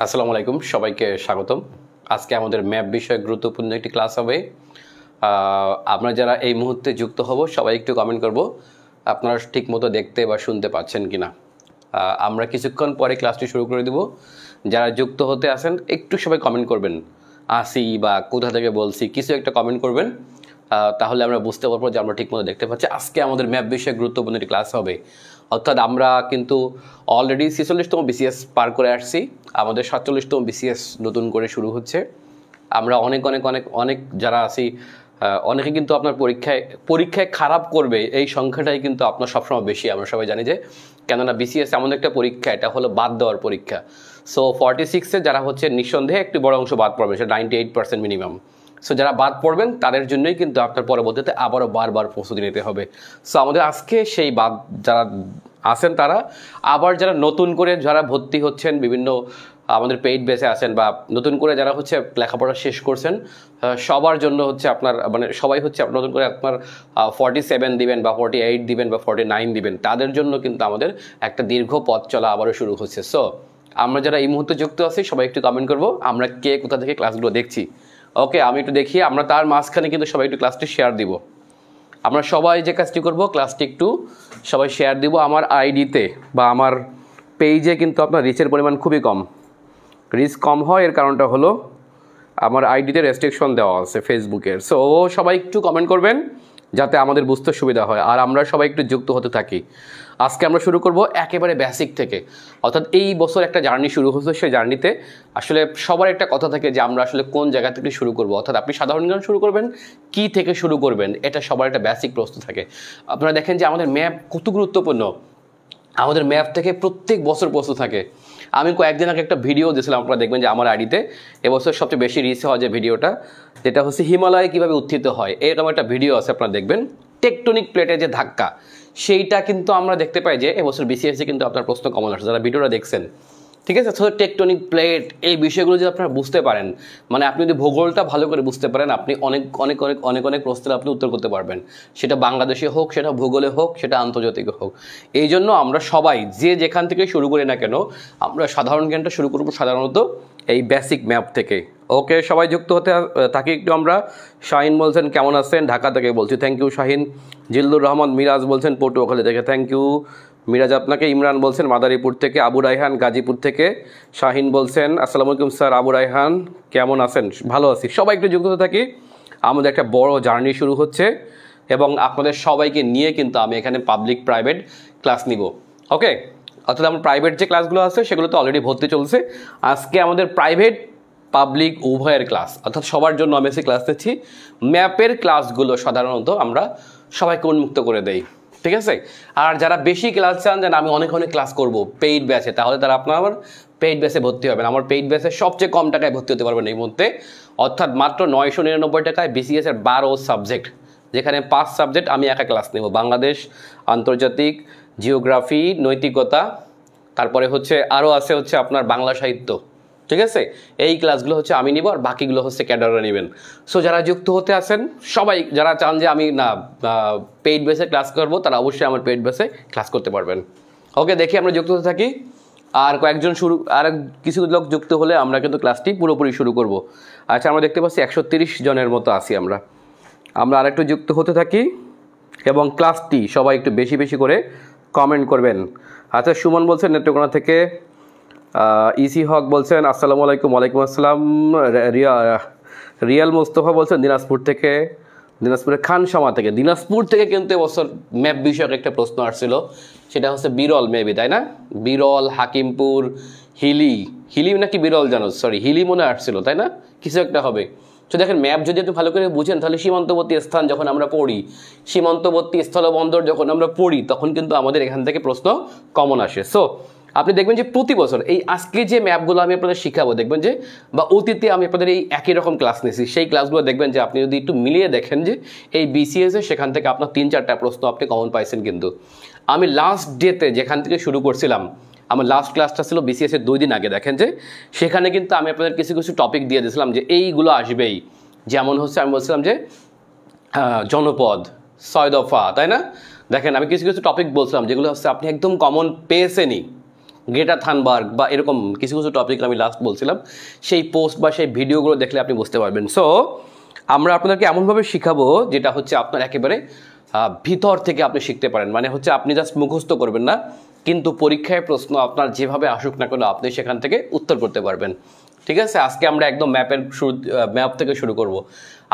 আসসালামু আলাইকুম, সবাইকে স্বাগতম। আজকে আমাদের ম্যাপ বিষয়ে গুরুত্বপূর্ণ একটি ক্লাস হবে। আমরা যারা এই মুহূর্তে যুক্ত হব সবাই একটু কমেন্ট করব আপনারা ঠিকমতো দেখতে বা শুনতে পাচ্ছেন কিনা। আমরা কিছুক্ষণ পরে ক্লাসটি শুরু করে দেব। যারা যুক্ত হতে আসেন একটু সবাই কমেন্ট করবেন, আসি বা কোথা থেকে বলছি কিছু একটা কমেন্ট করবেন, তাহলে আমরা বুঝতে পারবো যে আমরা ঠিকমতো দেখতে পাচ্ছি। আজকে আমাদের ম্যাপ বিষয়ে গুরুত্বপূর্ণ একটি ক্লাস হবে। অর্থাৎ আমরা কিন্তু অলরেডি 46তম বিসিএস পার করে আসছি, আমাদের 47তম বিসিএস নতুন করে শুরু হচ্ছে। আমরা অনেক যারা আছি অনেকে কিন্তু আপনার পরীক্ষায় খারাপ করবে এই সংখ্যাটাই কিন্তু আপনার সবসময় বেশি। আমরা সবাই জানি যে কেননা বিসিএস এমন একটা পরীক্ষা, এটা হলো বাদ দেওয়ার পরীক্ষা। সো 46-এ যারা হচ্ছে নিঃসন্দেহে একটি বড় অংশ বাদ পড়বে, সেটা 98% মিনিমাম। সো যারা বাদ পড়বেন তাদের জন্যই কিন্তু আপনার পরবর্তীতে আবারও বারবার প্রস্তুতি নিতে হবে। সো আমাদের আজকে সেই বাদ যারা আছেন তারা, আবার যারা নতুন করে যারা ভর্তি হচ্ছেন বিভিন্ন আমাদের পেইড বেসে আছেন বা নতুন করে যারা হচ্ছে লেখাপড়া শেষ করছেন, সবার জন্য হচ্ছে আপনার মানে সবাই হচ্ছে নতুন করে আপনার 47 দিবেন বা 48 দিবেন বা 49 দিবেন, তাদের জন্য কিন্তু আমাদের একটা দীর্ঘ পথ চলা আবারও শুরু হচ্ছে। সো আমরা যারা এই মুহূর্তে যুক্ত আছি সবাই একটু কমেন্ট করবো আমরা কে কোথা থেকে ক্লাসগুলো দেখছি। ওকে, আমি একটু দেখি, আমরা তার মাঝখানে কিন্তু সবাই একটু ক্লাসটি শেয়ার দিব। আমরা সবাই যে কাজটি করব, ক্লাসটি একটু সবাই শেয়ার দিব। আমার আইডিতে বা আমার পেজে কিন্তু আপনার রিচের পরিমাণ খুবই কম। রিচ কম হয় এর কারণটা হলো আমার আইডিতে রেস্ট্রিকশন দেওয়া আছে ফেসবুকের। সো সবাই একটু কমেন্ট করবেন যাতে আমাদের বুঝতে সুবিধা হয় আর আমরা সবাই একটু যুক্ত হতে থাকি। আজকে আমরা শুরু করব একেবারে বেসিক থেকে। অর্থাৎ এই বছর একটা জার্নি শুরু হচ্ছে, সেই জার্নিতে আসলে সবার একটা কথা থাকে যে আমরা আসলে কোন জায়গা থেকে শুরু করব। অর্থাৎ আপনি সাধারণ জ্ঞান শুরু করবেন, কি থেকে শুরু করবেন, এটা সবার একটা বেসিক প্রশ্ন থাকে। আপনারা দেখেন যে আমাদের ম্যাপ কত গুরুত্বপূর্ণ, আমাদের ম্যাপ থেকে প্রত্যেক বছর প্রশ্ন থাকে। আমি কয়েকদিন আগে একটা ভিডিও দিয়েছিলাম, আপনারা দেখবেন যে আমার আইডিতে এবছর সবচেয়ে বেশি রিচ হওয়া যে ভিডিওটা, যেটা হচ্ছে হিমালয় কীভাবে উত্থিত হয়, এরকম একটা ভিডিও আছে, আপনারা দেখবেন। টেকটনিক প্লেটের যে ধাক্কা, সেইটা কিন্তু আমরা দেখতে পাই যে এবছর বিসিএসে কিন্তু আপনার প্রশ্ন কমন আসছে, যারা ভিডিওটা দেখছেন। ঠিক আছে, তো টেকটনিক প্লেট এই বিষয়গুলো যদি আপনারা বুঝতে পারেন, মানে আপনি যদি ভূগোলটা ভালো করে বুঝতে পারেন, আপনি অনেক প্রশ্নের আপনি উত্তর করতে পারবেন। সেটা বাংলাদেশে হোক, সেটা ভূগোলে হোক, সেটা আন্তর্জাতিক হোক। এই জন্য আমরা সবাই যে যেখান থেকে শুরু করি না কেন, আমরা সাধারণ জ্ঞানটা শুরু করবো সাধারণত এই বেসিক ম্যাপ থেকে। ওকে, সবাই যুক্ত হতে থাকি একটু আমরা। শাহিন বলছেন কেমন আছেন, ঢাকা থেকে বলছি, থ্যাংক ইউ শাহিন। জিল্লুর রহমান মিরাজ বলছেন পটুয়াখালী থেকে, থ্যাংক ইউ মিরাজ আপনাকে। ইমরান বলছেন মাদারীপুর থেকে। আবু রায়হান গাজীপুর থেকে। শাহিন বলছেন আসসালামু আলাইকুম স্যার। আবু রায়হান কেমন আছেন? ভালো আছি। সবাই একটু যুক্ত হতে থাকি, আমাদের একটা বড় জার্নি শুরু হচ্ছে এবং আপনাদের সবাইকে নিয়ে কিন্তু আমি এখানে পাবলিক প্রাইভেট ক্লাস নিব। ওকে, অর্থাৎ আমার প্রাইভেট যে ক্লাসগুলো আছে সেগুলো তো অলরেডি ভর্তি চলছে। আজকে আমাদের প্রাইভেট পাবলিক উভয়ের ক্লাস, অর্থাৎ সবার জন্য আমি এসে ক্লাস নিচ্ছি। ম্যাপের ক্লাসগুলো সাধারণত আমরা সবাইকে উন্মুক্ত করে দেই, ঠিক আছে। আর যারা বেশি ক্লাস চান যেন আমি অনেক ক্লাস করব পেইড ব্যাচে, তাহলে তারা আপনার আমার পেইড ব্যাচে ভর্তি হবেন। আমার পেইড ব্যাচে সবচেয়ে কম টাকায় ভর্তি হতে পারবেন এই মুহূর্তে, অর্থাৎ মাত্র 999 টাকায় বিসিএসের 12 সাবজেক্ট, যেখানে 5 সাবজেক্ট আমি একা ক্লাস নেব। বাংলাদেশ, আন্তর্জাতিক, জিওগ্রাফি, নৈতিকতা, তারপরে হচ্ছে আরও আছে হচ্ছে আপনার বাংলা সাহিত্য, ঠিক আছে। এই ক্লাসগুলো হচ্ছে আমি নিব আর বাকিগুলো হচ্ছে ক্যাডাররা নেবেন। সো যারা যুক্ত হতে আছেন সবাই, যারা চান যে আমি না পেইড বেসে ক্লাস করব, তারা অবশ্যই আমার পেইড বেসে ক্লাস করতে পারবেন। ওকে, দেখি আমরা যুক্ত হতে থাকি। আর কয়েকজন আর কিছু লোক যুক্ত হলে আমরা কিন্তু ক্লাসটি পুরোপুরি শুরু করব। আচ্ছা, আমরা দেখতে পাচ্ছি 130 জনের মতো আছি আমরা আরেকটু যুক্ত হতে থাকি এবং ক্লাসটি সবাই একটু বেশি বেশি করে কমেন্ট করবেন। আচ্ছা, সুমন বলছেন নেত্রকোনা থেকে। ইসি হক বলছেন আসসালামু আলাইকুম। ওয়ালাইকুম আসসালাম। রিয়াল মোস্তফা বলছেন দিনাজপুর থেকে, দিনাজপুরের খানসামা থেকে। দিনাজপুর থেকে কিন্তু এবছর ম্যাপ বিষয়ক একটা প্রশ্ন আসছিল, সেটা হচ্ছে বিরল মেবি, তাই না? বিরল, হাকিমপুর, হিলি নাকি বিরল জানো, সরি হিলি মনে আসছিল, তাই না? কিছু একটা হবে। তো দেখেন, ম্যাপ যদি একটু ভালো করে বুঝেন তাহলে সীমান্তবর্তী স্থান যখন আমরা পড়ি, সীমান্তবর্তী স্থলবন্দর যখন আমরা পড়ি, তখন কিন্তু আমাদের এখান থেকে প্রশ্ন কমন আসে। সো আপনি দেখবেন যে প্রতি বছর এই আজকে যে ম্যাপগুলো আমি আপনাদের শিখাবো, দেখবেন যে বা অতীতে আমি আপনাদের এই একই রকম ক্লাস নিয়েছি, সেই ক্লাসগুলো দেখবেন যে আপনি যদি একটু মিলিয়ে দেখেন যে এই বিসিএসে সেখান থেকে আপনার 3-4টা প্রশ্ন আপনি কমন পাইছেন। কিন্তু আমি লাস্ট ডেতে যেখান থেকে শুরু করছিলাম, আমার লাস্ট ক্লাসটা ছিল বিসিএসের 2 দিন আগে, দেখেন যে সেখানে কিন্তু আমি আপনাদের কিছু টপিক দিয়ে দিয়েছিলাম যে এইগুলো আসবেই। যেমন হচ্ছে আমি বলছিলাম যে জনপদ, 6 দফা, তাই না? দেখেন আমি কিছু টপিক বলছিলাম যেগুলো হচ্ছে আপনি একদম কমন পেয়েছেনই, গ্রেটা থানবার্গ বা এরকম কিছু কিছু টপিক আমি লাস্ট বলছিলাম, সেই পোস্ট বা সেই ভিডিওগুলো দেখলে আপনি বুঝতে পারবেন। সো আমরা আপনাদেরকে এমনভাবে শিখাবো যেটা হচ্ছে আপনার একেবারে ভিতর থেকে আপনি শিখতে পারেন, মানে হচ্ছে আপনি জাস্ট মুখস্থ করবেন না, কিন্তু পরীক্ষায় প্রশ্ন আপনার যেভাবে আসুক না কেন আপনি সেখান থেকে উত্তর করতে পারবেন। ঠিক আছে, আজকে আমরা একদম ম্যাপ থেকে শুরু করব।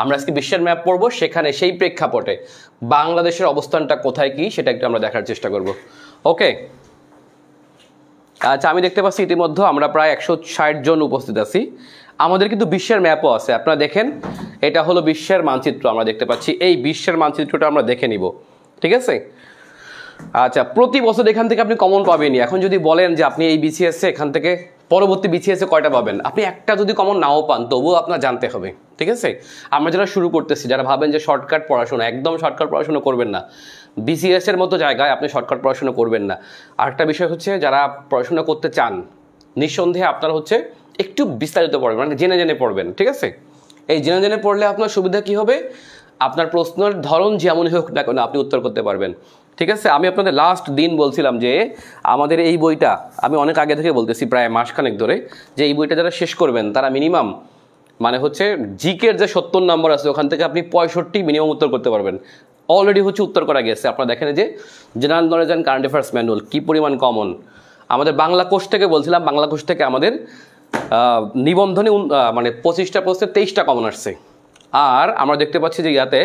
আমরা আজকে বিশ্বের ম্যাপ পড়ব, সেখানে সেই প্রেক্ষাপটে বাংলাদেশের অবস্থানটা কোথায় কি সেটা একটু আমরা দেখার চেষ্টা করব। ওকে, আচ্ছা, আমি দেখতে পাচ্ছি ইতিমধ্যে আমরা প্রায় 160 জন উপস্থিত আছি। আমাদের কিন্তু বিশ্বের ম্যাপও আছে, আপনারা দেখেন, এটা হলো বিশ্বের মানচিত্র আমরা দেখতে পাচ্ছি। এই বিশ্বের মানচিত্রটা আমরা দেখে নিব, ঠিক আছে। আচ্ছা, প্রতি বছর এখান থেকে আপনি কমন পাবেনই। এখন যদি বলেন যে আপনি এই বিসিএস এখান থেকে পরবর্তী বিসিএস কয়টা পাবেন, আপনি একটা যদি কমন নাও পান তবুও আপনার জানতে হবে, ঠিক আছে। আমরা যারা শুরু করতেছি, যারা ভাবেন যে শর্টকাট পড়াশোনা, একদম শর্টকাট পড়াশোনা করবেন না, বিসিএস এর মতো জায়গায় আপনি শর্টকাট পড়াশোনা করবেন না। আরেকটা বিষয় হচ্ছে, যারা পড়াশোনা করতে চান নিঃসন্দেহে আপনার হচ্ছে একটু বিস্তারিত পড়বেন, মানে জেনে জেনে পড়বেন, ঠিক আছে। এই জেনে জেনে পড়লে আপনার সুবিধা কি হবে, আপনার প্রশ্নের ধরন যেমনই হোক না কেন আপনি উত্তর করতে পারবেন, ঠিক আছে। আমি আপনাদের লাস্ট দিন বলছিলাম যে আমাদের এই বইটা, আমি অনেক আগে থেকে বলতেছি প্রায় মাসখানেক ধরে, যে এই বইটা যারা শেষ করবেন তারা মিনিমাম মানে হচ্ছে জিকের যে 70 নম্বর আছে ওখান থেকে আপনি 65 মিনিমাম উত্তর করতে পারবেন। অলরেডি হচ্ছে উত্তর করা গেছে। আপনারা দেখেন যে general knowledge and current affairs manual কী পরিমাণ কমন। আমাদের বাংলা কোর্স থেকে বলছিলাম, বাংলা কোর্স থেকে আমাদের নিবন্ধনে মানে 25টা প্রশ্নের 23টা কমন আসছে। আর আমরা দেখতে পাচ্ছি যে ইয়াতে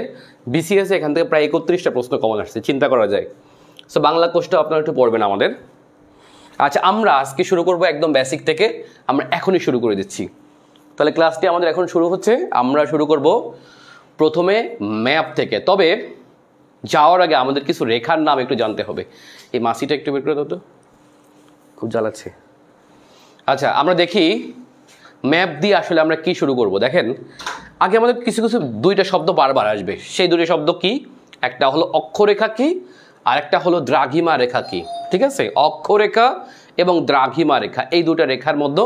বিসিএস এখান থেকে প্রায় 31টা প্রশ্ন কমন আসছে, চিন্তা করা যায়। সো বাংলা কোর্সটা আপনারা একটু পড়বেন আমাদের। আচ্ছা, আমরা আজকে শুরু করব একদম বেসিক থেকে, আমরা এখনই শুরু করে দিচ্ছি। তাহলে ক্লাসটি আমাদের এখন শুরু হচ্ছে। আমরা শুরু করব প্রথমে ম্যাপ থেকে। তবে যাওয়ার আগে আমাদের কিছু রেখার নাম একটু জানতে হবে। এই মাসিটা একটু বের করে দাও তো, খুব জ্বালাচ্ছে। আচ্ছা, আমরা দেখি ম্যাপ দিয়ে আসলে আমরা কি শুরু করব। দেখেন, আগে আমাদের কিছু কিছু দুইটা শব্দ বারবার আসবে। সেই দুটো শব্দ কি? একটা হলো অক্ষরেখা কি, আর একটা হলো দ্রাঘিমা রেখা কি, ঠিক আছে। অক্ষরেখা এবং দ্রাঘিমা রেখা, এই দুটা রেখার মধ্যে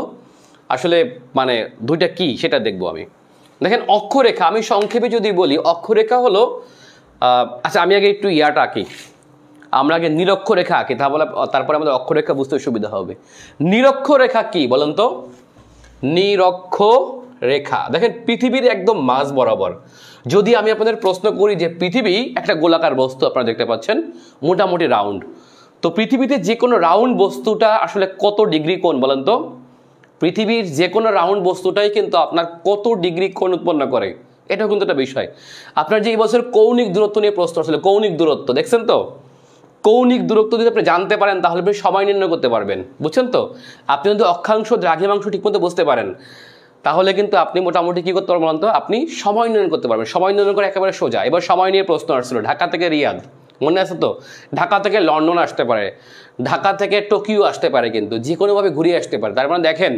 আসলে মানে দুইটা কি সেটা দেখবো আমি। দেখেন, অক্ষরেখা আমি সংক্ষেপে যদি বলি, অক্ষরেখা হলো আচ্ছা আমি আগে একটু ইয়াটা আঁকি, আমরা আগে নিরক্ষরেখা আঁকি, তারপরে আমাদের অক্ষরেখা বুঝতে সুবিধা হবে। নিরক্ষরেখা কি বলেন তো? নিরক্ষরেখা দেখেন পৃথিবীর একদম মাঝ বরাবর। যদি আমি আপনাদের প্রশ্ন করি যে পৃথিবী একটা গোলাকার বস্তু, আপনারা দেখতে পাচ্ছেন মোটামুটি রাউন্ড, তো পৃথিবীতে যে কোনো রাউন্ড বস্তুটা আসলে কত ডিগ্রি কোণ বলেন তো? পৃথিবীর যে কোনো রাউন্ড বস্তুটাই কিন্তু আপনার কত ডিগ্রি কোণ উৎপন্ন করে, এটাও কিন্তু একটা বিষয়। আপনার যে এই বছর কৌণিক দূরত্ব নিয়ে প্রশ্ন আসলে, কৌণিক দূরত্ব দেখছেন তো? কৌণিক দূরত্ব যদি আপনি জানতে পারেন তাহলে আপনি সময় নির্ণয় করতে পারবেন, বুঝছেন তো? আপনি যদি অক্ষাংশ দ্রাঘিমাংশ ঠিকমতো বুঝতে পারেন তাহলে কিন্তু আপনি মোটামুটি কী করতে পারবেন তো? আপনি সময় নির্ণয় করতে পারবেন। সময় নির্ণয় করে একেবারে সোজা। এবার সময় নিয়ে প্রশ্ন আসছিল, ঢাকা থেকে রিয়াদ, মনে আছে তো? ঢাকা থেকে লন্ডন আসতে পারে, ঢাকা থেকে টোকিও আসতে পারে, কিন্তু যে কোনোভাবে ঘুরিয়ে আসতে পারে। তার মানে দেখেন,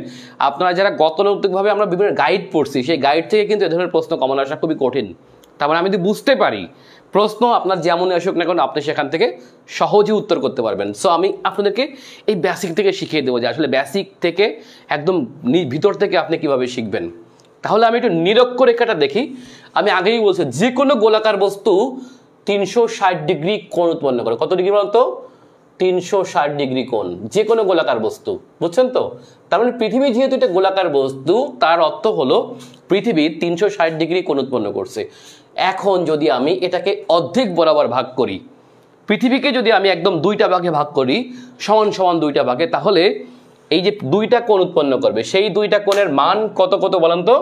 আপনারা যারা গতানুগতিকভাবে আমরা বিভিন্ন গাইড পড়ছি, সেই গাইড থেকে কিন্তু এ ধরনের প্রশ্ন কমন আসা খুবই কঠিন। তার মানে আমি যদি বুঝতে পারি প্রশ্ন আপনার যেমনই আসুক না কেন আপনি সেখান থেকে সহজে উত্তর করতে পারবেন। সো আমি আপনাদেরকে এই বেসিক থেকে শিখিয়ে দেবো যে আসলে বেসিক থেকে একদম ভিতর থেকে আপনি কিভাবে শিখবেন। তাহলে আমি একটু নিরক্ষরেখাটা দেখি। আমি আগেই বলছি যে কোনো গোলাকার বস্তু 360 ডিগ্রি কোণ উৎপন্ন করে। কত ডিগ্রি বলতো? 360 ডিগ্রি কোণ, যে কোনো গোলাকার বস্তু, বুঝছেন তো? তার মানে পৃথিবী যেহেতু এটা গোলাকার বস্তু, তার অর্থ হলো পৃথিবী 360 ডিগ্রি কোণ উৎপন্ন করছে। এখন যদি আমি এটাকে অর্ধেক বরাবর ভাগ করি, পৃথিবীকে যদি আমি একদম দুইটা ভাগে ভাগ করি, সমান সমান দুইটা ভাগে, তাহলে এই যে দুইটা কোণ উৎপন্ন করবে, সেই দুইটা কোণের মান কত কত বলেন তো?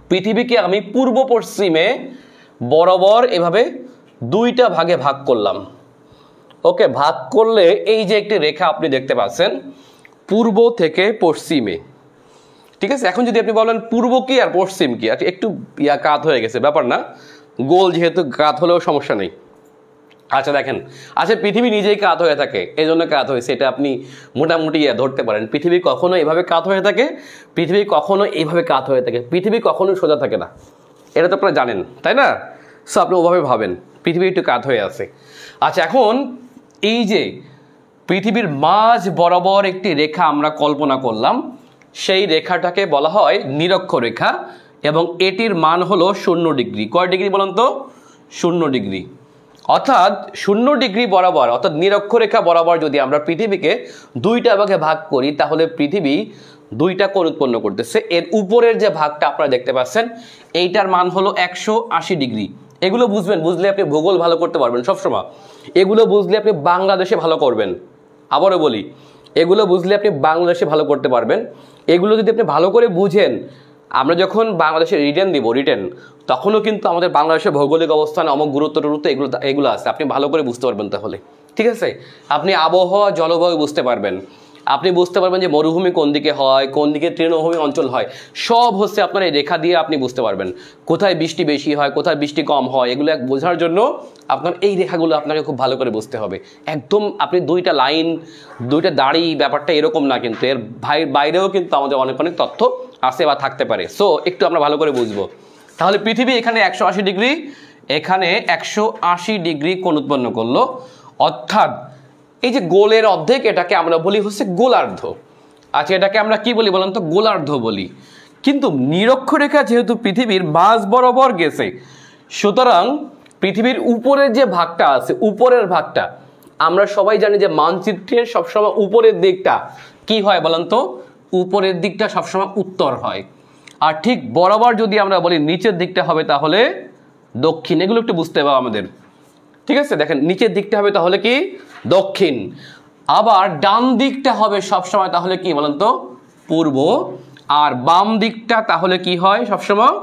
পৃথিবীকে আমি পূর্ব পশ্চিমে বরাবর এভাবে দুইটা ভাগে ভাগ করলাম। ওকে, ভাগ করলে এই যে একটি রেখা আপনি দেখতে পাচ্ছেন পূর্ব থেকে পশ্চিমে, ঠিক আছে। এখন যদি আপনি বলেন পূর্ব কি আর পশ্চিম কি, একটু কাত হয়ে গেছে, ব্যাপার না, গোল যেহেতু কাত হলেও সমস্যা নেই। আচ্ছা দেখেন, আচ্ছা পৃথিবী নিজেই কাত হয়ে থাকে, এই জন্য কাত হয়েছে, এটা আপনি মোটামুটি ধরতে পারেন। পৃথিবী কখনো এভাবে কাত হয়ে থাকে, পৃথিবী কখনো এইভাবে কাত হয়ে থাকে, পৃথিবী কখনো সোজা থাকে না, এটা তো আপনারা জানেন তাই না? সো আপনি ওভাবে ভাবেন পৃথিবী একটু কাত হয়ে আছে। আচ্ছা, এখন এই যে পৃথিবীর মাঝ বরাবর একটি রেখা আমরা কল্পনা করলাম, সেই রেখাটাকে বলা হয় নিরক্ষরেখা এবং এটির মান হলো 0 ডিগ্রি। কয় ডিগ্রি বলুন তো? 0 ডিগ্রি। অর্থাৎ 0 ডিগ্রি বরাবর অর্থাৎ নিরক্ষরেখা বরাবর যদি আমরা পৃথিবীকে দুইটা ভাগে ভাগ করি তাহলে পৃথিবী দুইটা কোণ উৎপন্ন করতেছে। এর উপরের যে ভাগটা আপনারা দেখতে পাচ্ছেন এইটার মান হলো 180 ডিগ্রি। এগুলো বুঝবেন, বুঝলে আপনি ভূগোল ভালো করতে পারবেন সবসময়। এগুলো বুঝলে আপনি বাংলাদেশে ভালো করবেন। আবারও বলি, এগুলো বুঝলে আপনি বাংলাদেশে ভালো করতে পারবেন। এগুলো যদি আপনি ভালো করে বুঝেন, আমরা যখন বাংলাদেশে রিটেন দিব রিটেন, তখনও কিন্তু আমাদের বাংলাদেশের ভৌগোলিক অবস্থান অমুক গুরুত্ব টুরুত্ব এগুলো আছে, আপনি ভালো করে বুঝতে পারবেন। তাহলে ঠিক আছে, আপনি আবহাওয়া জলবায়ু বুঝতে পারবেন, আপনি বুঝতে পারবেন যে মরুভূমি কোন দিকে হয়, কোন দিকে তৃণভূমি অঞ্চল হয়, সব হচ্ছে আপনার এই রেখা দিয়ে আপনি বুঝতে পারবেন। কোথায় বৃষ্টি বেশি হয়, কোথায় বৃষ্টি কম হয়, এগুলো বোঝার জন্য আপনার এই রেখাগুলো আপনাকে খুব ভালো করে বুঝতে হবে। একদম আপনি দুইটা লাইন, দুইটা দাড়ি, ব্যাপারটা এরকম না, কিন্তু এর বাইরেও কিন্তু আমাদের অনেক অনেক তথ্য আছে বা থাকতে পারে। সো একটু আমরা ভালো করে বুঝবো। তাহলে পৃথিবী এখানে 180 ডিগ্রি, এখানে 180 ডিগ্রি কোণ উৎপন্ন করলো। অর্থাৎ এই যে গোলের অর্ধেক, এটাকে আমরা বলি হচ্ছে গোলার্ধ। আচ্ছা, এটাকে আমরা কি বলি বলেন তো? গোলার্ধ বলি। কিন্তু নিরক্ষরেখা যেহেতু পৃথিবীর মাঝ বরাবর গেছে, সুতরাং পৃথিবীর উপরের যে ভাগটা আছে, উপরের ভাগটা আমরা সবাই জানি যে মানচিত্রের সবসময় উপরের দিকটা কি হয় বলেন তো? উপরের দিকটা সবসময় উত্তর হয়। আর ঠিক বরাবর যদি আমরা বলি নিচের দিকটা হবে তাহলে দক্ষিণ। এগুলো একটু বুঝতে হবে আমাদের, ঠিক আছে? দেখেন, নিচের দিকটা হবে তাহলে কি? দক্ষিণ। আবার ডান দিকটা হবে সবসময় তাহলে কি বলেন তো? পূর্ব। আর বাম দিকটা তাহলে কি হয় সবসময়?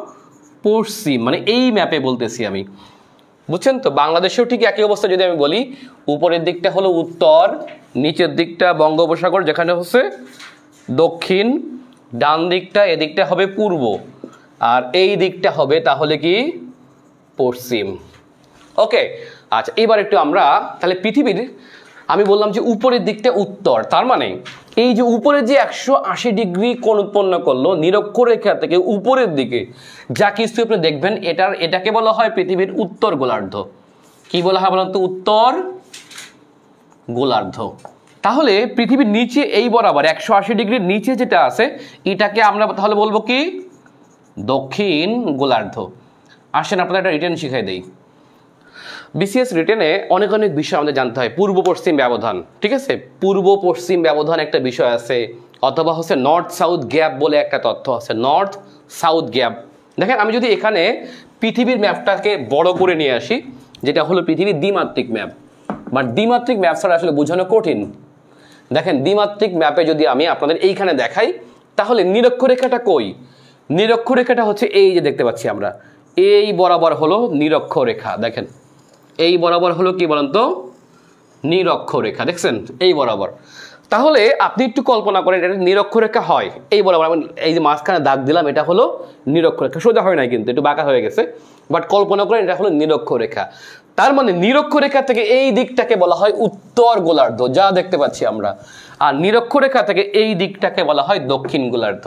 পশ্চিম। মানে এই ম্যাপে বলতেছি আমি, বুঝছেন তো? বাংলাদেশেও ঠিক একই অবস্থা যদি আমি বলি, উপরের দিকটা হলো উত্তর, নিচের দিকটা বঙ্গোপসাগর যেখানে হচ্ছে দক্ষিণ, ডান দিকটা এদিকটা হবে পূর্ব, আর এই দিকটা হবে তাহলে কি? পশ্চিম। ওকে, আচ্ছা, এবার একটু আমরা তাহলে পৃথিবীর, আমি বললাম যে উপরের দিকটা উত্তর, তার মানে এই যে উপরে যে 180 ডিগ্রি কোণ উৎপন্ন করলো নিরক্ষরেখা থেকে উপরের দিকে, যা কিছু আপনি দেখবেন এটাকে বলা হয় পৃথিবীর উত্তর গোলার্ধ। কি বলা হয় বলেন তো? উত্তর গোলার্ধ। তাহলে পৃথিবীর নিচে এই বরাবর 180 ডিগ্রির নিচে যেটা আছে এটাকে আমরা তাহলে বলবো কি? দক্ষিণ গোলার্ধ। আসেন আপনাদের একটা রিটেন শিখাই দেই। বিসিএস রিটেনে অনেক অনেক বিষয় আমাদের জানতে হয়। পূর্ব পশ্চিম ব্যবধান, ঠিক আছে? পূর্ব পশ্চিম ব্যবধান একটা বিষয় আছে, অথবা হচ্ছে নর্থ সাউথ গ্যাপ বলে একটা তথ্য আছে, নর্থ সাউথ গ্যাপ। দেখেন, আমি যদি এখানে পৃথিবীর ম্যাপটাকে বড় করে নিয়ে আসি, যেটা হলো পৃথিবীর দ্বিমাত্রিক ম্যাপ, বাট দ্বিমাত্রিক ম্যাপ ছাড়া আসলে বোঝানো কঠিন। দেখেন, দ্বিমাত্রিক ম্যাপে যদি আমি আপনাদের এইখানে দেখাই, তাহলে নিরক্ষরেখাটা কই? নিরক্ষরেখাটা হচ্ছে এই যে দেখতে পাচ্ছি আমরা, এই বরাবর হলো নিরক্ষরেখা। দেখেন, এই বরাবর হলো কি বলেন তো? নিরক্ষরেখা। দেখছেন, এই বরাবর। তাহলে আপনি একটু কল্পনা করেন এটা নিরক্ষরেখা হয় এই বরাবর। আমি এই যে মাঝখানে দাগ দিলাম, এটা হলো নিরক্ষরেখা। সোজা হয় না কিন্তু, একটু বাঁকা হয়ে গেছে, বাট কল্পনা করেন এটা হলো নিরক্ষরেখা। তার মানে নিরক্ষরেখা থেকে এই দিকটাকে বলা হয় উত্তর গোলার্ধ, যা দেখতে পাচ্ছি আমরা। আর নিরক্ষরেখা থেকে এই দিকটাকে বলা হয় দক্ষিণ গোলার্ধ।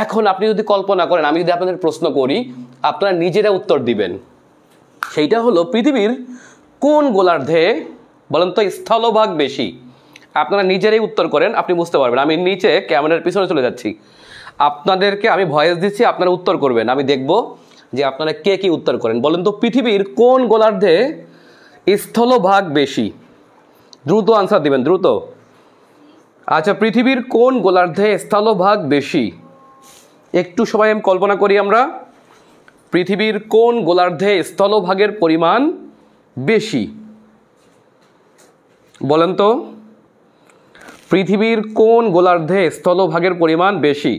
এখন আপনি যদি কল্পনা করেন, আমি যদি আপনাদের প্রশ্ন করি, আপনারা নিজেরা উত্তর দিবেন। সেইটা হলো পৃথিবীর কোন গোলার্ধে বলেন তো স্থলভাগ বেশি? আপনারা নিজেরাই উত্তর করেন, আপনি বুঝতে পারবেন। আমি নিচে ক্যামেরার পিছনে চলে যাচ্ছি, আপনাদেরকে আমি ভয়েস দিচ্ছি, আপনারা উত্তর করবেন। আমি দেখব যে আপনারা কে কি উত্তর করেন। বলেন তো পৃথিবীর কোন গোলার্ধে স্থলভাগ বেশি? দ্রুত আনসার দিবেন, দ্রুত। আচ্ছা, পৃথিবীর কোন গোলার্ধে স্থলভাগ বেশি? একটু সবাই আমি কল্পনা করি আমরা, পৃথিবীর কোন গোলার্ধে স্থলভাগের পরিমাণ বেশি? বলেন তো, পৃথিবীর কোন গোলার্ধে স্থলভাগের পরিমাণ বেশি?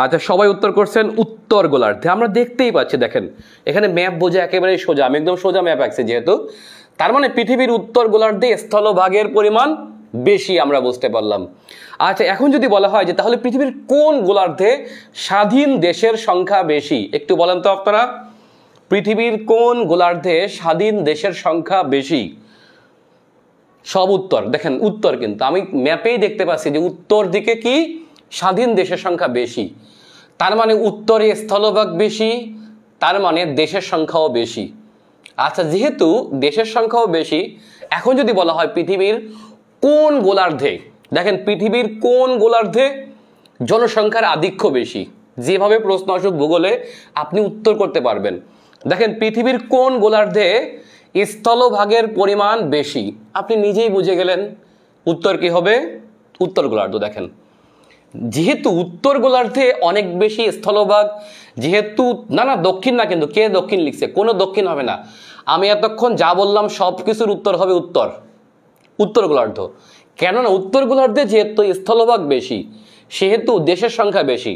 আচ্ছা, সবাই উত্তর করছেন উত্তর গোলার্ধে। আমরা দেখতেই পাচ্ছি, দেখেন এখানে ম্যাপ বোঝা একেবারে সোজা, আমি একদম সোজা ম্যাপ আঁকছি যেহেতু, তার মানে পৃথিবীর উত্তর গোলার্ধে স্থলভাগের পরিমাণ বেশি, আমরা বুঝতে পারলাম। আচ্ছা, এখন যদি বলা হয় যে তাহলে পৃথিবীর কোন গোলার্ধে স্বাধীন দেশের সংখ্যা বেশি? একটু বলেন তো আপনারা, পৃথিবীর কোন গোলার্ধে স্বাধীন দেশের সংখ্যা বেশি? সব উত্তর দেখেন, উত্তর কিন্তু আমি ম্যাপেই দেখতে পাচ্ছি যে উত্তর দিকে কি স্বাধীন দেশের সংখ্যা বেশি। তার মানে উত্তরে স্থলভাগ বেশি, তার মানে দেশের সংখ্যাও বেশি। আচ্ছা, যেহেতু দেশের সংখ্যাও বেশি, এখন যদি বলা হয় পৃথিবীর কোন গোলার্ধে, দেখেন পৃথিবীর কোন গোলার্ধে জনসংখ্যার আধিক্য বেশি, যেভাবে প্রশ্ন আসুক ভূগোলে আপনি উত্তর করতে পারবেন। দেখেন পৃথিবীর কোন গোলার্ধে স্থলভাগের পরিমাণ বেশি, আপনি নিজেই বুঝে গেলেন উত্তর কি হবে, উত্তর গোলার্ধ। দেখেন যেহেতু উত্তর গোলার্ধে অনেক বেশি স্থলভাগ, যেহেতু না দক্ষিণ না, কিন্তু কে দক্ষিণ লিখছে, কোনো দক্ষিণ হবে না। আমি এতক্ষণ যা বললাম সব কিছুর উত্তর হবে উত্তর গোলার্ধ। কেননা উত্তর গোলার্ধে যেহেতু স্থলভাগ বেশি, সেহেতু দেশের সংখ্যা বেশি,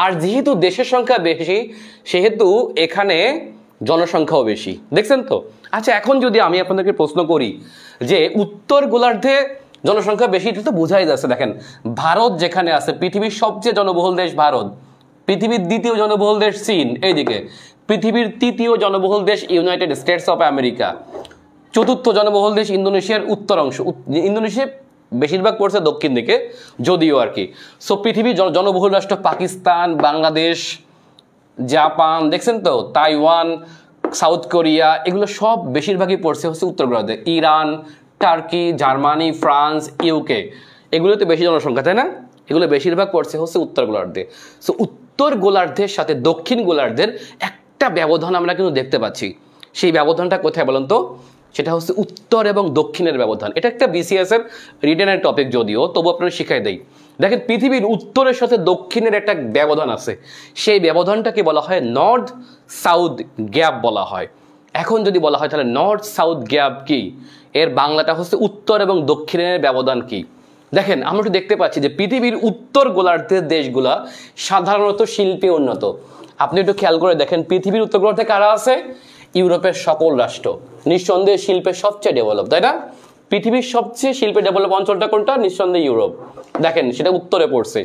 আর যেহেতু দেশের সংখ্যা বেশি সেহেতু এখানে জনসংখ্যাও বেশি। দেখছেন তো? আচ্ছা, এখন যদি আমি আপনাদেরকে প্রশ্ন করি যে উত্তর গোলার্ধে জনসংখ্যা বেশি, এটা তো বোঝাই যাচ্ছে। দেখেন ভারত যেখানে আছে, পৃথিবীর সবচেয়ে জনবহুল দেশ ভারত, পৃথিবীর দ্বিতীয় জনবহুল দেশ চীন, এইদিকে পৃথিবীর তৃতীয় জনবহুল দেশ ইউনাইটেড স্টেটস অফ আমেরিকা, চতুর্থ জনবহুল দেশ ইন্দোনেশিয়ার উত্তর অংশ। ইন্দোনেশিয়া বেশিরভাগ পড়ছে দক্ষিণ দিকে যদিও আর কি। সো পৃথিবীর জনবহুল রাষ্ট্র পাকিস্তান, বাংলাদেশ, জাপান, দেখছেন তো, তাইওয়ান, সাউথ কোরিয়া, এগুলো সব বেশিরভাগই পড়ছে হচ্ছে উত্তর গোলার্ধে। Iran, Turkey, Germany, France, UK, এগুলোতে বেশি জনসংখ্যা, তাই না? এগুলো বেশিরভাগ পড়ছে হচ্ছে উত্তর গোলার্ধে। সো উত্তর গোলার্ধের সাথে দক্ষিণ গোলার্ধের একটা ব্যবধান আমরা কিন্তু দেখতে পাচ্ছি। সেই ব্যবধানটা কোথায় বলেন তো? সেটা হচ্ছে উত্তর এবং দক্ষিণের ব্যবধান। এটা একটা বিসিএস এর রিটেনের টপিক যদিও, তবু আপনারা শিখাই দেই। দেখেন পৃথিবীর উত্তরের সাথে দক্ষিণের একটা ব্যবধান আছে, সেই ব্যবধানটাকে বলা হয় নর্থ সাউথ গ্যাপ বলা হয়। এখন যদি বলা হয় তাহলে নর্থ সাউথ গ্যাপ কি, এর বাংলাটা হচ্ছে উত্তর এবং দক্ষিণের ব্যবধান কি। দেখেন আমরা একটু দেখতে পাচ্ছি যে পৃথিবীর উত্তর গোলার্ধের দেশগুলা সাধারণত শিল্পে উন্নত। আপনি একটু খেয়াল করে দেখেন পৃথিবীর উত্তর গোলার্ধে কারা আছে? ইউরোপের সকল রাষ্ট্র নিঃসন্দেহে শিল্পে সবচেয়ে ডেভেলপ, তাই না? পৃথিবীর সবচেয়ে শিল্পে ডেভেলপ অঞ্চলটা কোনটা? নিঃসন্দেহে ইউরোপ। দেখেন সেটা উত্তরে পড়ছে।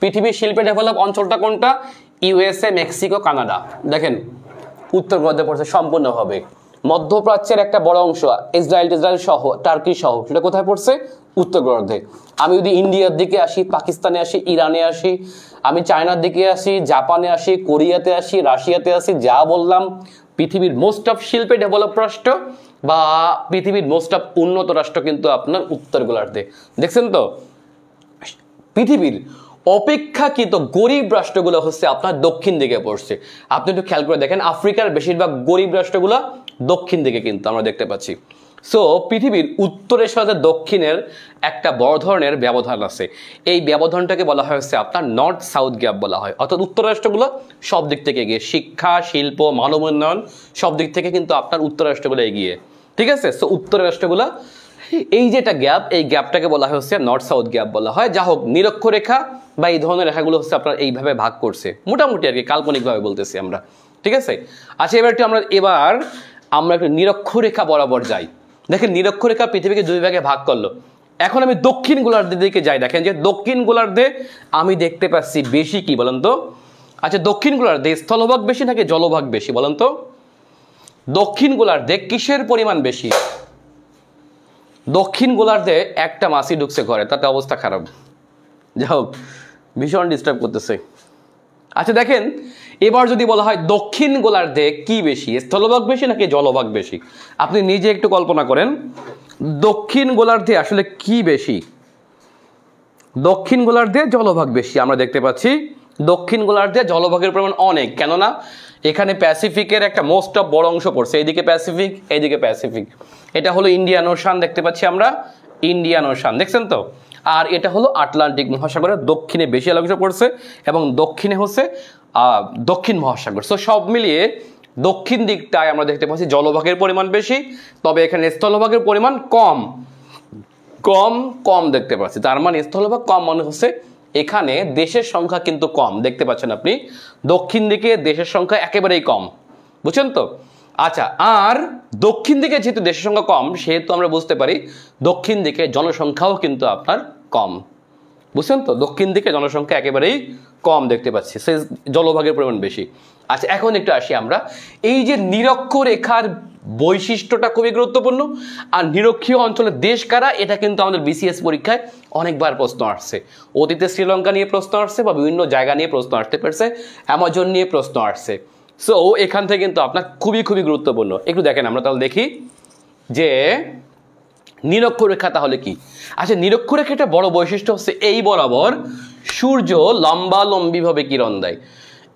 পৃথিবীর শিল্পে ডেভেলপ অঞ্চলটা কোনটা? USA, Mexico, Canada. দেখেন উত্তর গোলার্ধে পড়ছে সম্পূর্ণভাবে। মধ্যপ্রাচ্যের একটা বড় অংশ ইসরায়েল সহ, টার্কি সহ, সেটা কোথায় পড়ছে? উত্তর গোলার্ধে। আমি যদি ইন্ডিয়ার দিকে আসি, পাকিস্তানে আসি, ইরানে আসি, আমি চায়নার দিকে আসি, জাপানে আসি, কোরিয়াতে আসি, রাশিয়াতে আসি, যা বললাম পৃথিবীর মোস্ট অফ শিল্পে ডেভেলপ রাষ্ট্র বা পৃথিবীর মোস্ট অফ উন্নত রাষ্ট্র কিন্তু আপনার উত্তর গোলার্ধে। দেখছেন তো? পৃথিবীর অপেক্ষাকৃত গরিব রাষ্ট্রগুলো হচ্ছে আপনার দক্ষিণ দিকে পড়ছে। আপনি একটু খেয়াল করে দেখেন আফ্রিকার বেশিরভাগ গরিব রাষ্ট্রগুলো দক্ষিণ দিকে কিন্তু আমরা দেখতে পাচ্ছি। সো পৃথিবীর উত্তরের সাথে দক্ষিণের একটা বড় ধরনের ব্যবধান আছে। এই ব্যবধানটাকে বলা হচ্ছে আপনার নর্থ সাউথ গ্যাপ বলা হয়। অর্থাৎ উত্তর রাষ্ট্রগুলো সব দিক থেকে এগিয়ে, শিক্ষা, শিল্প, মানব উন্নয়ন সব দিক থেকে কিন্তু আপনার উত্তর রাষ্ট্রগুলো এগিয়ে। ঠিক আছে? সো উত্তর রাষ্ট্রগুলো এই যেটা গ্যাপ, এই গ্যাপটাকে বলা হচ্ছে নর্থ সাউথ গ্যাপ বলা হয়। যা হোক, নিরক্ষরেখা বা এই ধরনের রেখাগুলো হচ্ছে আপনার এইভাবে ভাগ করছে, মোটামুটি আর কি, কাল্পনিকভাবে বলতেছি আমরা। ঠিক আছে? আচ্ছা, এবার আমরা একটু নিরক্ষরেখা বরাবর যাই। দেখেন নিরক্ষরেখা পৃথিবীকে দুই ভাগে ভাগ করলো। এখন আমি দক্ষিণ গোলার্ধের দিকে যাই। দেখেন যে দক্ষিণ গোলার্ধে আমি দেখতে পাচ্ছি বেশি কি বলেন তো? আচ্ছা, দক্ষিণ গোলার্ধে স্থলভাগ বেশি নাকি জলভাগ বেশি বলেন তো? দক্ষিণ গোলার্ধে কিসের পরিমাণ বেশি? দক্ষিণ গোলার্ধে একটা মাছি ঢুকছে ঘরে, তাতে অবস্থা খারাপ। যাই হোক, ভীষণ ডিস্টার্ব করতেছে। আচ্ছা দেখেন, এবার যদি বলা হয় দক্ষিণ গোলার্ধে কি বেশি, স্থলভাগ বেশি নাকি জলভাগ বেশি? আপনি নিজে একটু কল্পনা করেন দক্ষিণ গোলার্ধে আসলে কি বেশি। দক্ষিণ গোলার্ধে জলভাগ বেশি আমরা দেখতে পাচ্ছি। দক্ষিণ গোলার্ধে জলভাগের পরিমাণ অনেক, কেননা এখানে প্যাসিফিকের একটা মোস্ট অফ বড় অংশ পড়ছে। এইদিকে প্যাসিফিক, এইদিকে প্যাসিফিক। এটা হলো ইন্ডিয়ান ওশান, দেখতে পাচ্ছি আমরা ইন্ডিয়ান ওশান, দেখছেন তো? আর এটা হলো আটলান্টিক মহাসাগরের দক্ষিণে বেশি অংশ পড়ছে এবং দক্ষিণে হচ্ছে দক্ষিণ মহাসাগর। সো সব মিলিয়ে দক্ষিণ দিকটায় আমরা দেখতে পাচ্ছি জলভাগের পরিমাণ বেশি, তবে এখানে স্থলভাগের পরিমাণ কম কম কম দেখতে পাচ্ছি। তার মানে স্থলভাগ কম মানে হচ্ছে এখানে দেশের সংখ্যা কিন্তু কম, দেখতে পাচ্ছেন আপনি দক্ষিণ দিকে দেশের সংখ্যা একেবারেই কম, বুঝছেন তো? আচ্ছা, আর দক্ষিণ দিকে যেহেতু দেশের সংখ্যা কম সেহেতু আমরা বুঝতে পারি দক্ষিণ দিকে জনসংখ্যাও কিন্তু আপনার কম, বুঝছেন তো? দক্ষিণ দিকে জনসংখ্যা একেবারেই কম দেখতে পাচ্ছি, সে জলভাগের পরিমাণ বেশি। আচ্ছা, এখন একটু আসি আমরা, এই যে নিরক্ষরেখার বৈশিষ্ট্যটা খুবই গুরুত্বপূর্ণ। আর নিরক্ষীয় অঞ্চলের দেশ কারা, এটা কিন্তু আমাদের বিসিএস পরীক্ষায় অনেকবার প্রশ্ন আসছে। অতীতে শ্রীলঙ্কা নিয়ে প্রশ্ন আসছে বা বিভিন্ন জায়গা নিয়ে প্রশ্ন আসতে পারছে, অ্যামাজন নিয়ে প্রশ্ন আসছে। সো এখান থেকে কিন্তু আপনার খুবই খুবই গুরুত্বপূর্ণ। একটু দেখেন, আমরা তাহলে দেখি যে নিরক্ষরেখা তাহলে কি। আচ্ছা, নিরক্ষরেখা একটা বড় বৈশিষ্ট্য হচ্ছে এই বরাবর সূর্য লম্বালম্বিভাবে কিরণ দেয়।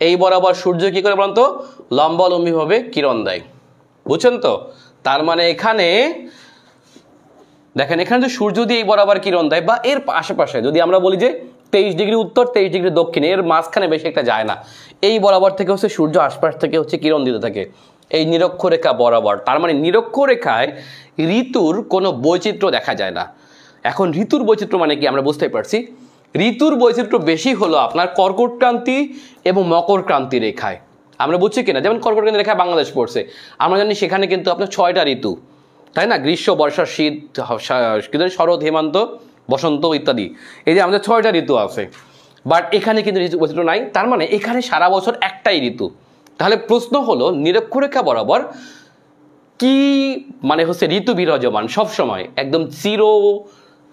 এই বরাবর সূর্য কি করে বলুন তো? লম্বালম্বিভাবে কিরণ দেয়, বুঝছেন তো? তার মানে এখানে দেখেন, এখানে যে সূর্য দিয়ে এই বরাবর কিরণ দেয় বা এর আশেপাশে, যদি আমরা বলি যে 23 ডিগ্রি উত্তর 23 ডিগ্রি দক্ষিণে, এর মাঝখানে বেশি একটা যায় না, এই বরাবর থেকে হচ্ছে সূর্য আশপাশ থেকে হচ্ছে কিরণ দিতে থাকে এই নিরক্ষরেখা বরাবর। তার মানে নিরক্ষরেখায় ঋতুর কোনো বৈচিত্র্য দেখা যায় না। এখন ঋতুর বৈচিত্র্য মানে কি আমরা বুঝতেই পারছি। ঋতুর বৈচিত্র্য বেশি হলো আপনার কর্কট ক্রান্তি এবং মকর ক্রান্তি রেখায়। আমরা বুঝছি কিনা, যেমন কর্কট ক্রান্তি রেখায় বাংলাদেশ পড়ছে, আমরা জানি সেখানে কিন্তু আপনার 6টা ঋতু, তাই না? গ্রীষ্ম, বর্ষা, শীত, শরৎ, হেমন্ত, বসন্ত ইত্যাদি, এই যে আমাদের 6টা ঋতু আছে। বাট এখানে কিন্তু ঋতু বৈচিত্র্য নাই, তার মানে এখানে সারা বছর একটাই ঋতু। তাহলে প্রশ্ন হলো নিরক্ষরেখা বরাবর কি মানে হচ্ছে ঋতু বিরাজমান সবসময়, একদম চির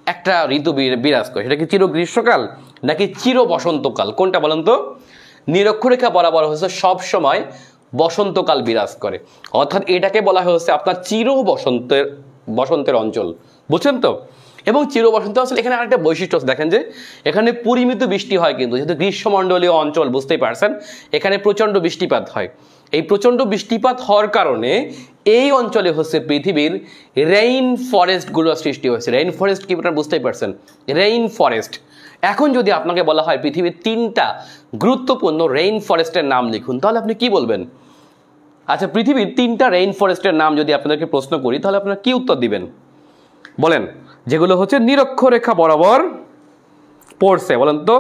একটা ঋতু বিরাজ করে, সেটা কি চির গ্রীষ্মকাল নাকি চির বসন্তকাল, কোনটা বলেন তো? নিরক্ষরেখা বরাবর হচ্ছে সবসময় বসন্তকাল বিরাজ করে, অর্থাৎ এটাকে বলা হচ্ছে আপনার চির বসন্তের অঞ্চল, বুঝছেন তো? এবং চির বসন্ত অঞ্চল এখানে আরেকটা বৈশিষ্ট্য আছে, দেখেন যে এখানে পরিমিত বৃষ্টি হয়, কিন্তু যেহেতু গ্রীষ্মমণ্ডলীয় অঞ্চল বুঝতেই পারছেন, এখানে প্রচণ্ড বৃষ্টিপাত হয়। এই প্রচণ্ড বৃষ্টিপাত হওয়ার কারণে এই অঞ্চলে হচ্ছে পৃথিবীর রেইন ফরেস্টগুলো সৃষ্টি হয়েছে। রেইন ফরেস্ট কি আপনারা বুঝতেই পারছেন, রেইন ফরেস্ট। এখন যদি আপনাকে বলা হয় পৃথিবীর 3টা গুরুত্বপূর্ণ রেইন ফরেস্টের নাম লিখুন, তাহলে আপনি কি বলবেন? আচ্ছা, পৃথিবীর 3টা রেইন ফরেস্টের নাম যদি আপনাদেরকে প্রশ্ন করি, তাহলে আপনারা কি উত্তর দিবেন বলেন, যেগুলো হচ্ছে নিরক্ষরেখা বরাবর পড়ছে, বলেন তো?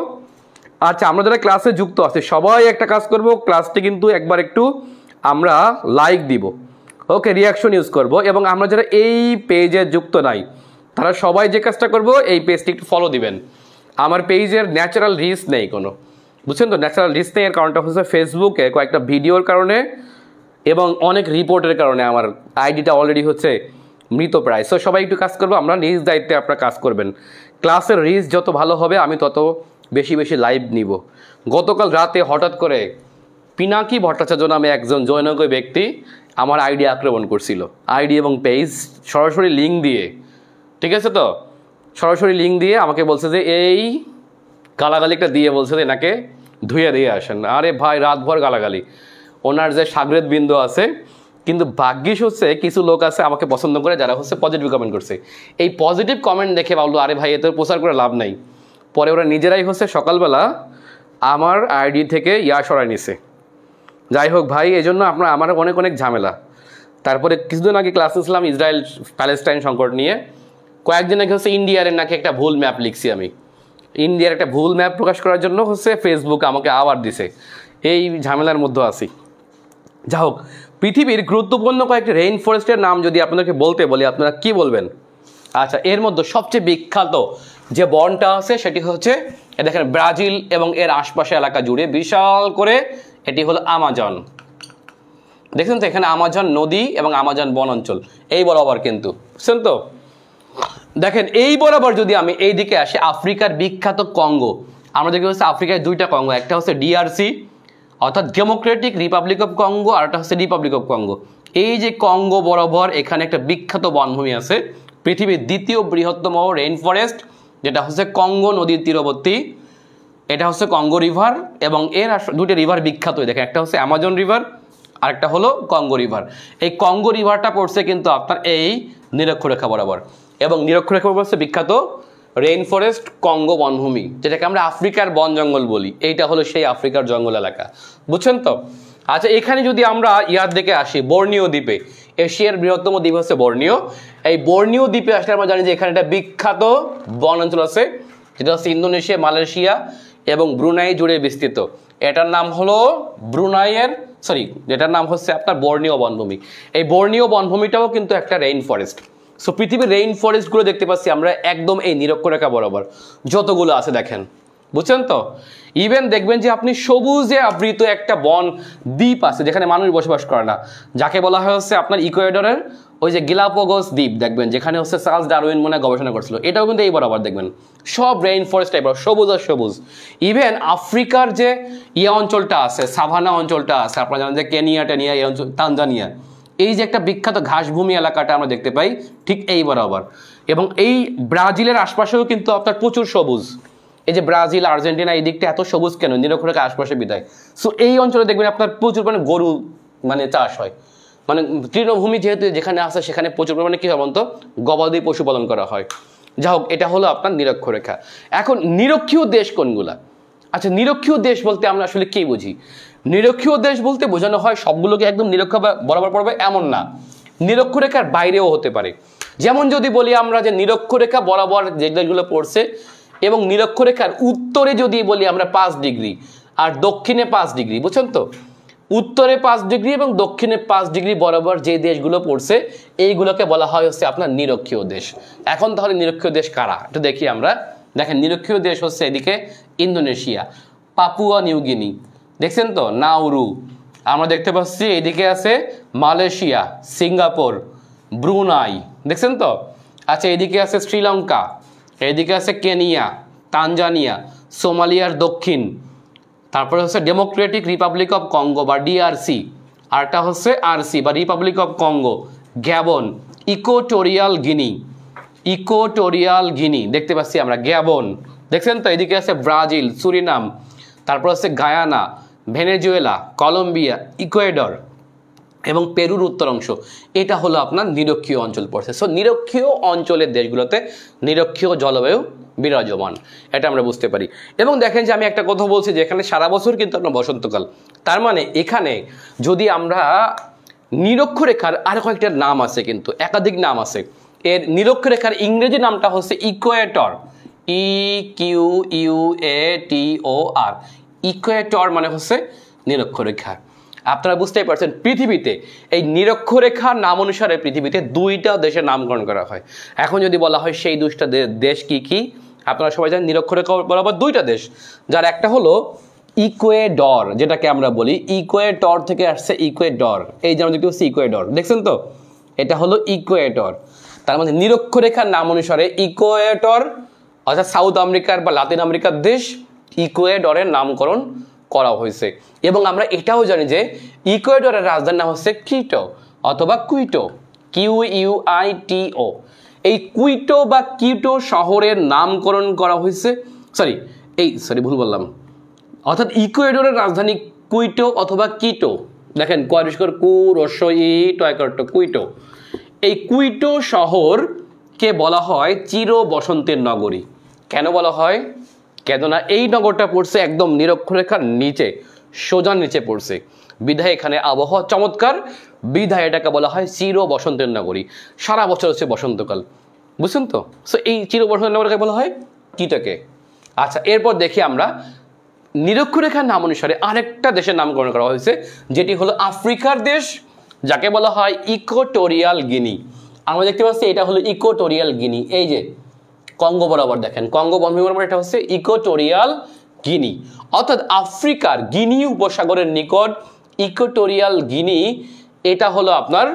আচ্ছা, আমরা যারা ক্লাসে যুক্ত আছি সবাই একটা কাজ করব, ক্লাসটি কিন্তু একবার একটু আমরা লাইক দিব, ওকে, রিয়াকশন ইউজ করব, এবং আমরা যারা এই পেজে যুক্ত নাই তারা সবাই যে কাজটা করব, এই পেজটি একটু ফলো দিবেন। আমার পেজের ন্যাচারাল রিচ নেই কোনো, বুঝছেন তো? ন্যাচারাল রিচ নেই, এর কারণটা হচ্ছে ফেসবুকে কয়েকটা ভিডিওর কারণে এবং অনেক রিপোর্টের কারণে আমার আইডিটা অলরেডি হচ্ছে মৃতপ্রায়। সো সবাই একটু কাজ করবো, আমরা নিজ দায়িত্বে আপনারা কাজ করবেন। ক্লাসের রিচ যত ভালো হবে আমি তত বেশি বেশি লাইভ নিব। গতকাল রাতে হঠাৎ করে পিনাকি ভট্টাচার্য নামে একজন জৈনজ্ঞ ব্যক্তি আমার আইডি আক্রমণ করছিল, আইডি এবং পেজ সরাসরি লিঙ্ক দিয়ে, ঠিক আছে তো? সরাসরি লিঙ্ক দিয়ে আমাকে বলছে যে এই গালাগালিটা দিয়ে বলছে যে এনাকে ধুয়ে দিয়ে আসেন। আরে ভাই, রাতভর গালাগালি, ওনার যে সাগরেদ বিন্দু আছে, কিন্তু ভাগ্যিস হচ্ছে কিছু লোক আছে আমাকে পছন্দ করে যারা হচ্ছে পজিটিভ কমেন্ট করছে। এই পজিটিভ কমেন্ট দেখে ভাবলো আরে ভাই এত প্রচার করে লাভ নাই, পরে ওরা নিজেরাই হচ্ছে সকালবেলা আমার আইডি থেকে সরাই নিছে। যাই হোক ভাই, এই জন্য আমার অনেক অনেক ঝামেলা। তারপরে কিছুদিন আগে ক্লাস ইসলাম ইসরায়েল প্যালেস্টাইন সংকট নিয়ে কয়েকদিন আগে হচ্ছে ইন্ডিয়ার নাকি একটা ভুল ম্যাপ লিখছি আমি। ইন্ডিয়ার একটা ভুল ম্যাপ প্রকাশ করার জন্য হচ্ছে ফেসবুক আমাকে আবার দিছে, এই ঝামেলার মধ্যে আছি। যা হোক, পৃথিবীর গুরুত্বপূর্ণ কয়েকটি রেইন ফরেস্টের নাম যদি আপনাদেরকে বলতে বলি, আপনারা কি বলবেন? আচ্ছা, এর মধ্যে সবচেয়ে বিখ্যাত যে বনটা আছে সেটি হচ্ছে দেখেন ব্রাজিল এবং এর আশপাশে এলাকা জুড়ে বিশাল করে, এটি হলো আমাজন। দেখছেন তো, এখানে আমাজন নদী এবং আমাজন বন অঞ্চল এই বরাবর, কিন্তু বুঝছেন তো? দেখেন এই বরাবর যদি আমি এই দিকে আসি, আফ্রিকার বিখ্যাত কঙ্গো, আমরা দেখি হচ্ছে আফ্রিকায় 2টা কঙ্গো, একটা হচ্ছে ডিআরসি অর্থাৎ ডেমোক্রেটিক রিপাবলিক অফ কঙ্গো, আর একটা হচ্ছে রিপাবলিক অফ কঙ্গো। এই যে কঙ্গো বরাবর এখানে একটা বিখ্যাত বনভূমি আছে, পৃথিবীর 2য় বৃহত্তম রেইন ফরেস্ট, যেটা হচ্ছে কঙ্গো নদীর তীরবর্তী। এটা হচ্ছে কঙ্গো রিভার, এবং এর 2টা রিভার বিখ্যাত, দেখেন একটা হচ্ছে অ্যামাজন রিভার আর একটা হলো কঙ্গো রিভার। এই কঙ্গো রিভারটা পড়ছে কিন্তু আপনার এই নিরক্ষরেখা বরাবর, এবং নিরক্ষরেখা বরাবর হচ্ছে বিখ্যাত রেইন ফরেস্ট কঙ্গো বনভূমি, যেটাকে আমরা আফ্রিকার বন জঙ্গল বলি। এইটা হলো সেই আফ্রিকার জঙ্গল এলাকা, বুঝছেন তো? আচ্ছা, এখানে যদি আমরা ইয়ার দিকে আসি, বর্নিও দ্বীপে, এশিয়ার বৃহত্তম দ্বীপ হচ্ছে বর্নিও। এই বর্নিও দ্বীপে আসলে আমরা জানি যে এখানে একটা বিখ্যাত বন অঞ্চল আছে, যেটা হচ্ছে ইন্দোনেশিয়া, মালয়েশিয়া এবং ব্রুনাই জুড়ে বিস্তৃত। এটার নাম হলো এটার নাম হচ্ছে আপনার বর্নিও বনভূমি। এই বর্নিও বনভূমিটাও কিন্তু একটা রেইন ফরেস্ট। সো পৃথিবীর রেইন ফরেস্টগুলো দেখতে পাচ্ছি আমরা একদম এই নিরক্ষরেখা বরাবর যতগুলো আছে, দেখেন, বুঝছেন তো? ইভেন দেখবেন যে আপনি সবুজে আবৃত একটা বন দ্বীপ আছে যেখানে মানুষ বসবাস করে না, যাকে বলা হয় হচ্ছে আপনার ইকুয়েডরের ওই যে গ্যালাপাগোস দ্বীপ, দেখবেন যেখানে হচ্ছে চার্লস ডারউইন মনে গবেষণা করছিল, এটাও কিন্তু এই বরাবর দেখবেন সব রেইন ফরেস্ট টাইপ সবুজ আর সবুজ। ইভেন আফ্রিকার যে অঞ্চলটা আছে, সাভানা অঞ্চলটা আছে, আপনারা জানেন যে কেনিয়া টেনিয়া, এই অঞ্চল, তানজানিয়া, এই যে একটা বিখ্যাত ঘাসভূমি এলাকাটা আমরা দেখতে পাই ঠিক এই বরাবর। এবং এই ব্রাজিলের আশপাশেও কিন্তু আপনার প্রচুর সবুজ। এই যে ব্রাজিল, আর্জেন্টিনা, এই দিকটা এত সবুজ কেন? নিরক্ষরেখার আশপাশে বিদায়। সো এই অঞ্চলে দেখবেন আপনার প্রচুর পরিমাণে গরু চাষ হয়, মানে তৃণভূমি যেহেতু যেখানে আছে সেখানে প্রচুর পরিমাণে কি হয় বলতো গবাদি পশু পালন করা হয়। যা হোক, এটা হলো আপনার নিরক্ষরেখা। এখন নিরক্ষীয় দেশ কোনগুলা? আচ্ছা, নিরক্ষীয় দেশ বলতে আমরা আসলে কি বুঝি? নিরক্ষীয় দেশ বলতে বোঝানো হয় সবগুলোকে একদম নিরক্ষ বরাবর পড়বে এমন না, নিরক্ষরেখার বাইরেও হতে পারে। যেমন যদি বলি আমরা যে নিরক্ষরেখা বরাবর যে দেশগুলো পড়ছে এবং নিরক্ষরেখার উত্তরে যদি বলি আমরা 5 ডিগ্রি আর দক্ষিণে 5 ডিগ্রি, বুঝছেন তো? উত্তরে 5 ডিগ্রি এবং দক্ষিণে 5 ডিগ্রি বরাবর যে দেশগুলো পড়ছে এইগুলোকে বলা হয় হচ্ছে আপনার নিরক্ষীয় দেশ। এখন তাহলে নিরক্ষীয় দেশ কারা একটু দেখি আমরা। দেখেন, নিরক্ষীয় দেশ হচ্ছে এদিকে ইন্দোনেশিয়া, পাপুয়া নিউগিনি, দেখছেন তো, নাউরু। আমরা দেখতে পাচ্ছি এদিকে আছে মালয়েশিয়া, সিঙ্গাপুর, ব্রুনাই, দেখছেন তো। আচ্ছা, এদিকে আছে শ্রীলঙ্কা, এদিকে আছে কেনিয়া, তানজানিয়া, সোমালিয়ার দক্ষিণ, তারপরে হচ্ছে ডেমোক্রেটিক রিপাবলিক অফ কঙ্গো বা ডিআরসি, আরটা হচ্ছে আরসি বা Republic of Congo, Gabon, Equatorial Guinea, Equatorial Guinea দেখতে পাচ্ছি আমরা, গ্যাবন, দেখছেন তো। এদিকে আছে ব্রাজিল, সুরিনাম, তারপর হচ্ছে গায়ানা, ভেনেজুয়েলা, কলম্বিয়া, ইকুয়েডর এবং পেরুর উত্তর অংশ। এটা হলো আপনার নিরক্ষীয় অঞ্চল পড়ছে। সো নিরক্ষীয় অঞ্চলের দেশগুলোতে নিরক্ষীয় জলবায়ু বিরাজমান, এটা আমরা বুঝতে পারি। এবং দেখেন যে আমি একটা কথা বলছি যে এখানে সারা বছর কিন্তু আপনার বসন্তকাল, তার মানে এখানে যদি আমরা নিরক্ষরেখার আরো কয়েকটা নাম আছে, কিন্তু একাধিক নাম আছে। এর নিরক্ষরেখার ইংরেজি নামটা হচ্ছে ইকুয়েটর, EQUATOR, ইকুয়েটর মানে হচ্ছে নিরক্ষরেখা। আপনারা বুঝতেই পারছেন পৃথিবীতে এই নিরক্ষরেখার নাম অনুসারে পৃথিবীতে 2টা দেশের নামকরণ করা হয়। এখন যদি বলা হয় সেই 2টা দেশ কি কি, আপনারা সবাই জানেন নিরক্ষরেখা বরাবর 2টা দেশ, যার একটা হলো ইকুয়েডর, যেটাকে আমরা বলি ইকুয়েটর থেকে আসছে ইকুয়েডর, এই যেমন দেখতে হচ্ছে ইকুয়েডর, দেখছেন তো, এটা হলো ইকুয়েটর। তার মানে নিরক্ষরেখার নাম অনুসারে ইকুয়েটর অর্থাৎ সাউথ আমেরিকার বা লাতিন আমেরিকার দেশ ইকুয়েডরের নামকরণ করা হয়েছে। এবং আমরা এটাও জানি যে ইকুয়েডরের রাজধানীর নাম হচ্ছে কিটো অথবা কুইটো, QUITO। এই কুইটো বা কিটো শহরের নামকরণ করা হয়েছে, ভুল বললাম, অর্থাৎ ইকুয়েডরের রাজধানী কুইটো অথবা কিটো। দেখেন কোয়ারিস্কর কু রস্য ই টয়কর্ট কুইটো। এই কুইটো শহরকে বলা হয় চির বসন্তের নগরী। কেন বলা হয়? কেননা এই নগরটা পড়ছে একদম নিরক্ষরেখার নিচে, সোজা নিচে পড়ছে, বিধায় এখানে আবহাওয়া চমৎকার, বিধায় এটাকে বলা হয় চির বসন্তের নগরী। সারা বছর হচ্ছে বসন্তকাল, বুঝছেন তো। সো এই চির বসন্তের নগরীকে বলা হয় কিটোকে। আচ্ছা, এরপর দেখি আমরা নিরক্ষরেখার নাম অনুসারে আরেকটা দেশের নামকরণ করা হয়েছে, যেটি হলো আফ্রিকার দেশ, যাকে বলা হয় ইকুয়েটোরিয়াল গিনি। আমরা দেখতে পাচ্ছি এটা হলো ইকুয়েটোরিয়াল গিনি, এই যে কঙ্গো বরাবর, দেখেন কঙ্গো বনভূমি বরাবর, এটা হচ্ছে ইকুয়েটোরিয়াল গিনি। অর্থাৎ আফ্রিকার গিনি উপসাগরের নিকট ইকুয়েটোরিয়াল গিনি, এটা হলো আপনার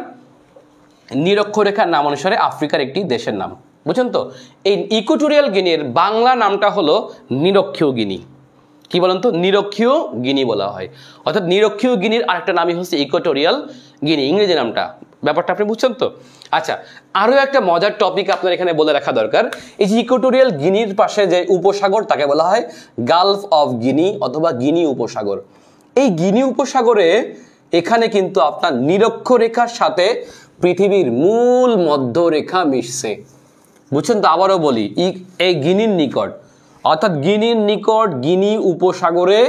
নিরক্ষরেখার নাম অনুসারে আফ্রিকার একটি দেশের নাম, বুঝছেন তো। এই ইকুয়েটোরিয়াল গিনির বাংলা নামটা হলো নিরক্ষীয় গিনি। কি বলেন তো? নিরক্ষীয় গিনি বলা হয়। অর্থাৎ নিরক্ষীয় গিনির আরেকটা নামই হচ্ছে ইকুয়েটোরিয়াল গিনি, ইংরেজি নামটা। ব্যাপারটা আপনি বুঝছেন তো। আচ্ছা, আরো একটা মজার টপিক আপনার এখানে বলে রাখা দরকার। এই যে ইকুয়েটোরিয়াল গিনির পাশে যে উপসাগর, তাকে বলা হয় গালফ অফ গিনি অথবা গিনি উপসাগর। এই গিনি উপসাগরে এখানে কিন্তু আপনার নিরক্ষরেখার সাথে পৃথিবীর মূল মধ্যরেখা মিশছে, বুঝছেন তো। আবারও বলি, এই গিনির নিকট, অর্থাৎ গিনির নিকট গিনি উপসাগরে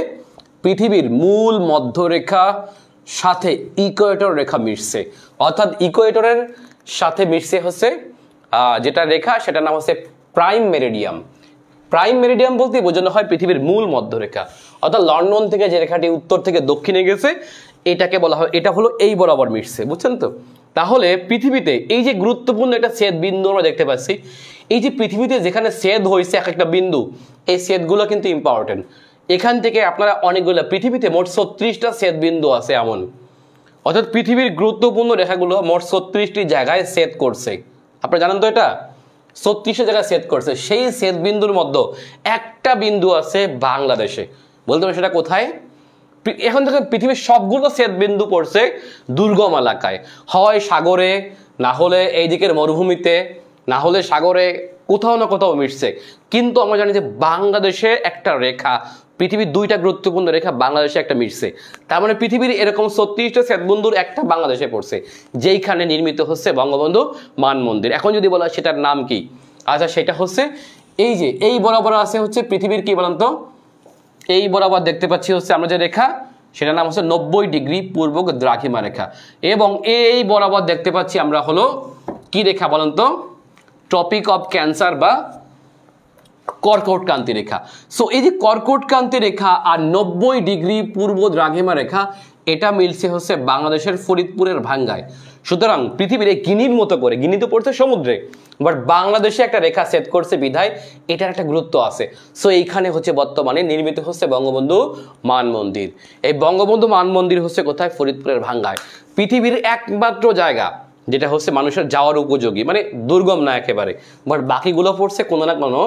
পৃথিবীর মূল মধ্যরেখা সাথে ইকুয়েটর রেখা মিশছে। অর্থাৎ ইকুয়েটরের সাথে মিশছে হচ্ছে যেটা রেখা, সেটার নাম হচ্ছে প্রাইম মেরিডিয়াম। প্রাইম মেরিডিয়াম বলতে বোঝানো হয় পৃথিবীর মূল মধ্যরেখা। অর্থাৎ লন্ডন থেকে যে রেখাটি উত্তর থেকে দক্ষিণে গেছে, এটাকে বলা হয়, এটা হলো এই বরাবর মিশছে, বুঝছেন তো। তাহলে পৃথিবীতে এই যে গুরুত্বপূর্ণ একটা ছেদ বিন্দু আমরা দেখতে পাচ্ছি, এই যে পৃথিবীতে যেখানে ছেদ হয়েছে এক একটা বিন্দু, এই ছেদগুলো কিন্তু ইম্পর্টেন্ট। এখান থেকে আপনারা অনেকগুলো, পৃথিবীতে মোট 36টা ছেদ বিন্দু আছে এমন, অর্থাৎ পৃথিবীর গুরুত্বপূর্ণ রেখাগুলো মোট 36টি জায়গায় ছেদ করছে। আপনারা জানেন তো এটা 36টা জায়গায় ছেদ করছে। সেই ছেদ বিন্দুর মধ্যে একটা বিন্দু আছে বাংলাদেশে। বলতে পারেন সেটা কোথায়? এখন দেখেন পৃথিবীর সবগুলো ছেদ বিন্দু পড়ছে দুর্গম এলাকায়, হয় সাগরে, না হলে এই দিকের মরুভূমিতে, না হলে সাগরে, কোথাও না কোথাও মিশছে। কিন্তু আমরা জানি যে বাংলাদেশে একটা রেখা পৃথিবীর 2টা গুরুত্বপূর্ণ রেখা বাংলাদেশে একটা মিশছে, তার মানে পৃথিবীর এরকম 36টা শ্বেতবন্ধুর একটা বাংলাদেশে পড়ছে, যেইখানে নির্মিত হচ্ছে বঙ্গবন্ধু মান মন্দির। এখন যদি বলা সেটার নাম কি, আচ্ছা সেটা হচ্ছে এই যে এই বরাবর আছে হচ্ছে পৃথিবীর কি বলেন তো, এই বরাবর দেখতে পাচ্ছি হচ্ছে আমরা যে রেখা, সেটার নাম হচ্ছে 90 ডিগ্রি পূর্ব দ্রাঘিমা রেখা, এবং এই বরাবর দেখতে পাচ্ছি আমরা হলো কি রেখা বলেন তো, ট্রপিক অফ ক্যান্সার বা কর্কটক্রান্তি রেখা। সো এই যে কর্কটক্রান্তি রেখা আর 90 ডিগ্রি পূর্ব দ্রাঘিমা রেখা, এটা মিলছে হচ্ছে বাংলাদেশের ফরিদপুরের ভাঙ্গায়। সুতরাং পৃথিবীর এই গিনির মতো করে, গিনি তো পড়ছে সমুদ্রে, বাট বাংলাদেশে একটা রেখা সেট করছে বিধায় এটার একটা গুরুত্ব আছে। সো এইখানে হচ্ছে বর্তমানে নির্মিত হচ্ছে বঙ্গবন্ধু মান মন্দির। এই বঙ্গবন্ধু মান মন্দির হচ্ছে কোথায়, ফরিদপুরের ভাঙ্গায়। পৃথিবীর একমাত্র জায়গা যেটা হচ্ছে মানুষের যাওয়ার উপযোগী, মানে দুর্গম না একেবারে, বাট বাকিগুলো পড়ছে কোনো না কোনো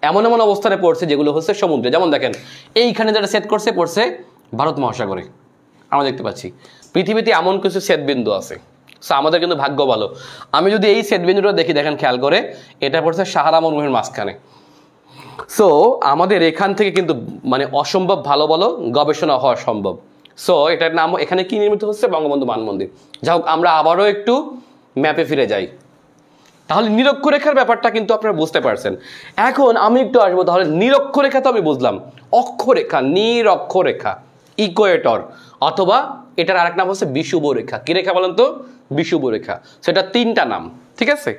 এমন এমন অবস্থানে পড়ছে যেগুলো হচ্ছে সমুদ্রে। যেমন দেখেন এইখানে যেটা সেট করছে পড়ছে ভারত মহাসাগরে, আমরা দেখতে পাচ্ছি। পৃথিবীতে এমন কিছু সেতবিন্দু আছে, সো আমাদের কিন্তু ভাগ্য ভালো। আমি যদি এই সেতবিন্দুটা দেখি, দেখেন খেয়াল করে, এটা পড়ছে সাহারা মরুভূমির মাঝখানে। সো আমাদের এখান থেকে কিন্তু মানে অসম্ভব ভালো ভালো গবেষণা হওয়া সম্ভব। সো এটার নাম এখানে কি নির্মিত হচ্ছে, বঙ্গবন্ধু মান মন্দির। যাই হোক, আমরা আবারও একটু ম্যাপে ফিরে যাই। তাহলে নিরক্ষরেখার ব্যাপারটা কিন্তু আপনারা বুঝতে পারছেন। এখন আমি একটু আসবো, তাহলে নিরক্ষরেখা তো আমি বুঝলাম, অক্ষরেখা, নিরক্ষরেখা, ইকুয়েটর, অথবা এটার আরেক নাম হচ্ছে বিষুব রেখা। কি রেখা বলেন তো, বিষুব রেখা। সেটা 3টা নাম, ঠিক আছে।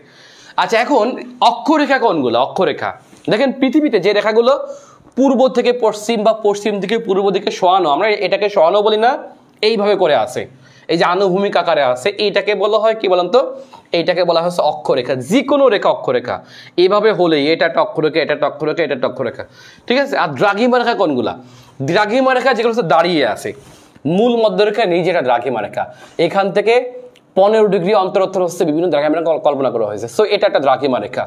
আচ্ছা এখন অক্ষরেখা কোনগুলো, অক্ষরেখা দেখেন পৃথিবীতে যে রেখাগুলো পূর্ব থেকে পশ্চিম বা পশ্চিম থেকে পূর্ব দিকে শোয়ানো, আমরা এটাকে শোয়ানো বলি না, এইভাবে করে আছে, এই যে আনুভূমিক আকারে আছে, এইটাকে বলা হয় কি বলেন তো, এইটাকে বলা হচ্ছে অক্ষরেখা। যে কোনো রেখা অক্ষরেখা, এইভাবে হলেই এটা একটা অক্ষরেখা, এটা একটা অক্ষরেখা, এটা একটা অক্ষরেখা, ঠিক আছে। আর দ্রাঘিমা রেখা কোনগুলা, দ্রাঘিমা রেখা যেগুলো হচ্ছে দাঁড়িয়ে আছে, মূল মধ্যরেখা নেই, যেটা দ্রাঘিমা রেখা, এখান থেকে 15 ডিগ্রি অন্তর হচ্ছে বিভিন্ন দ্রাঘিমা রেখা কল্পনা করা হয়েছে। সো এটা একটা দ্রাঘিমা রেখা।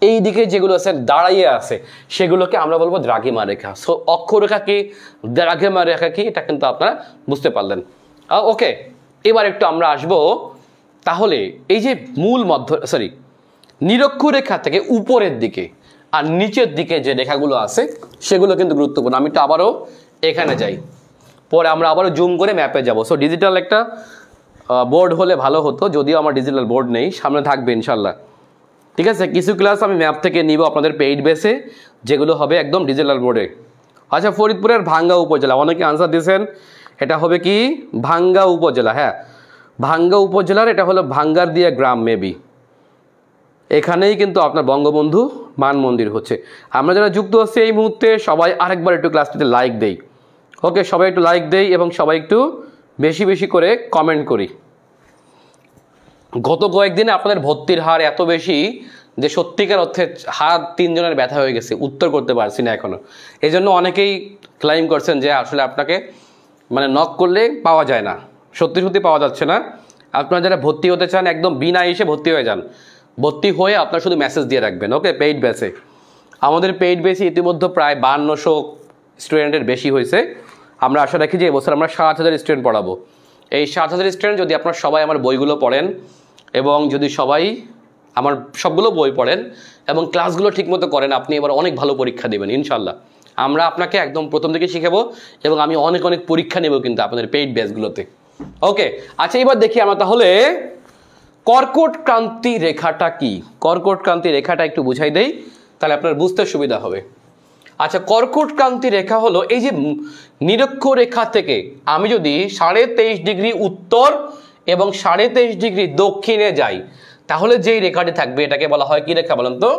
এই দিকে যেগুলো আছে দাঁড়িয়ে আছে সেগুলোকে আমরা বলবো দ্রাঘিমা রেখা। সো অক্ষরেখা কি, দ্রাঘিমা রেখা কি, এটা কিন্তু আপনারা বুঝতে পারলেন। ওকে, এবার একটু আমরা আসবো তাহলে এই যে মূল নিরক্ষরেখা থেকে উপরের দিকে আর নিচের দিকে যে রেখাগুলো আছে সেগুলো কিন্তু গুরুত্বপূর্ণ। আমি একটু আবারও এখানে যাই, পরে আমরা আবারও জুম করে ম্যাপে যাব। সো ডিজিটাল একটা বোর্ড হলে ভালো হতো, যদিও আমার ডিজিটাল বোর্ড নেই, সামনে থাকবে ইনশাল্লাহ, ঠিক আছে। কিছু ক্লাস আমি ম্যাপ থেকে নিব আপনাদের পেইড বেসে, যেগুলো হবে একদম ডিজিটাল বোর্ডে। আচ্ছা, ফরিদপুরের ভাঙ্গা উপজেলা, অনেকে আনসার দিয়েছেন, এটা হবে কি ভাঙ্গা উপজেলা। হ্যাঁ, ভাঙ্গা উপজেলার এটা হলো ভাঙ্গার দিয়া গ্রাম, মেবি এখানেই কিন্তু আপনার বঙ্গবন্ধু মান মন্দির হচ্ছে। আমরা যারা যুক্ত হচ্ছে এই মুহূর্তে সবাই আরেকবার একটু ক্লাসটিতে লাইক দেই। ওকে, সবাই একটু লাইক দেই এবং সবাই একটু বেশি বেশি করে কমেন্ট করি। গত কয়েকদিনে আপনাদের ভর্তির হার এত বেশি যে সত্যিকার অর্থে হাত 3 জনের ব্যথা হয়ে গেছে, উত্তর করতে পারছি না এখনো। এই জন্য অনেকেই ক্লাইম করছেন যে আসলে আপনাকে মানে নক করলে পাওয়া যায় না, সত্যি সত্যি পাওয়া যাচ্ছে না। আপনারা যারা ভর্তি হতে চান একদম বিনা এসে ভর্তি হয়ে যান, ভর্তি হয়ে আপনার শুধু মেসেজ দিয়ে রাখবেন। ওকে, পেইড বেসে আমাদের পেইড বেসে ইতিমধ্যে প্রায় 5200 স্টুডেন্টের বেশি হয়েছে। আমরা আশা রাখি যে এবছর আমরা 7000 স্টুডেন্ট পড়াবো। এই 7000 স্টুডেন্ট যদি আপনারা সবাই আমার বইগুলো পড়েন এবং যদি সবাই আমার সবগুলো বই পড়েন এবং ক্লাসগুলো ঠিকমতো করেন, আপনি এবার অনেক ভালো পরীক্ষা দেবেন ইনশাল্লাহ। আমরা আপনাকে একদম প্রথম থেকে শিখাবো এবং আমি অনেক অনেক পরীক্ষা নেব কিন্তু আপনাদের পেইড ব্যাচগুলোতে। ওকে, আচ্ছা এবার দেখি আমরা তাহলে কর্কটক্রান্তি রেখাটা কি। কর্কটক্রান্তি রেখাটা একটু বুঝাই দেই, তাহলে আপনার বুঝতে সুবিধা হবে। আচ্ছা, কর্কটক্রান্তি রেখা হলো এই যে নিরক্ষরেখা থেকে আমি যদি 23.5 ডিগ্রি উত্তর এবং 23.5 ডিগ্রি দক্ষিণে যাই, তাহলে যেই রেখাটি থাকবে এটাকে বলা হয় কি রেখা বলেন তো,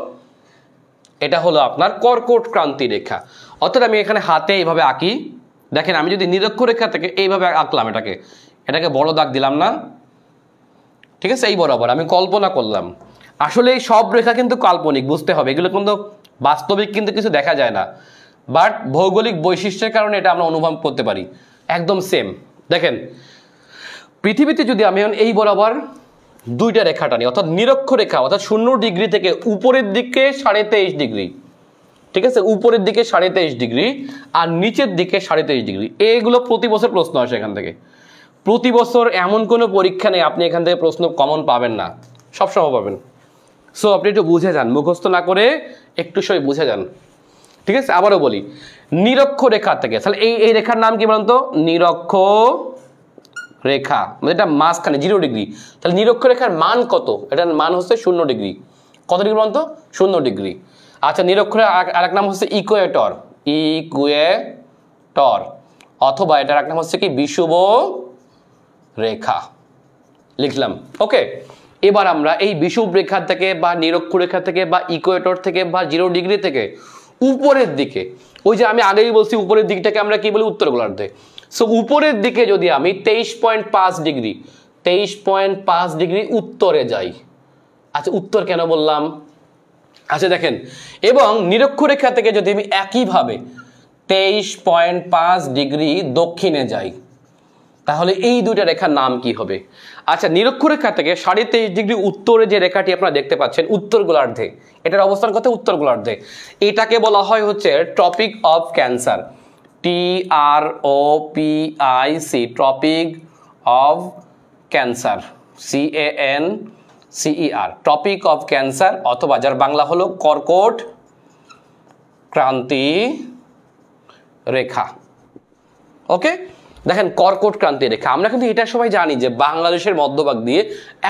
এটা হলো আপনার কর্কটক্রান্তি রেখা। অর্থাৎ আমি এখানে হাতে এইভাবে আঁকি, দেখেন আমি যদি নিরক্ষরেখা থেকে এইভাবে আঁকলাম, এটাকে বড় দাগ দিলাম না, ঠিক আছে, এই বরাবর আমি কল্পনা করলাম। আসলে এই সব রেখা কিন্তু কাল্পনিক, বুঝতে হবে, এগুলো কিন্তু বাস্তবিক কিন্তু কিছু দেখা যায় না, বাট ভৌগোলিক বৈশিষ্ট্যের কারণে এটা আমরা অনুভব করতে পারি একদম সেম। দেখেন পৃথিবীতে যদি আমি এই বরাবর 2টা রেখা টানি, অর্থাৎ নিরক্ষরেখা, অর্থাৎ 0 ডিগ্রি থেকে উপরের দিকে 23.5 ডিগ্রি, ঠিক আছে, উপরের দিকে 23.5 ডিগ্রি আর নিচের দিকে 23.5 ডিগ্রি, এইগুলো প্রতি বছর প্রশ্ন আসে এখান থেকে। প্রতি বছর এমন কোনো পরীক্ষা নেই আপনি এখান থেকে প্রশ্ন কমন পাবেন না, সবসময় পাবেন। সো আপনি একটু বুঝে যান, মুখস্থ না করে একটু সই বুঝে যান। ঠিক আছে, আবারও বলি, নিরক্ষরেখা থেকে, তাহলে এই রেখার নাম কি বলুন তো? নিরক্ষরেখা, মানে এটা মাঝখানে 0 ডিগ্রি। তাহলে নিরক্ষরেখার মান কত? এটার মান হচ্ছে 0 ডিগ্রি। কত ডিগ্রি বলুন তো? 0 ডিগ্রি। আচ্ছা, নিরক্ষরের আরেক নাম হচ্ছে ইকুয়েটর, ইকুয়েটর, অথবা এটার এক নাম হচ্ছে কি বিষুব রেখা, লিখলাম। ওকে, এবার আমরা এই বিষুব রেখা থেকে বা নিরক্ষরেখা থেকে বা ইকুয়েটর থেকে বা 0 ডিগ্রি থেকে উপরের দিকে, ওই যে আমি আগেই বলছি উপরের দিকটাকে আমরা কি বলি? উত্তর গোলার্ধে। সো উপরের দিকে যদি আমি 23.5 ডিগ্রি, 23.5 ডিগ্রি উত্তরে যাই। আচ্ছা, উত্তর কেন বললাম? আচ্ছা দেখেন, এবং নিরক্ষরেখা থেকে যদি আমি একইভাবে 23.5 ডিগ্রি দক্ষিণে যাই, তাহলে এই দুইটা রেখার নাম কি হবে? আচ্ছা, নিরক্ষরেখা থেকে 23.5 ডিগ্রি উত্তরে যে রেখাটি আপনারা দেখতে পাচ্ছেন উত্তর গোলার্ধে, এটার অবস্থান কোথায়? উত্তর গোলার্ধে। এটাকে বলা হয় হচ্ছে tropic of Cancer, TROPIC, tropic of Cancer, CANCER, tropic of Cancer, অথবা যার বাংলা হলো কর্কট ক্রান্তি রেখা। ওকে, দেখেন কর্কট ক্রান্তি রেখা, আমরা কিন্তু এটা সবাই জানি যে বাংলাদেশের মধ্যভাগ দিয়ে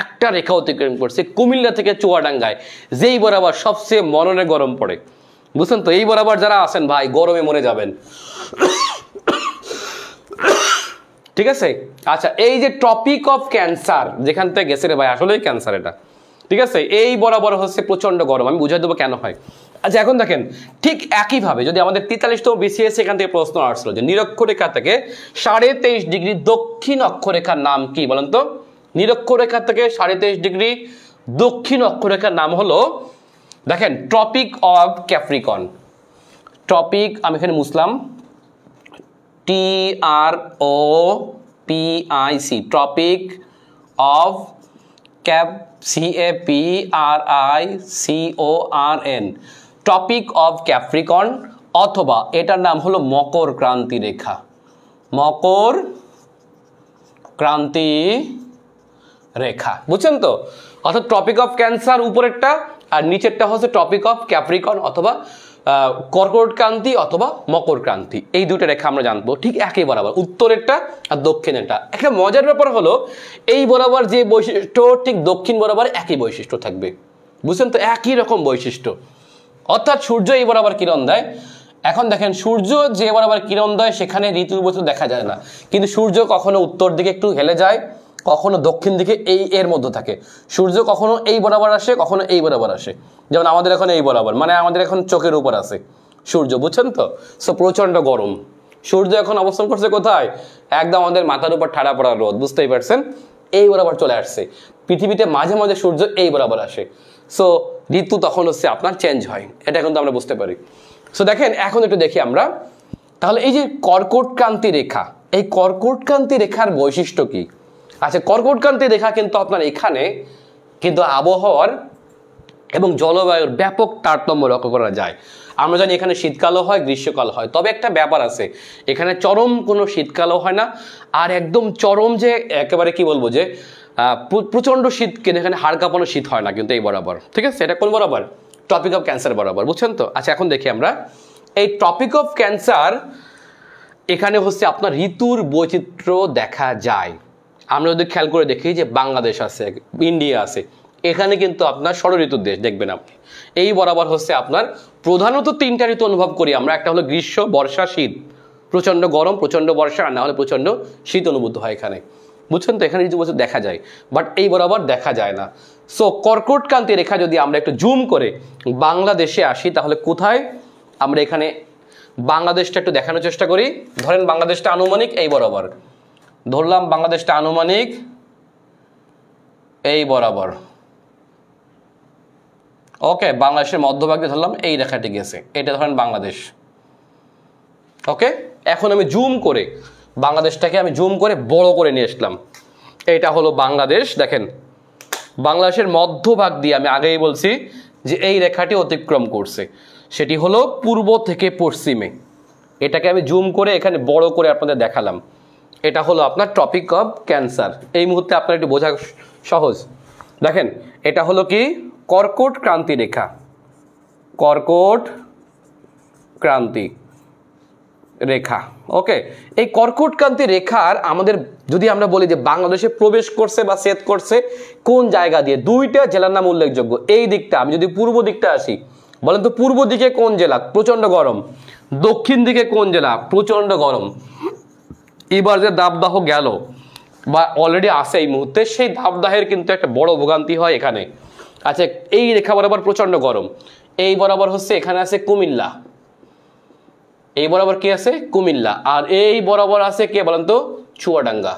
একটা রেখা অতিক্রম করছে কুমিল্লা থেকে চুয়াডাঙ্গায়, যেই বরাবর সবচেয়ে মননে গরম পড়ে। বুঝছেন তো? এই বরাবর যারা আছেন ভাই, গরমে মরে যাবেন। ঠিক আছে। আচ্ছা, এই যে ট্রপিক অফ ক্যান্সার যেখান থেকে গেছে রে ভাই, আসলেই ক্যান্সার এটা। ঠিক আছে, এই বরাবর হচ্ছে প্রচন্ড গরম, আমি বুঝাই দেবো কেন হয়। আচ্ছা, এখন দেখেন ঠিক একইভাবে যদি আমাদের 43তম BCS এখান থেকে প্রশ্ন আসলো যে নিরক্ষরেখা থেকে 23.5 ডিগ্রি দক্ষিণ অক্ষরেখার নাম কি বলেন তো? নিরক্ষরেখা থেকে 23.5 ডিগ্রি দক্ষিণ অক্ষরেখার নাম হলো, দেখেন, ট্রপিক অফ ক্যাপ্রিকন। ট্রপিক, আমি এখানে মুছলাম, TROPIC, tropic of CAPRICORN, tropic of Capricorn, অথবা এটার নাম হলো মকর ক্রান্তি রেখা, মকর ক্রান্তি রেখা। বুঝছেন তো? অর্থাৎ টপিক অফ ক্যান্সার উপরেরটা, আর নিচেরটা হচ্ছে টপিক অফ ক্যাপ্রিকন অথবা কর্কট ক্রান্তি অথবা মকর ক্রান্তি। এই দুটো রেখা আমরা জানবো ঠিক একই বরাবর, উত্তরেরটা আর দক্ষিণেরটা। একটা মজার ব্যাপার হলো এই বরাবর যে বৈশিষ্ট্য ঠিক দক্ষিণ বরাবর একই বৈশিষ্ট্য থাকবে। বুঝছেন তো? একই রকম বৈশিষ্ট্য। অর্থাৎ সূর্য এই বরাবর কিরণ দেয়। এখন দেখেন, সূর্য যে বরাবর কিরণ দেয় সেখানে ঋতুর বস্তু দেখা যায় না, কিন্তু সূর্য কখনো উত্তর দিকে একটু হেলে যায়, কখনো দক্ষিণ দিকে, এর মধ্যে থাকে। সূর্য কখনো এই বরাবর আসে, কখনো এই বরাবর আসে। যেমন আমাদের এখন এই বরাবর, মানে আমাদের এখন চোখের উপর আছে সূর্য। বুঝছেন তো? সো প্রচন্ড গরম। সূর্য এখন অবস্থান করছে কোথায়? একদম আমাদের মাথার উপর ঠাড়া পড়া রোদ, বুঝতেই পারছেন? এই বরাবর চলে আসছে। পৃথিবীতে মাঝে মাঝে সূর্য এই বরাবর আসে। সো ঋতু তখন হচ্ছে আপনার চেঞ্জ হয়, এটা কিন্তু আমরা বুঝতে পারি। সো দেখেন, এখন একটু দেখি আমরা তাহলে এই যে কর্কটক্রান্তি রেখা, এই কর্কটক্রান্তি রেখার বৈশিষ্ট্য কি? আচ্ছা, কর্কটক্রান্তি রেখা কিন্তু আপনার এখানে কিন্তু আবহাওয়ার এবং জলবায়ুর ব্যাপক তারতম্য লক্ষ্য করা যায়। আমরা জানি এখানে শীতকালও হয়, গ্রীষ্মকাল হয়, তবে একটা ব্যাপার আছে, এখানে চরম কোনো শীতকালও হয় না, আর একদম চরম যে একেবারে কি বলবো যে প্রচণ্ড শীত, কিন্তু এখানে হাড় কাঁপানো শীত হয় না কিন্তু এই বরাবর। ঠিক আছে, এটা কোন বরাবর? টপিক অফ ক্যান্সার বরাবর। বুঝছেন তো? আচ্ছা, এখন দেখি আমরা এই টপিক অফ ক্যান্সার, এখানে হচ্ছে আপনার ঋতুর বৈচিত্র্য দেখা যায়। আমরা যদি খেয়াল করে দেখি যে বাংলাদেশ আছে, ইন্ডিয়া আছে, এখানে কিন্তু আপনার ষড়ঋতুর দেশ দেখবেন আপনি। এই বরাবর হচ্ছে আপনার প্রধানত 3টা ঋতু অনুভব করি আমরা, একটা হলো গ্রীষ্ম, বর্ষা, শীত। প্রচন্ড গরম, প্রচন্ড বর্ষা, আর না হলে প্রচন্ড শীত অনুভূত হয় এখানে। বুঝছেন তো? এখানে ঋতু বছর দেখা যায়, বাট এই বরাবর দেখা যায় না। সো কর্কটক্রান্তি রেখা যদি আমরা একটু জুম করে বাংলাদেশে আসি, তাহলে কোথায় আমরা এখানে বাংলাদেশটা একটু দেখানোর চেষ্টা করি। ধরেন বাংলাদেশটা আনুমানিক এই বরাবর ধরলাম, বাংলাদেশটা আনুমানিক এই বরাবর। ওকে, বাংলাদেশের মধ্যভাগ দিয়ে ধরলাম এই রেখাটি গেছে, এটা ধরেন বাংলাদেশ। ওকে, এখন আমি জুম করে বাংলাদেশটাকে আমি জুম করে বড় করে নিয়ে আসলাম। এটা হলো বাংলাদেশ। দেখেন, বাংলাদেশের মধ্যভাগ দিয়ে আমি আগেই বলছি যে এই রেখাটি অতিক্রম করছে, সেটি হলো পূর্ব থেকে পশ্চিমে। এটাকে আমি জুম করে এখানে বড় করে আপনাদের দেখালাম। এটা হলো আপনার টপিক অফ ক্যান্সার। এই মুহূর্তে আপনার একটু বোঝা সহজ। দেখেন, এটা হলো কি? কর্কট ক্রান্তি রেখা, কর্কট ক্রান্তি রেখা। ওকে, এই কর্কট ক্রান্তি রেখার আমাদের যদি আমরা বলি যে বাংলাদেশে প্রবেশ করছে বা ছেদ করছে কোন জায়গা দিয়ে, দুইটা জেলার নাম উল্লেখযোগ্য। এই দিকটা আমি যদি পূর্ব দিকটা আসি, বলেন তো পূর্ব দিকে কোন জেলা প্রচন্ড গরম, দক্ষিণ দিকে কোন জেলা প্রচন্ড গরম। এবার যে দাবদাহ গেল বা অলরেডি আছে এই মুহূর্তে, সেই দাবদাহের কিন্তু একটা বড় ভোগান্তি হয় এখানে। আচ্ছা, এই রেখা বরাবর প্রচন্ড গরম, এই বরাবর হচ্ছে এখানে আছে কুমিল্লা, এই বরাবর কি আছে কুমিল্লা, আর এই বরাবর আছে কে বলেন তো চুয়াডাঙ্গা।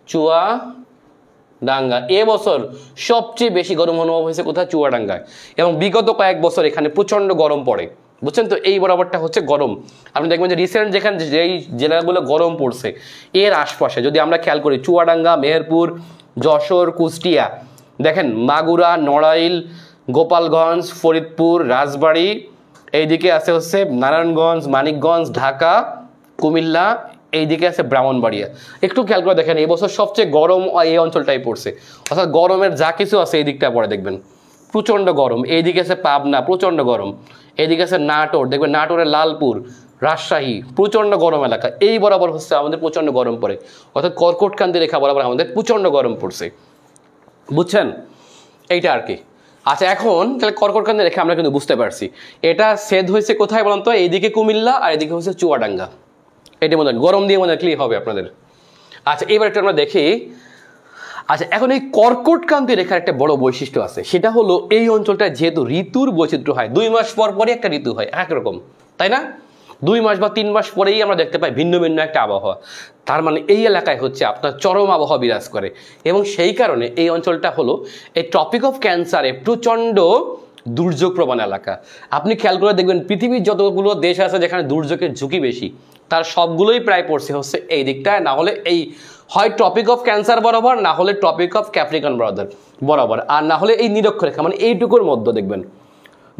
চুয়াডাঙ্গা এবছর সবচেয়ে বেশি গরম অনুভব হয়েছে কোথায়? চুয়াডাঙ্গায়। এবং বিগত কয়েক বছর এখানে প্রচন্ড গরম পড়ে, বুঝছেন তো। এই বরাবরটা হচ্ছে গরম। আপনি দেখবেন যে রিসেন্ট যেখানে যেই জেলাগুলো গরম পড়ছে এর আশপাশে যদি আমরা খেয়াল করি, চুয়াডাঙ্গা, মেহেরপুর, যশোর, কুষ্টিয়া, দেখেন মাগুরা, নড়াইল, গোপালগঞ্জ, ফরিদপুর, রাজবাড়ী, এইদিকে আছে হচ্ছে নারায়ণগঞ্জ, মানিকগঞ্জ, ঢাকা, কুমিল্লা, এইদিকে আছে ব্রাহ্মণবাড়িয়া। একটু খেয়াল করে দেখেন এই বছর সবচেয়ে গরম এই অঞ্চলটাই পড়ছে, অর্থাৎ গরমের যা কিছু আছে এই দিকটা পরে দেখবেন প্রচন্ড গরম। এইদিকে আছে পাবনা, প্রচন্ড গরম। এইদিকে আছে নাটোর, দেখবেন নাটোরের লালপুর, রাজশাহী, প্রচন্ড গরম এলাকা। এই বরাবর হচ্ছে আমাদের প্রচন্ড গরম পড়ে, অর্থাৎ কর্কট ক্রান্তি রেখা বরাবর আমাদের প্রচন্ড গরম পড়ছে, বুঝছেন এইটা আর কি। আচ্ছা, এখন তাহলে কর্কট ক্রান্তি রেখা আমরা কিন্তু বুঝতে পারছি এটা ছেদ হয়েছে কোথায় বলুন তো, এইদিকে কুমিল্লা আর এদিকে হচ্ছে চুয়াডাঙ্গা। এটি মনে হয় গরম দিয়ে মনে হয় ক্লিয়ার হবে আপনাদের। আচ্ছা, এবার একটু আমরা দেখি। আচ্ছা, এখন এই কর্কট ক্রান্তি রেখার একটা বড় বৈশিষ্ট্য আছে, সেটা হলো এই অঞ্চলটায় যেহেতু ঋতুর বৈচিত্র্য হয়, 2 মাস পর পরই একটা ঋতু হয় একরকম, তাই না? 2 মাস বা 3 মাস পরেই আমরা দেখতে পাই ভিন্ন ভিন্ন একটা আবহাওয়া। তার মানে এই এলাকায় হচ্ছে আপনার চরম আবহাওয়া বিরাজ করে, এবং সেই কারণে এই অঞ্চলটা হলো এই ট্রপিক অফ ক্যান্সারে প্রচণ্ড দুর্যোগ প্রবণ এলাকা। আপনি খেয়াল করে দেখবেন পৃথিবীর যতগুলো দেশ আছে যেখানে দুর্যোগের ঝুঁকি বেশি, তার সবগুলোই প্রায় পড়ছে হচ্ছে এই দিকটায়, না হলে এই হয় টপিক অফ ক্যান্সার বরাবর, না হলে টপিক অফ ক্যাপ্রিকন বরাবর, আর না হলে এই নিরক্ষরেখা মানে এইটুকুর মধ্যে দেখবেন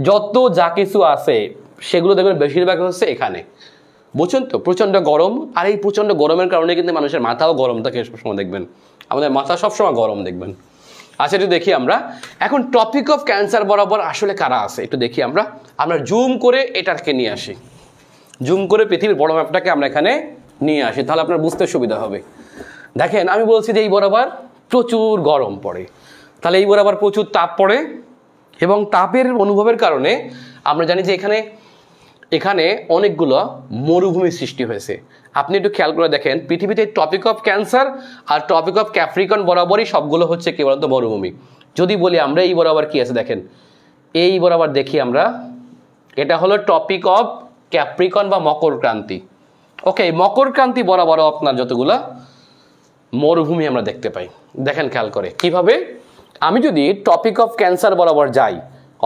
যত যা কিছু আছে সেগুলো দেখবেন বেশিরভাগ হচ্ছে এখানে, বুঝছেন তো। প্রচন্ড গরম, আর এই প্রচন্ড গরমের কারণে কিন্তু মানুষের মাথাও গরম থাকে সবসময়, দেখবেন আমাদের মাথা সবসময় গরম দেখবেন। আচ্ছা, একটু দেখি আমরা এখন টপিক অফ ক্যান্সার বরাবর আসলে কারা আছে একটু দেখি আমরা জুম করে এটাকে নিয়ে আসি, জুম করে পৃথিবীর বড় ম্যাপটাকে আমরা এখানে নিয়ে আসি, তাহলে আপনার বুঝতে সুবিধা হবে। দেখেন আমি বলছি যে এই বরাবর প্রচুর গরম পড়ে, তাহলে এই বরাবর প্রচুর তাপ পড়ে, এবং তাপের অনুভবের কারণে আমরা জানি যে এখানে অনেকগুলো মরুভূমি সৃষ্টি হয়েছে। আপনি একটু খেয়াল করে দেখেন পৃথিবীতে টপিক অফ ক্যান্সার আর টপিক অফ ক্যাপ্রিকন বরাবরই সবগুলো হচ্ছে কি বলতো মরুভূমি। যদি বলি আমরা এই বরাবর কি আছে দেখেন, এই বরাবর দেখি আমরা, এটা হলো টপিক অফ ক্যাপ্রিকন বা মকর ক্রান্তি। ওকে, মকর ক্রান্তি বরাবর আপনার যতগুলা মরুভূমি আমরা দেখতে পাই। দেখেন খেয়াল করে কিভাবে, আমি যদি টপিক অফ ক্যান্সার বরাবর যাই,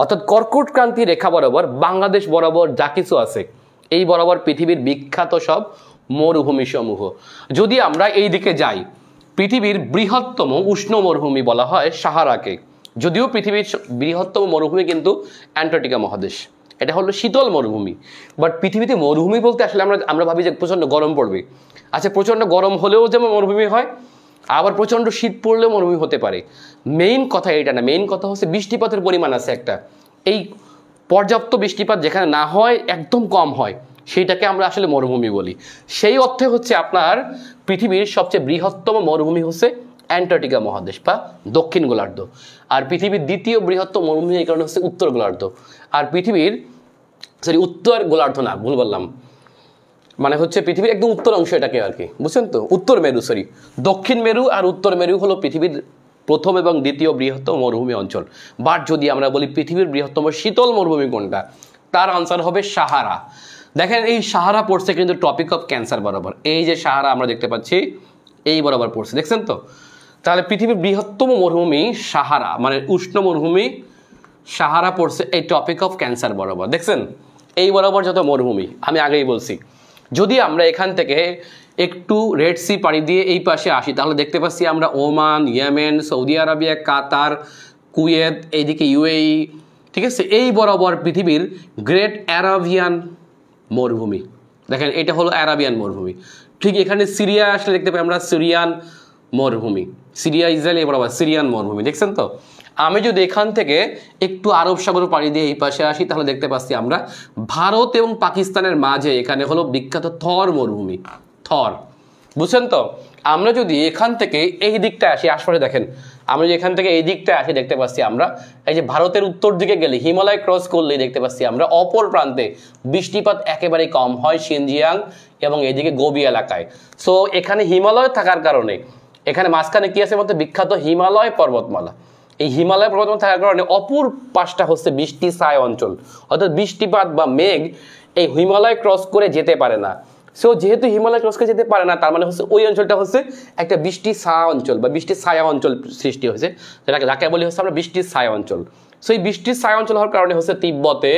অর্থাৎ কর্কট ক্রান্তি রেখা বরাবর বাংলাদেশ বরাবর যা কিছু আছে এই বরাবর পৃথিবীর বিখ্যাত সব মরুভূমি সমূহ। যদি আমরা এই দিকে যাই, পৃথিবীর বৃহত্তম উষ্ণ মরুভূমি বলা হয় সাহারাকে, যদিও পৃথিবীর বৃহত্তম মরুভূমি কিন্তু অ্যান্টার্কটিকা মহাদেশ, এটা হলো শীতল মরুভূমি। বাট পৃথিবীতে মরুভূমি বলতে আসলে আমরা ভাবি যে প্রচণ্ড গরম পড়বে। আচ্ছা, প্রচণ্ড গরম হলেও যেমন মরুভূমি হয়, আবার প্রচণ্ড শীত পড়লেও মরুভূমি হতে পারে। মেইন কথা এটা না, মেইন কথা হচ্ছে বৃষ্টিপাতের পরিমাণ আছে একটা, এই পর্যাপ্ত বৃষ্টিপাত যেখানে না হয় একদম কম হয় সেইটাকে আমরা আসলে মরুভূমি বলি। সেই অর্থে হচ্ছে আপনার পৃথিবীর সবচেয়ে বৃহত্তম মরুভূমি হচ্ছে অ্যান্টার্কটিকা মহাদেশ বা দক্ষিণ গোলার্ধ, আর পৃথিবীর দ্বিতীয় বৃহত্তম মরুভূমি এই কারণে হচ্ছে উত্তর গোলার্ধ। আর পৃথিবীর উত্তর গোলার্ধ না, ভুল বললাম, মানে হচ্ছে পৃথিবীর একদম উত্তর অংশ এটাকে আর কি, বুঝছেন তো। উত্তর মেরু, দক্ষিণ মেরু আর উত্তর মেরু হলো পৃথিবীর প্রথম এবং দ্বিতীয় বৃহত্তম মরুভূমি অঞ্চল। বাট যদি আমরা বলি পৃথিবীর বৃহত্তম শীতল মরুভূমি কোনটা, তার আনসার হবে সাহারা। দেখেন এই সাহারা পড়ছে কিন্তু টপিক অফ ক্যান্সার বরাবর, এই যে সাহারা আমরা দেখতে পাচ্ছি এই বরাবর পড়ছে, দেখছেন তো। তাহলে পৃথিবীর বৃহত্তম মরুভূমি সাহারা মানে উষ্ণ মরুভূমি সাহারা পড়ছে এই টপিক অফ ক্যান্সার বরাবর, দেখছেন এই বরাবর যত মরুভূমি আমি আগেই বলছি। যদি আমরা এখান থেকে একটু রেড সি পাড়ি দিয়ে এই পাশে আসি, তাহলে দেখতে পাচ্ছি আমরা ওমান, ইয়েমেন, সৌদি আরবিয়া, কাতার, কুয়েত, এইদিকে ইউএই, ঠিক আছে। এই বরাবর পৃথিবীর গ্রেট অ্যারাবিয়ান মরুভূমি, দেখেন এটা হলো অ্যারাবিয়ান মরুভূমি। ঠিক এখানে সিরিয়া আসলে দেখতে পাই আমরা সিরিয়ান মরুভূমি, সিরিয়া ইসরায়েল এই বরাবর সিরিয়ান মরুভূমি, দেখছেন তো। আমি যদি এখান থেকে একটু আরব সাগর পাড়ি দিয়ে এই পাশে আসি তাহলে দেখতে পাচ্ছি আমরা ভারত এবং পাকিস্তানের মাঝে এখানে হলো বিখ্যাত থর মরুভূমি। থর, বুঝছেন তো? আমরা যদি এখান থেকে এই দিকটা আসি, আশপাশে দেখেন, আমরা যদি এখান থেকে এই দিকটা আসি দেখতে পাচ্ছি আমরা এই যে ভারতের উত্তর দিকে গেলে হিমালয় ক্রস করলেই দেখতে পাচ্ছি আমরা অপর প্রান্তে বৃষ্টিপাত একেবারেই কম হয় সিনজিয়াং এবং এদিকে গোবি এলাকায়। সো এখানে হিমালয় থাকার কারণে এখানে মাঝখানে কি আছে বলতে বিখ্যাত হিমালয় পর্বতমালা। এই হিমালয় পর্বতমালা থাকার কারণে অপর পাশটা হচ্ছে বৃষ্টি ছায় অঞ্চল, অর্থাৎ বৃষ্টিপাত বা মেঘ এই হিমালয় ক্রস করে যেতে পারে না। সো যেহেতু হিমালয় ক্রস করে যেতে পারে না, তার মানে হচ্ছে ওই অঞ্চলটা হচ্ছে একটা বৃষ্টি ছায়া অঞ্চল বা বৃষ্টির ছায়া অঞ্চল সৃষ্টি হয়েছে, যাকে বলি হচ্ছে আমরা বৃষ্টির ছায়া অঞ্চল। সো এই বৃষ্টির ছায়া অঞ্চল হওয়ার কারণে হচ্ছে তিব্বতে,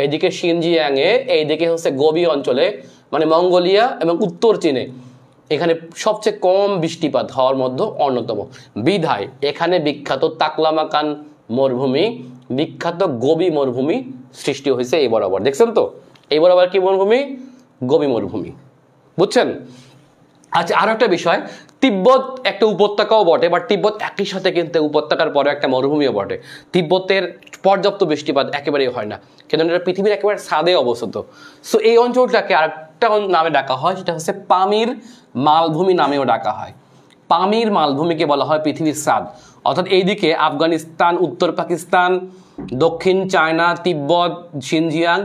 এইদিকে সিনজিয়াংয়ে, এইদিকে হচ্ছে গোবি অঞ্চলে মানে মঙ্গোলিয়া এবং উত্তর চীনে এখানে সবচেয়ে কম বৃষ্টিপাত হওয়ার মধ্যে অন্যতম। বিধায় এখানে বিখ্যাত তাকলামাকান মরুভূমি, বিখ্যাত গোবি মরুভূমি সৃষ্টি হয়েছে এই বরাবর। দেখছেন তো এই বরাবর কি মরুভূমি? গোবি মরুভূমি, বুঝছেন? আচ্ছা, আরো একটা বিষয়, তিব্বত একটা উপত্যকাও বটে, বাট তিব্বত একই সাথে কিন্তু উপত্যকার পরে একটা মরুভূমিও বটে। তিব্বতের পর্যাপ্ত বৃষ্টিপাত একেবারেই হয় না, কেন এটা পৃথিবীর একেবারে ছাদে অবস্থিত। সো এই অঞ্চলটাকে আরেকটা নামে ডাকা হয়, সেটা হচ্ছে পামির মালভূমি নামেও ডাকা হয়। পামির মালভূমিকে বলা হয় পৃথিবীর ছাদ, অর্থাৎ এইদিকে আফগানিস্তান, উত্তর পাকিস্তান, দক্ষিণ চায়না, তিব্বত, সিনজিয়াং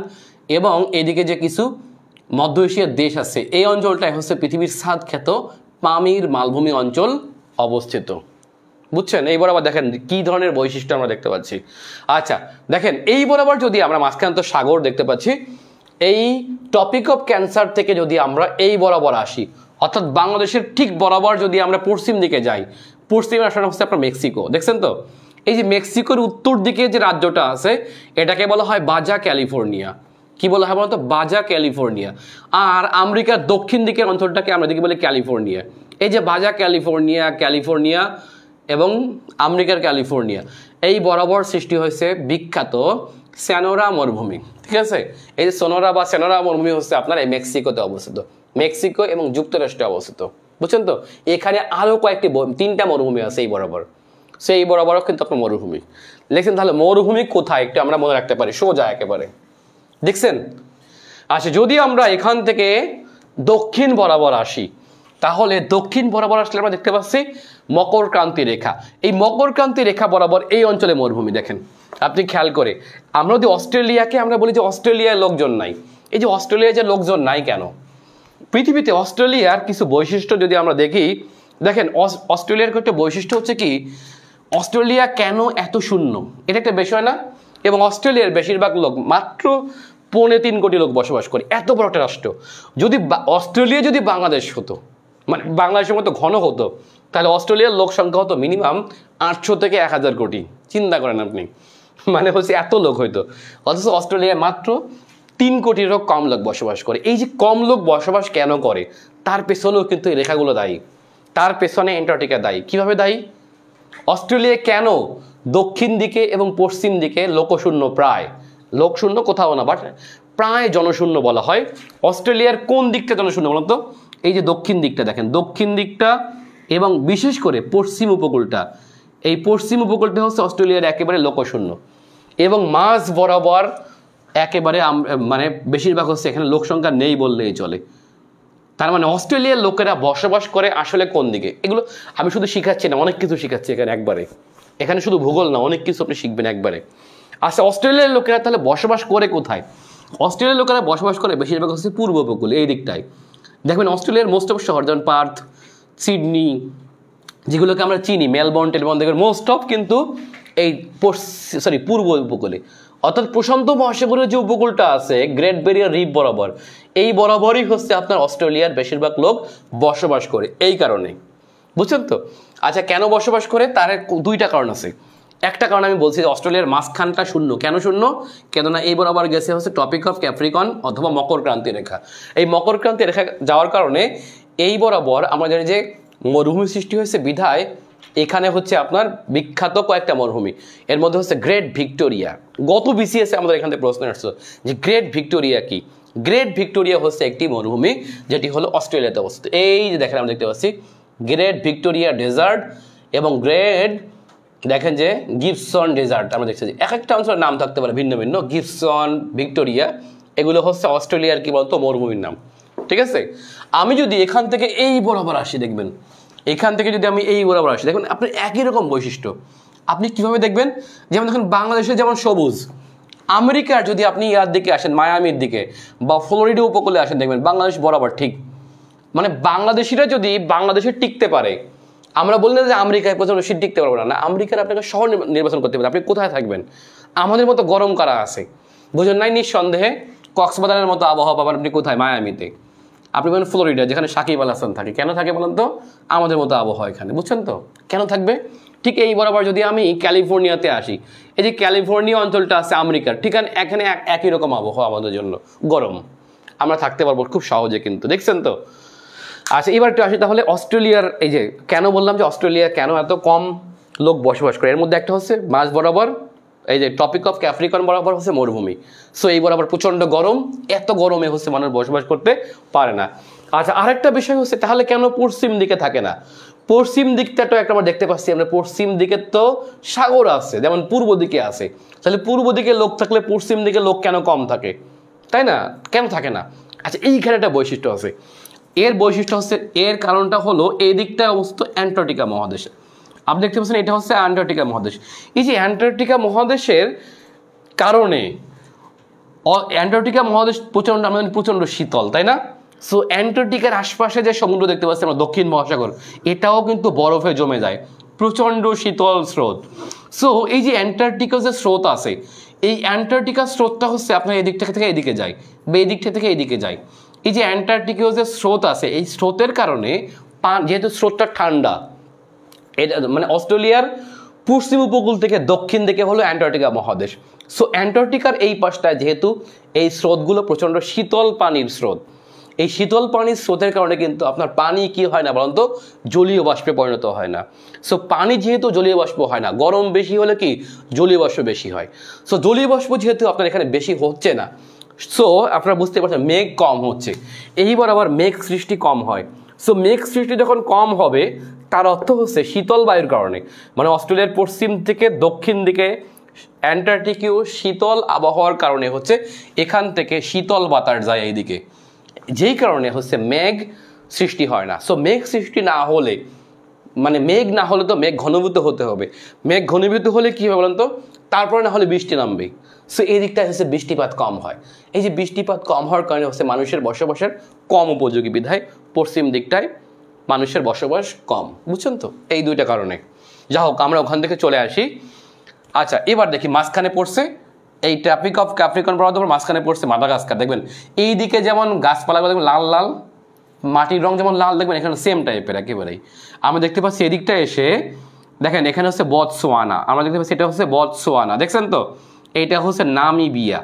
এবং এদিকে যে কিছু মধ্য এশিয়ার দেশ আছে, এই অঞ্চলটাই হচ্ছে পৃথিবীর ছাদ খ্যাত পামির মালভূমি অঞ্চল অবস্থিত, বুঝছেন? এই বরাবর দেখেন কি ধরনের বৈশিষ্ট্য আমরা দেখতে পাচ্ছি। আচ্ছা দেখেন, এই বরাবর যদি আমরা মাঝখান্ত সাগর দেখতে পাচ্ছি, এই টপিক অফ ক্যান্সার থেকে যদি আমরা এই বরাবর আসি, অর্থাৎ বাংলাদেশের ঠিক বরাবর যদি আমরা পশ্চিম দিকে যাই, পশ্চিমে আসানো হচ্ছে আপনার মেক্সিকো। দেখছেন তো এই যে মেক্সিকোর উত্তর দিকে যে রাজ্যটা আছে এটাকে বলা হয় বাজা ক্যালিফোর্নিয়া। কি বলা হয় বলতো? বাজা ক্যালিফোর্নিয়া। আর আমেরিকার দক্ষিণ দিকের অঞ্চলটাকে আমরা দিকে বলি ক্যালিফোর্নিয়া। এই যে বাজা ক্যালিফোর্নিয়া, ক্যালিফোর্নিয়া এবং আমেরিকার ক্যালিফোর্নিয়া, এই বরাবর সৃষ্টি হয়েছে বিখ্যাত সোনোরা মরুভূমি। ঠিক আছে, এই যে সোনোরা বা সোনোরা মরুভূমি হচ্ছে আপনার এই মেক্সিকোতে অবস্থিত, মেক্সিকো এবং যুক্তরাষ্ট্রে অবস্থিত, বুঝছেন তো? এখানে আরো কয়েকটি 3টা মরুভূমি আছে এই বরাবর। সেই বরাবরও কিন্তু আপনার মরুভূমি লিখছেন। তাহলে মরুভূমি কোথায় একটু আমরা মনে রাখতে পারি সোজা একেবারে, দেখছেন? আচ্ছা, যদি আমরা এখান থেকে দক্ষিণ বরাবর আসি, তাহলে দক্ষিণ বরাবর আসলে আমরা দেখতে পাচ্ছি মকর ক্রান্তি রেখা। এই মকর ক্রান্তি রেখা বরাবর এই অঞ্চলে মরুভূমি। দেখেন আপনি খেয়াল করে, আমরা যদি অস্ট্রেলিয়াকে আমরা বলি যে অস্ট্রেলিয়ায় লোকজন নাই, এই যে অস্ট্রেলিয়ায় যে লোকজন নাই কেন? পৃথিবীতে অস্ট্রেলিয়ার কিছু বৈশিষ্ট্য যদি আমরা দেখি, দেখেন অস্ট্রেলিয়ার একটা বৈশিষ্ট্য হচ্ছে কি, অস্ট্রেলিয়া কেন এত শূন্য, এটা একটা বিষয় না? এবং অস্ট্রেলিয়ার বেশিরভাগ লোক, মাত্র 3.25 কোটি লোক বসবাস করে, এত বড় একটা রাষ্ট্র। যদি অস্ট্রেলিয়া যদি বাংলাদেশ হতো, মানে বাংলাদেশের মতো ঘন হতো, তাহলে অস্ট্রেলিয়ার লোক সংখ্যা হতো মিনিমাম 800 থেকে 1000 কোটি। চিন্তা করেন আপনি, মানে হচ্ছে এত লোক হইতো। অথচ অস্ট্রেলিয়ায় মাত্র 3 কোটিরও কম লোক বসবাস করে। এই যে কম লোক বসবাস কেন করে, তার পেছনেও কিন্তু এই রেখাগুলো দায়ী, তার পেছনে অ্যান্টার্কটিকা দায়ী। কিভাবে দায়ী? অস্ট্রেলিয়া কেন দক্ষিণ দিকে এবং পশ্চিম দিকে লোকশূন্য, প্রায় লোকশূন্য কোথাও না, বাট প্রায় জনশূন্য বলা হয়। অস্ট্রেলিয়ার কোন দিকটা জনশূন্য বলুন তো? এই যে দক্ষিণ দিকটা দেখেন, দক্ষিণ দিকটা এবং বিশেষ করে পশ্চিম উপকূলটা, এই পশ্চিম উপকূলটা হচ্ছে অস্ট্রেলিয়ার একেবারে লোকশূন্য এবং মাঝ বরাবর একেবারে মানে বেশিরভাগ হচ্ছে এখানে লোক সংখ্যা নেই বললেই চলে। তার মানে অস্ট্রেলিয়ার লোকেরা বসবাস করে আসলে কোন দিকে, এগুলো আমি শুধু শিখাচ্ছি না, অনেক কিছু শিখাচ্ছি এখানে একবারে। এখানে শুধু ভূগোল না, অনেক কিছু আপনি শিখবেন একবারে। আচ্ছা, অস্ট্রেলিয়ার লোকেরা তাহলে বসবাস করে কোথায়? অস্ট্রেলিয়ার লোকেরা বসবাস করে বেশিরভাগ হচ্ছে পূর্ব উপকূলে, এই দিকটায়। দেখবেন অস্ট্রেলিয়ার মোস্ট অফ শহর যেমন পার্থ, সিডনি, যেগুলোকে আমরা চিনি, মেলবোর্ন টেলবোর্ন, দেখবেন মোস্ট অফ কিন্তু এই পূর্ব উপকূলে, অর্থাৎ প্রশান্ত মহাসাগরের যে উপকূলটা আছে গ্রেট ব্যারিয়ার রিফ বরাবর, এই বরাবরই হচ্ছে আপনার অস্ট্রেলিয়ার বেশিরভাগ লোক বসবাস করে, এই কারণে। বুঝছেন তো? আচ্ছা, কেন বসবাস করে তার 2টা কারণ আছে। একটা কারণ আমি বলছি, অস্ট্রেলিয়ার মাঝখানটা শূন্য। কেন শূন্য? কেননা এই বরাবর গেছে হচ্ছে টপিক অফ ক্যাপ্রিকন অথবা মকর ক্রান্তি রেখা। এই মকর ক্রান্তি রেখা যাওয়ার কারণে এই বরাবর আমাদের যে মরুভূমি সৃষ্টি হয়েছে, বিধায় এখানে হচ্ছে আপনার বিখ্যাত কয়েকটা মরুভূমি। এর মধ্যে হচ্ছে গ্রেট ভিক্টোরিয়া। গত বিসিএসে আমাদের এখান থেকে প্রশ্ন আসছে যে গ্রেট ভিক্টোরিয়া কি? গ্রেট ভিক্টোরিয়া হচ্ছে একটি মরুভূমি যেটি হলো অস্ট্রেলিয়াতে অবস্থিত। এই যে দেখেন আমরা দেখতে পাচ্ছি গ্রেট ভিক্টোরিয়া ডেজার্ট এবং গ্রেট দেখেন যে গিবসন ডেজার্ট আমরা দেখছি যে এক একটা অঞ্চলের নাম থাকতে পারে ভিন্ন ভিন্ন, গিবসন, ভিক্টোরিয়া, এগুলো হচ্ছে অস্ট্রেলিয়ার কি বলতো মরুভূমির নাম। ঠিক আছে, আমি যদি এখান থেকে এই বরাবর আসি, দেখবেন এখান থেকে যদি আমি এই বরাবর আসি, দেখুন আপনার একই রকম বৈশিষ্ট্য। আপনি কিভাবে দেখবেন, যেমন দেখুন বাংলাদেশে যেমন সবুজ, আমেরিকার যদি আপনি ইয়ার দিকে আসেন, মায়ামির দিকে বা ফ্লোরিডা উপকূলে আসেন, দেখবেন বাংলাদেশ বরাবর ঠিক। মানে বাংলাদেশিরা যদি বাংলাদেশে টিকতে পারে, আমরা বললে যে আমেরিকায় প্রচন্ড শীত টিকতে পারবো না, আমেরিকার আপনাকে শহর নির্বাচন করতে পারেন, আপনি কোথায় থাকবেন? আমাদের মতো গরম কারা আছে বুঝুন নাই, নিঃসন্দেহে কক্সবাজারের মতো আবহাওয়া পাবেন আপনি কোথায়? মায়ামিতে। আপনি বলেন ফ্লোরিডা, যেখানে সাকিব আল হাসান থাকে, কেন থাকে বলেন তো? আমাদের মতো আবহাওয়া এখানে, বুঝছেন তো কেন থাকবে? ঠিক এই বরাবর যদি আমি ক্যালিফোর্নিয়াতে আসি, এই যে ক্যালিফোর্নিয়া অঞ্চলটা আছে আমেরিকার, ঠিক এখানে একই রকম আবহাওয়া আমাদের জন্য গরম, আমরা থাকতে পারবো খুব সহজে কিন্তু, দেখছেন তো। আচ্ছা এবার একটু আসি তাহলে অস্ট্রেলিয়ার, এই যে কেন বললাম যে অস্ট্রেলিয়া কেন এত কম লোক বসবাস করে, এর মধ্যে একটা হচ্ছে মাঝ বরাবর এই যে টপিক অফ ক্যাপ্রিকন বরাবর হচ্ছে মরুভূমি, সো এই বরাবর প্রচণ্ড গরম, এত গরমে হচ্ছে মানুষ বসবাস করতে পারে না। আচ্ছা আরেকটা বিষয় হচ্ছে তাহলে কেন পশ্চিম দিকে থাকে না? পশ্চিম দিকটা তো একটা আমরা দেখতে পাচ্ছি, আমরা পশ্চিম দিকে তো সাগর আছে, যেমন পূর্ব দিকে আছে, তাহলে পূর্ব দিকে লোক থাকলে পশ্চিম দিকে লোক কেন কম থাকে, তাই না? কেন থাকে না? আচ্ছা এইখানে একটা বৈশিষ্ট্য আছে, এর বৈশিষ্ট্য হচ্ছে, এর কারণটা হলো এই দিকটা অবস্থিত অ্যান্টার্কটিকা মহাদেশে। আপনি দেখতে পাচ্ছেন এটা হচ্ছে অ্যান্টার্কটিকা মহাদেশ। এই যে অ্যান্টার্কটিকা মহাদেশের কারণে, অ্যান্টার্কটিকা মহাদেশ প্রচণ্ড শীতল, তাই না? সো অ্যান্টার্কটিকার আশপাশে যে সমুদ্র দেখতে পাচ্ছি আমরা, দক্ষিণ মহাসাগর, এটাও কিন্তু বরফে জমে যায়, প্রচণ্ড শীতল স্রোত। সো এই যে অ্যান্টার্কটিকা যে স্রোত আছে, এই অ্যান্টার্কটিকা স্রোতটা হচ্ছে আপনার এই দিক থেকে এদিকে যায় বা এই দিক থেকে এইদিকে যায়। এই যে অ্যান্টার্কটিকা যে স্রোত আছে, এই স্রোতের কারণে যেহেতু স্রোতটা ঠান্ডা, এটা মানে অস্ট্রেলিয়ার পশ্চিম উপকূল থেকে দক্ষিণ দিকে হলো অ্যান্টার্কটিকা মহাদেশ। সো অ্যান্টার্কটিকার এই পাশটায় যেহেতু এই স্রোতগুলো প্রচণ্ড শীতল পানির স্রোত, এই শীতল পানির স্রোতের কারণে কিন্তু আপনার পানি কি হয় না বলুন তো? জলীয় বাষ্পে পরিণত হয় না। সো পানি যেহেতু জলীয় বাষ্প হয় না, গরম বেশি হলে কি জলীয় বাষ্প বেশি হয়। সো জলীয় বাষ্প যেহেতু আপনার এখানে বেশি হচ্ছে না, সো আপনারা বুঝতে পারছেন মেঘ কম হচ্ছে, এইবার আবার মেঘ সৃষ্টি কম হয়। সো মেঘ সৃষ্টি যখন কম হবে, তার অর্থ হচ্ছে শীতল বায়ুর কারণে, মানে অস্ট্রেলিয়ার পশ্চিম থেকে দক্ষিণ দিকে অ্যান্টার্কটিকীয় শীতল আবহাওয়ার কারণে হচ্ছে এখান থেকে শীতল বাতাস যায় এইদিকে, যেই কারণে হচ্ছে মেঘ সৃষ্টি হয় না। সো মেঘ সৃষ্টি না হলে, মানে মেঘ না হলে তো মেঘ ঘনীভূত হতে হবে, মেঘ ঘনীভূত হলে কী হবে বলেন তো? তারপরে না হলে বৃষ্টি নামবে। সো এই দিকটায় হচ্ছে বৃষ্টিপাত কম হয়, এই যে বৃষ্টিপাত কম হওয়ার কারণে হচ্ছে মানুষের বসবাসের কম উপযোগী বিধায় পশ্চিম দিকটায় মানুষের বসবাস কম, বুঝছেন তো? এই দুইটা কারণে। যা হোক আমরা ওখান থেকে চলে আসি। আচ্ছা এবার দেখি মাঝখানে পড়ছে এই ট্রপিক অফ ক্যাপ্রিকন বরাবর মাঝখানে পড়ছে মাদাগাস্কার। দেখবেন এই দিকে যেমন গাছপালাগুলো দেখবেন লাল লাল, মাটির রং যেমন লাল, দেখবেন এখানে সেম টাইপের একেবারেই। আমি দেখতে পাচ্ছি এদিকটা এসে দেখেন এখানে হচ্ছে বতসোয়ানা, আমরা দেখতে পাচ্ছি এটা হচ্ছে বতসোয়ানা, দেখছেন তো? এইটা হচ্ছে নামিবিয়া।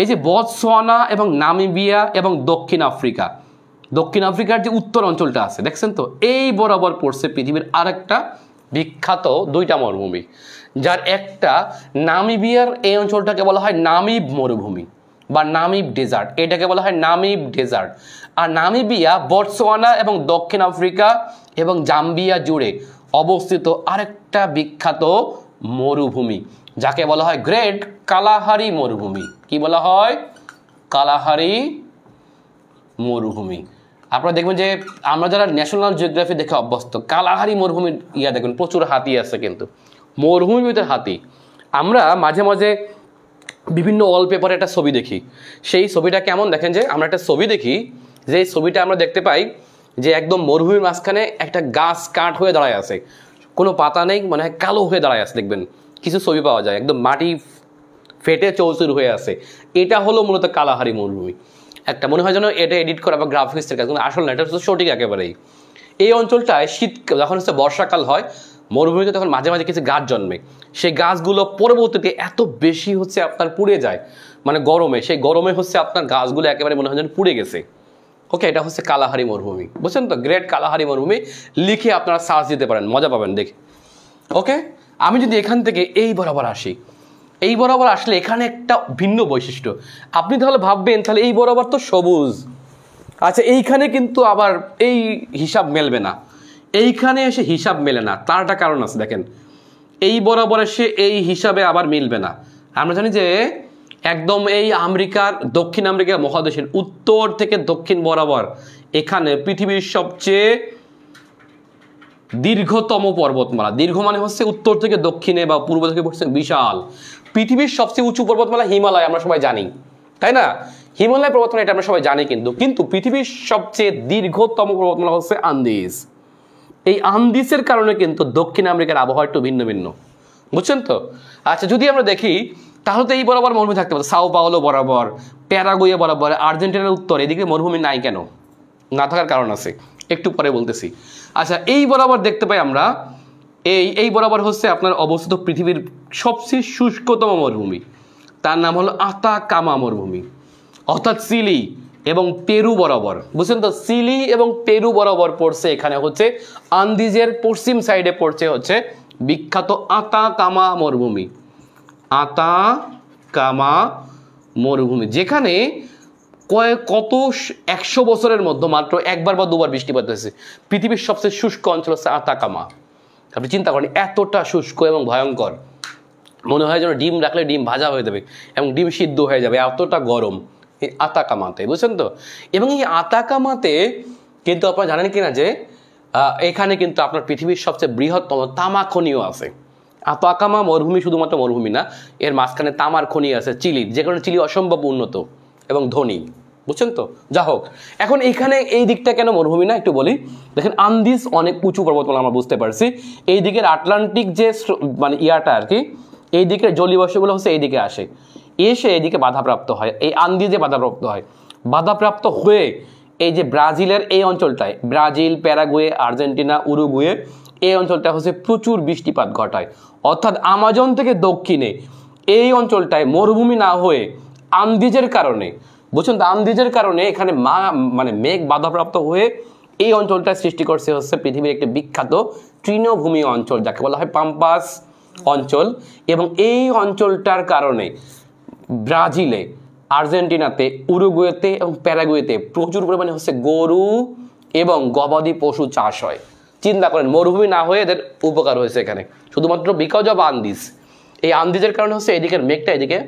এই যে বতসোয়ানা এবং নামিবিয়া এবং দক্ষিণ আফ্রিকা, দক্ষিণ আফ্রিকার যে উত্তর অঞ্চলটা আছে দেখছেন তো, এই বরাবর পড়ছে পৃথিবীর আরেকটা বিখ্যাত দুইটা মরুভূমি, যার একটা নামিবিয়ার এই অঞ্চলটাকে বলা হয় নামিব মরুভূমি বা নামিব ডেজার্ট, এটাকে বলা হয় নামিব ডেজার্ট। আর নামিবিয়া বতসোয়ানা এবং দক্ষিণ আফ্রিকা এবং জাম্বিয়া জুড়ে অবস্থিত আরেকটা বিখ্যাত মরুভূমি, যাকে বলা হয় গ্রেট কালাহারি মরুভূমি। কি বলা হয়? কালাহারি মরুভূমি। আপনারা দেখবেন যে আমরা যারা ন্যাশনাল জিওগ্রাফি দেখে অভ্যস্ত, কালাহারি মরুভূমির দেখবেন প্রচুর হাতি আছে, কিন্তু মরুভূমির ভিতরে হাতি। আমরা মাঝে মাঝে বিভিন্ন ওয়ালপেপারে একটা ছবি দেখি, সেই ছবিটা কেমন দেখেন যে আমরা একটা ছবি দেখি, যে ছবিটা আমরা দেখতে পাই যে একদম মরুভূমির মাঝখানে একটা গাছ কাঠ হয়ে দাঁড়ায় আছে, কোনো পাতা নেই, মানে কালো হয়ে দাঁড়ায় আছে। দেখবেন কিছু ছবি পাওয়া যায় একদম মাটি ফেটে চৌচুর হয়ে আছে, এটা হলো মূলত কালাহারি মরুভূমি। একটা মনে হয় যেন এটা এডিট করা বা গ্রাফিক্সের কাজ, কিন্তু আসল না, এটা হচ্ছে সঠিক একেবারেই। এই অঞ্চলটায় শীত যখন হচ্ছে বর্ষাকাল হয়, মরুভূমিতে তখন মাঝে মাঝে কিছু গাছ জন্মে, সেই গাছগুলো পরবর্তীতে এত বেশি হচ্ছে আপনার পুড়ে যায়, মানে গরমে, সেই গরমে হচ্ছে আপনার গাছগুলো একেবারে মনে হয় যেন পুড়ে গেছে। ওকে, এটা হচ্ছে কালাহারি মরুভূমি, বুঝছেন তো? গ্রেট কালাহারি মরুভূমি লিখে আপনারা সার্চ দিতে পারেন, মজা পাবেন দেখে। ওকে, আমি যদি এখান থেকে এই বরাবর আসি, এই বরাবর আসলে এখানে একটা ভিন্ন বৈশিষ্ট্য আপনি তাহলে ভাববেন, তাহলে এই বরাবর তো সবুজ, আচ্ছা এইখানে কিন্তু আবার এই হিসাব মেলবে না, এইখানে এসে হিসাব মেলে না। তার একটা কারণ আছে, দেখেন এই বরাবর এসে এই হিসাবে আবার মিলবে না। আমরা জানি যে একদম এই আমেরিকার দক্ষিণ আমেরিকা মহাদেশের উত্তর থেকে দক্ষিণ বরাবর এখানে পৃথিবীর সবচেয়ে দীর্ঘতম পর্বতমালা, দীর্ঘ মানে হচ্ছে উত্তর থেকে দক্ষিণে বা পূর্ব থেকে পশ্চিমে বিশাল, পৃথিবীর সবচেয়ে উঁচু পর্বতমালা হিমালয়, আমরা সবাই জানি তাই না? হিমালয় পর্বতমালা এটা আমরা সবাই জানি, কিন্তু পৃথিবীর সবচেয়ে দীর্ঘতম পর্বতমালা হচ্ছে আন্দিজ। এই আন্দিজের কারণে কিন্তু দক্ষিণ আমেরিকার আবহাওয়া একটু ভিন্ন ভিন্ন, বুঝছেন তো? আচ্ছা, যদি আমরা দেখি তাহলে তো এই বরাবর মরুভূমি থাকতে পারে, সাও পাওলো বরাবর, প্যারাগুয়ে বরাবর, আর্জেন্টিনার উত্তর, এদিকে মরুভূমি নাই কেন? না থাকার কারণ আছে, একটু পরে বলতেছি। আচ্ছা, এই বরাবর দেখতে পাই আমরা এই বরাবর হচ্ছে আপনার অবস্থিত পৃথিবীর সবচেয়ে শুষ্কতম মরুভূমি, তার নাম হলো আতাকামা মরুভূমি, অর্থাৎ চিলি এবং পেরু বরাবর, বুঝছেন তো? চিলি এবং পেরু বরাবর পড়ছে, এখানে হচ্ছে আন্দিজের পশ্চিম সাইডে পড়ছে হচ্ছে বিখ্যাত আতাকামা মরুভূমি, আতাকামা মরুভূমি, যেখানে কত 100 বছরের মধ্যে মাত্র একবার বা দুবার বৃষ্টিপাত হয়েছে। পৃথিবীর সবচেয়ে শুষ্ক অঞ্চল হচ্ছে আতাকামা। আপনি চিন্তা করেন, এতটা শুষ্ক এবং ভয়ঙ্কর, মনে হয় যেন ডিম রাখলে ডিম ভাজা হয়ে যাবে এবং ডিম সিদ্ধ হয়ে যাবে, এতটা গরম এই আতাকামাতে, বুঝছেন তো? এবং এই আতাকামাতে কিন্তু আপনারা জানেন কিনা যে এখানে কিন্তু আপনার পৃথিবীর সবচেয়ে বৃহত্তম তামা খনিও আছে। আতাকামা মরুভূমি শুধুমাত্র মরুভূমি না, এর মাঝখানে তামার খনি আছে চিলির, যে কারণে চিলি অসম্ভব উন্নত এবং ধনী, বুঝছেন তো? যা হোক, এখন এখানে এই দিকটা কেন মরুভূমি না একটু বলি। দেখেন, আন্দিজ অনেক উঁচু পর্বতমালা, আমরা বুঝতে পারছি। এই দিকের আটলান্টিক যে মানে ইয়াটা আর কি, এই দিকের জলীয়বাষ্পগুলো হচ্ছে এইদিকে আসে, এসে এইদিকে বাধাপ্রাপ্ত হয়, এই আন্দিজে বাধাপ্রাপ্ত হয়, বাধাপ্রাপ্ত হয়ে এই যে ব্রাজিলের এই অঞ্চলটায়, ব্রাজিল, প্যারাগুয়ে, আর্জেন্টিনা, উরুগুয়ে, এই অঞ্চলটা হচ্ছে প্রচুর বৃষ্টিপাত ঘটায়। অর্থাৎ আমাজন থেকে দক্ষিণে এই অঞ্চলটায় মরুভূমি না হয়ে আন্দিজের কারণে, বুঝছেন তো, আন্দিজের কারণে এখানে মানে মেঘ বাধাপ্রাপ্ত হয়ে এই অঞ্চলটা সৃষ্টি করছে হচ্ছে পৃথিবীর একটি বিখ্যাত তৃণভূমি অঞ্চল, যাকে বলা হয় পাম্পাস অঞ্চল। এবং এই অঞ্চলটার কারণে ব্রাজিলে, আর্জেন্টিনাতে, উরুগুয়েতে এবং প্যারাগুয়েতে প্রচুর পরিমাণে হচ্ছে গরু এবং গবাদি পশু চাষ হয়। চিন্তা করেন, মরুভূমি না হয়ে এদের উপকার হয়েছে এখানে শুধুমাত্র বিকজ অফ আন্দিজ। এই আন্দিজের কারণে হচ্ছে এদিকের মেঘটা এদিকে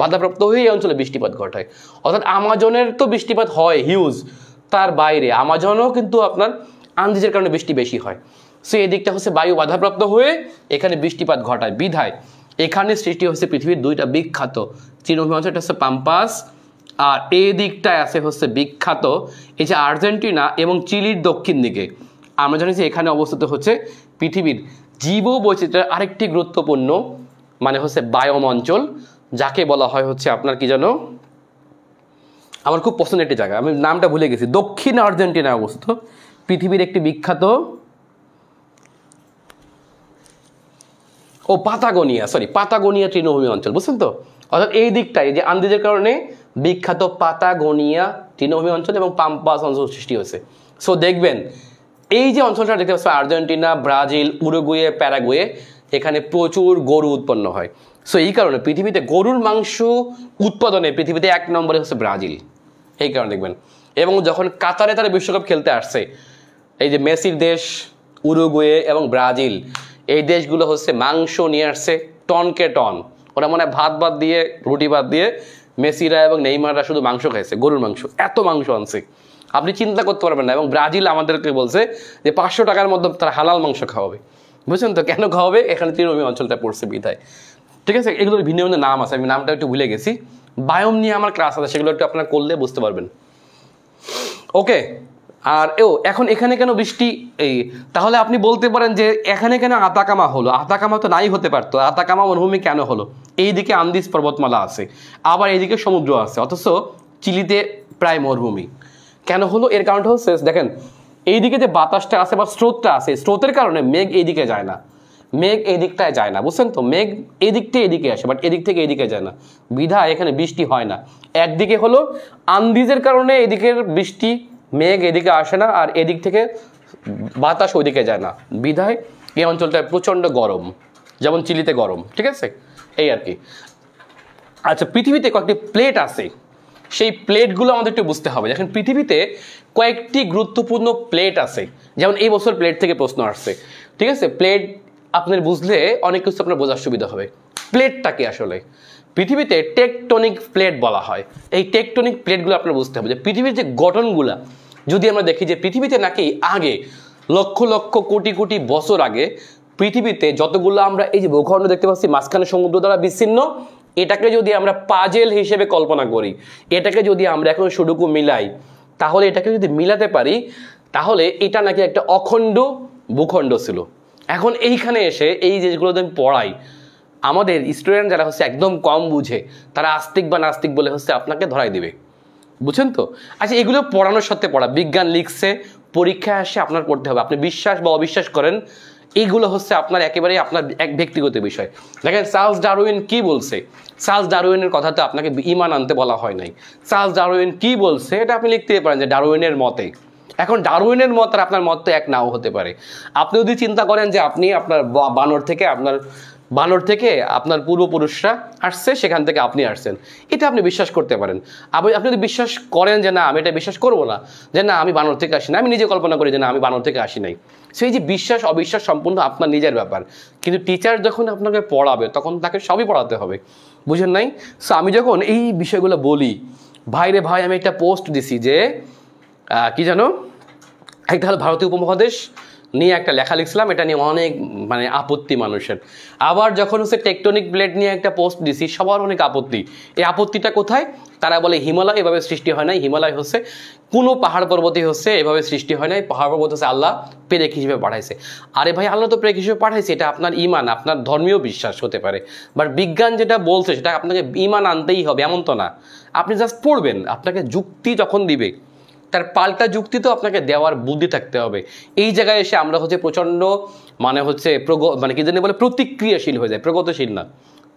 বাধাপ্রাপ্ত হয়ে এই অঞ্চলে বৃষ্টিপাত ঘটায়। অর্থাৎ আমাজনের তো বৃষ্টিপাত হয় হিউজ, তার বাইরে আমাজনও কিন্তু আপনার আন্দিজের কারণে বৃষ্টি বেশি হয়। সো এই দিকটা হচ্ছে বায়ু বাধাপ্রাপ্ত হয়ে এখানে বৃষ্টিপাত ঘটায়, বিধায় এখানে সৃষ্টি হচ্ছে পৃথিবীর দুইটা বিখ্যাত তৃণভূমি অঞ্চল, একটা হচ্ছে পাম্পাস, আর এই দিকটায় আছে হচ্ছে বিখ্যাত এই যে আর্জেন্টিনা এবং চিলির দক্ষিণ দিকে। আমরা জানি যে এখানে অবস্থিত হচ্ছে পৃথিবীর জীব বৈচিত্র্যের আরেকটি গুরুত্বপূর্ণ মানে হচ্ছে বায়োম অঞ্চল, যাকে বলা হয় হচ্ছে আপনার কি জানো, আমার খুব পছন্দের একটি জায়গা, আমি নামটা ভুলে গেছি, দক্ষিণ আর্জেন্টিনায় অবস্থিত পৃথিবীর একটি বিখ্যাত পাতাগোনিয়া তৃণভূমি অঞ্চল, বুঝছেন তো? অর্থাৎ এই দিকটাই যে আন্দিজের কারণে বিখ্যাত পাতাগোনিয়া তৃণভূমি অঞ্চল এবং পাম্পাস অঞ্চল সৃষ্টি হয়েছে। সো দেখবেন এই যে অঞ্চলটা দেখতে পাচ্ছেন, আর্জেন্টিনা, ব্রাজিল, উরুগুয়ে, প্যারাগুয়ে, এখানে প্রচুর গরু উৎপন্ন হয়। সো এই কারণে পৃথিবীতে গরুর মাংস উৎপাদনে পৃথিবীতে 1 নম্বরে হচ্ছে ব্রাজিল, এই কারণে দেখবেন। এবং যখন কাতারে তারা বিশ্বকাপ খেলতে আসছে, এই যে মেসির দেশ উরুগুয়ে এবং ব্রাজিল, এই দেশগুলো হচ্ছে মাংস নিয়ে আসছে টনকে টন, ওরা মনে হয় ভাত দিয়ে রুটি ভাত দিয়ে মেসিরা এবং নেইমাররা শুধু মাংস খাইছে, গরুর মাংস, এত মাংস আনছে আপনি চিন্তা করতে পারবেন না। এবং ব্রাজিল আমাদেরকে বলছে যে 500 টাকার মধ্যে তারা হালাল মাংস খাওয়াবে, বুঝছেন তো? কেন খাওয়াবে? এখানে তৃণভূমি অঞ্চলটা পড়ছে বিধায়, ঠিক আছে? এগুলোর ভিন্ন ভিন্ন নাম আছে, আমি নামটা একটু ভুলে গেছি, বায়োম নিয়ে আমার ক্লাস আছে, সেগুলো একটু আপনারা করলে বুঝতে পারবেন। ওকে, আর এখন এখানে কেন বৃষ্টি? তাহলে আপনি বলতে পারেন যে এখানে কেন আতাকামা হলো? আতাকামা তো নাই হতে পারতো, আতাকামা মরুভূমি কেন হলো? এইদিকে আন্দিজ পর্বতমালা আছে, আবার এইদিকে সমুদ্র আছে, অথচ চিলিতে প্রায় মরুভূমি কেন হলো? এর কারণটা হচ্ছে দেখেন, এইদিকে যে বাতাসটা আছে বা স্রোতটা আছে, স্রোতের কারণে মেঘ এইদিকে যায় না, মেঘ এই দিকটায় যায় না, বুঝছেন তো? মেঘ এই দিকটা এদিকে আসে, বাট এদিক থেকে এইদিকে যায় না, বিধায় এখানে বৃষ্টি হয় না। একদিকে হলো আন্দিজের কারণে এদিকের বৃষ্টি, মেঘ এদিকে আসে না, আর এদিক থেকে বাতাস ওইদিকে যায় না, বিধায় এই অঞ্চলটায় প্রচণ্ড গরম, যেমন চিলিতে গরম, ঠিক আছে? এই আর কি। আচ্ছা, পৃথিবীতে কয়েকটি প্লেট আছে, সেই প্লেটগুলো আমাদের একটু বুঝতে হবে। দেখেন, পৃথিবীতে কয়েকটি গুরুত্বপূর্ণ প্লেট আছে, যেমন এই বছর প্লেট থেকে প্রশ্ন আসছে, ঠিক আছে? প্লেট আপনার বুঝলে অনেক কিছু আপনার বোঝার সুবিধা হবে। প্লেটটা কি আসলে? পৃথিবীতে টেকটনিক প্লেট বলা হয়। এই টেকটনিক প্লেটগুলো আপনার বুঝতে হবে যে পৃথিবীর যে গঠনগুলা যদি আমরা দেখি যে পৃথিবীতে নাকি আগে লক্ষ লক্ষ কোটি কোটি বছর আগে পৃথিবীতে যতগুলো আমরা এই যে ভূখণ্ড দেখতে পাচ্ছি মাঝখানে সমুদ্র দ্বারা বিচ্ছিন্ন, এটাকে যদি আমরা পাজেল হিসেবে কল্পনা করি, এটাকে যদি আমরা এখন সুডুকু মিলাই, তাহলে এটাকে যদি মিলাতে পারি তাহলে এটা নাকি একটা অখণ্ড ভূখণ্ড ছিল। এখন এইখানে এসে এই যেগুলো আমি পড়াই, আমাদের স্টুডেন্ট যারা হচ্ছে একদম কম বুঝে তারা আস্তিক বা নাস্তিক বলে হচ্ছে আপনাকে ধরাই দিবে, বুঝছেন তো? আচ্ছা, এগুলো পড়ানোর সাথে পড়া, বিজ্ঞান লিখছে, পরীক্ষায় আসে আপনার পড়তে হবে। আপনি বিশ্বাস বা অবিশ্বাস করেন, এইগুলো হচ্ছে আপনার একেবারেই আপনার এক ব্যক্তিগত বিষয়। দেখেন চার্লস ডারউইন কি বলছে, চার্লস ডারউইনের কথাতে আপনাকে ঈমান আনতে বলা হয় নাই। চার্লস ডারউইন কি বলছে এটা আপনি লিখতে পারেন যে ডারউইনের মতে। এখন ডারউইনের মত আর আপনার মত তো এক নাও হতে পারে। আপনি যদি চিন্তা করেন যে আপনি আপনার বানর থেকে আপনার পূর্বপুরুষরা আসছে, সেখান থেকে আপনি আসছেন, এটা আপনি বিশ্বাস করতে পারেন। আপনি যদি বিশ্বাস করেন যে না আমি এটা বিশ্বাস করবো না, যে না আমি বানর থেকে আসি না, আমি নিজে কল্পনা করি যে না আমি বানর থেকে আসি নাই, সেই যে বিশ্বাস অবিশ্বাস সম্পূর্ণ আপনার নিজের ব্যাপার। কিন্তু টিচার যখন আপনাকে পড়াবে তখন তাকে সবই পড়াতে হবে, বুঝেন নাই? সো আমি যখন এই বিষয়গুলো বলি, ভাইরে ভাই আমি একটা পোস্ট দিছি যে কি জানো, একটা হলো ভারতীয় উপমহাদেশ নিয়ে একটা লেখা লিখছিলাম, এটা নিয়ে অনেক মানে আপত্তি মানুষের। আবার যখন হচ্ছে টেকটনিক প্লেট নিয়ে একটা পোস্ট দিছি, সবার অনেক আপত্তি। এই আপত্তিটা কোথায়? তারা বলে হিমালয় এভাবে সৃষ্টি হয় নাই, হিমালয় হচ্ছে কোনো পাহাড় পর্বতই হচ্ছে এভাবে সৃষ্টি হয় নাই, পাহাড় পর্বত হচ্ছে আল্লাহ প্রেরক হিসেবে পাঠাইছে। আরে ভাই, আল্লাহ তো প্রেরক হিসেবে পাঠাইছে, এটা আপনার ইমান, আপনার ধর্মীয় বিশ্বাস হতে পারে, বাট বিজ্ঞান যেটা বলছে সেটা আপনাকে ইমান আনতেই হবে এমন তো না। আপনি জাস্ট পড়বেন, আপনাকে যুক্তি যখন দিবে তার পাল্টা যুক্তি তো আপনাকে দেওয়ার বুদ্ধি থাকতে হবে। এই জায়গায় এসে আমরা হচ্ছে প্রচণ্ড মানে কি জানি বলে প্রতিক্রিয়াশীল হয়ে যায়, প্রগতিশীল না,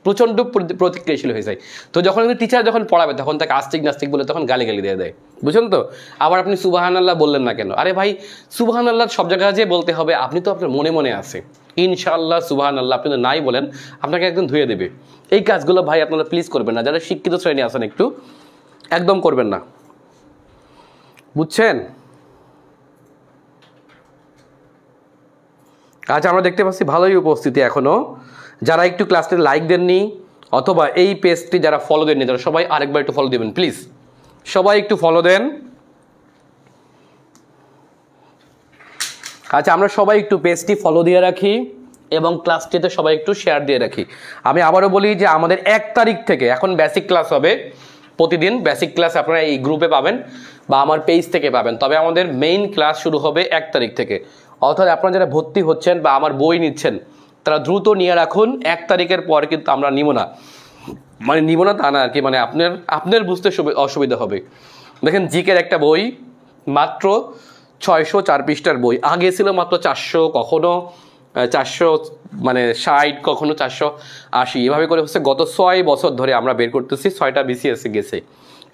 প্রচণ্ড প্রতিক্রিয়াশীল হয়ে যায়। তো যখন টিচার যখন পড়াবে তখন তাকে আস্তিক নাস্তিক বলে তখন গালি দিয়ে দেয়, বুঝলেন তো? আবার আপনি সুবহানাল্লাহ বললেন না কেন? আরে ভাই, সুবহানাল্লাহ সব জায়গায় যে বলতে হবে আপনি তো আপনার মনে মনে আছে ইনশাআল্লাহ সুবহানাল্লাহ, আপনি তো নাই বলেন আপনাকে একদম ধুয়ে দেবে। এই কাজগুলো ভাই আপনারা প্লিজ করবেন না, যারা শিক্ষিত শ্রেণী আছেন একটু একদম করবেন না, বুঝছেন? আজ আমরা দেখতে পাচ্ছি ভালোই উপস্থিতি এখনো। যারা একটু ক্লাসটি লাইক দেননি অথবা এই পেজটি যারা ফলো দেননি, তারা সবাই আরেকবার একটু ফলো দেবেন প্লিজ, সবাই একটু ফলো দেন। আচ্ছা, আমরা সবাই একটু পেজটি ফলো দিয়ে রাখি এবং ক্লাসটিতে সবাই একটু শেয়ার দিয়ে রাখি। আমি আবারও বলি যে আমাদের 1 তারিখ থেকে এখন বেসিক ক্লাস হবে, প্রতিদিন বেসিক ক্লাস আপনারা এই গ্রুপে পাবেন বা আমার পেজ থেকে পাবেন। তবে আমাদের মেইন ক্লাস শুরু হবে 1 তারিখ থেকে। অর্থাৎ আপনারা যারা ভর্তি হচ্ছেন বা আমার বই নিচ্ছেন তারা দ্রুত নিয়ে রাখুন, 1 তারিখের পর কিন্তু আমরা নিব না, মানে নিব না তা না আর কি, মানে আপনার বুঝতে অসুবিধা হবে। দেখেন জিকের একটা বই মাত্র 604 পৃষ্ঠার বই, আগে ছিল মাত্র 400, কখনো 460, কখনো 480, এভাবে করে হচ্ছে গত 6 বছর ধরে আমরা বের করতেছি। 6টা BCS গেছে,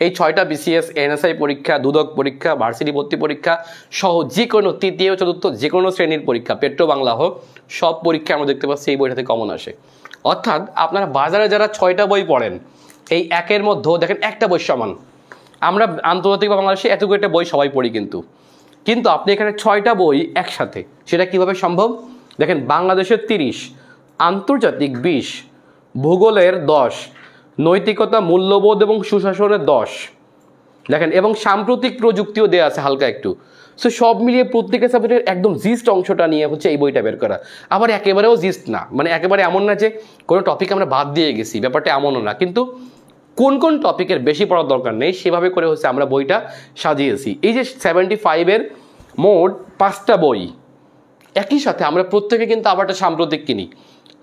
এই 6টা BCS, NSI পরীক্ষা, দুদক পরীক্ষা, ভার্সিটি ভর্তি পরীক্ষা সহ যে কোনো তৃতীয় চতুর্থ যে কোনো শ্রেণীর পরীক্ষা, পেট্রো বাংলা হোক, সব পরীক্ষা আমরা দেখতে পাচ্ছি এই বইটা থেকে কমন আসে। অর্থাৎ আপনারা বাজারে যারা 6টা বই পড়েন, এই একের মধ্যেও দেখেন একটা বই সমান। আমরা আন্তর্জাতিক বা বাংলাদেশে এতগুলো একটা বই সবাই পড়ি, কিন্তু আপনি এখানে 6টা বই একসাথে, সেটা কিভাবে সম্ভব? দেখেন, বাংলাদেশের 30, আন্তর্জাতিক 20, ভূগোলের 10, নৈতিকতা, মূল্যবোধ এবং সুশাসনের 10, দেখেন, এবং সাম্প্রতিক প্রযুক্তিও দেওয়া আছে হালকা একটু। সো সব মিলিয়ে প্রত্যেকের সাবজেক্টের একদম জিস্ট অংশটা নিয়ে হচ্ছে এই বইটা বের করা। আবার একেবারেও জিস্ট না, মানে একেবারে এমন না যে কোনো টপিক আমরা বাদ দিয়ে গেছি, ব্যাপারটা এমনও না, কিন্তু কোন কোন টপিকের বেশি পড়ার দরকার নেই সেভাবে করে হচ্ছে আমরা বইটা সাজিয়েছি। এই যে 75-এর মোট 5টা বই, একই সাথে আমরা প্রত্যেকে কিন্তু আবার একটা সাম্প্রতিক কিনি।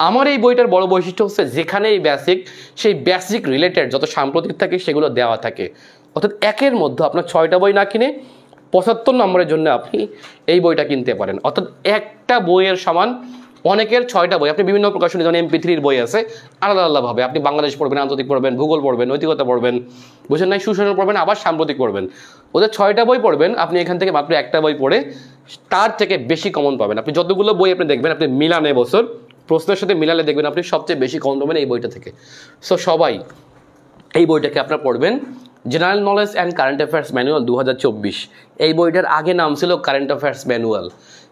আমার এই বইটার বড় বৈশিষ্ট্য হচ্ছে যেখানে এই সেই বেসিক রিলেটেড যত সাম্প্রতিক থাকে সেগুলো দেওয়া থাকে। অর্থাৎ একের মধ্যে আপনার 6টা বই না কিনে 75 নম্বরের জন্য আপনি এই বইটা কিনতে পারেন। অর্থাৎ একটা বইয়ের সমান অনেকের 6টা বই। আপনি বিভিন্ন প্রকাশনী, যেমন MP3-র বই আছে আলাদা আলাদাভাবে, আপনি বাংলাদেশ পড়বেন, আন্তর্জাতিক পড়বেন, ভূগোল পড়বেন, নৈতিকতা পড়বেন, বুঝেন নাই, সুশাসন পড়বেন, আবার সাম্প্রতিক পড়বেন। ওদের 6টা বই পড়বেন, আপনি এখান থেকে মাত্র একটা বই পড়ে তার থেকে বেশি কমন পাবেন। আপনি যতগুলো বই আপনি দেখবেন, আপনি মিলান এবছর প্রশ্নের সাথে মিলালে দেখবেন আপনি সবচেয়ে বেশি কমন পাবেন এই বইটা থেকে। সো সবাই এই বইটাকে আপনারা পড়বেন। General knowledge and current affairs manual 2024, এই বইটার আগে নাম ছিল কারেন্ট অ্যাফেয়ার্স ম্যানুয়াল।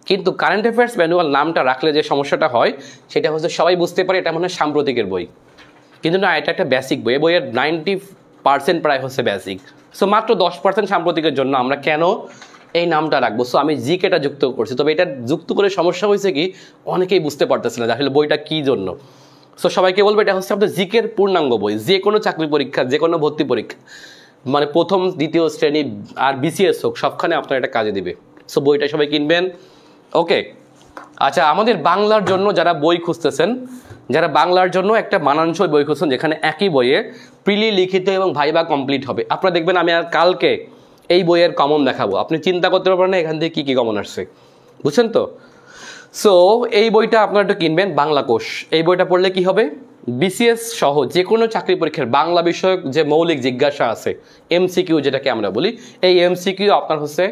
কিন্তু কারেন্ট অ্যাফেয়ার্স ম্যানুয়াল নামটা রাখলে যে সমস্যাটা হয় সেটা হচ্ছে সবাই বুঝতে পারে এটা মনে হয় সাম্প্রতিকের বই, কিন্তু না, এটা একটা বেসিক বই। এই বইয়ের 90% প্রায় হচ্ছে বেসিক। সো মাত্র 10% সাম্প্রতিকের জন্য আমরা কেন এই নামটা রাখবো? সো আমি জিকেটা যুক্ত করছি, তবে এটা যুক্ত করে সমস্যা হয়েছে কি অনেকেই বুঝতে পারতেছে না যে আসলে বইটা কী জন্য। সো সবাইকে বলবো এটা হচ্ছে আপনার জিকের পূর্ণাঙ্গ বই, যে কোনো চাকরি পরীক্ষা, যে কোনো ভর্তি পরীক্ষা, মানে প্রথম দ্বিতীয় শ্রেণী আর বিসিএস হোক, সবখানে আপনার এটা কাজে দিবে। সো বইটা সবাই কিনবেন। ওকে, আচ্ছা, আমাদের বাংলার জন্য যারা বই খুঁজতেছেন, যারা বাংলার জন্য একটা মানানসই বই খুঁজছেন যেখানে একই বইয়ে প্রিলি, লিখিত এবং ভাইবা কমপ্লিট হবে, আপনারা দেখবেন আমি আর কালকে এই বইয়ের কমন দেখাবো, আপনি চিন্তা করতে পারবেন না এখান থেকে কী কী কমন আসছে, বুঝছেন তো? সো এই বইটা আপনারা একটু কিনবেন, বাংলা কোষ। এই বইটা পড়লে কি হবে, বিসিএস সহ যে কোনো চাকরি পরীক্ষার বাংলা বিষয়ক যে মৌলিক জিজ্ঞাসা আছে, এমসিকিউ যেটাকে আমরা বলি, এই এমসিকিউ আপনার হচ্ছে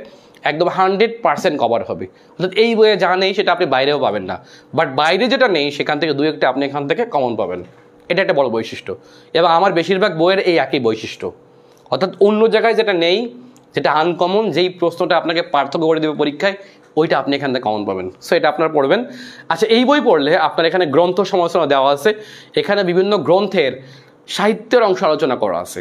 একদম 100% কভার হবে। অর্থাৎ এই বইয়ে যা নেই সেটা আপনি বাইরেও পাবেন না, বাট বাইরে যেটা নেই সেখান থেকে দু একটা আপনি এখান থেকে কমন পাবেন। এটা একটা বড় বৈশিষ্ট্য, এবং আমার বেশিরভাগ বইয়ের এই একই বৈশিষ্ট্য। অর্থাৎ অন্য জায়গায় যেটা নেই, যেটা আনকমন, যেই প্রশ্নটা আপনাকে পার্থক্য করে দেবে পরীক্ষায়, ওইটা আপনি এখান থেকে কমন পাবেন। সো এটা আপনারা পড়বেন। আচ্ছা, এই বই পড়লে আপনার এখানে গ্রন্থ সমালোচনা দেওয়া আছে, এখানে বিভিন্ন গ্রন্থের সাহিত্যের অংশ আলোচনা করা আছে।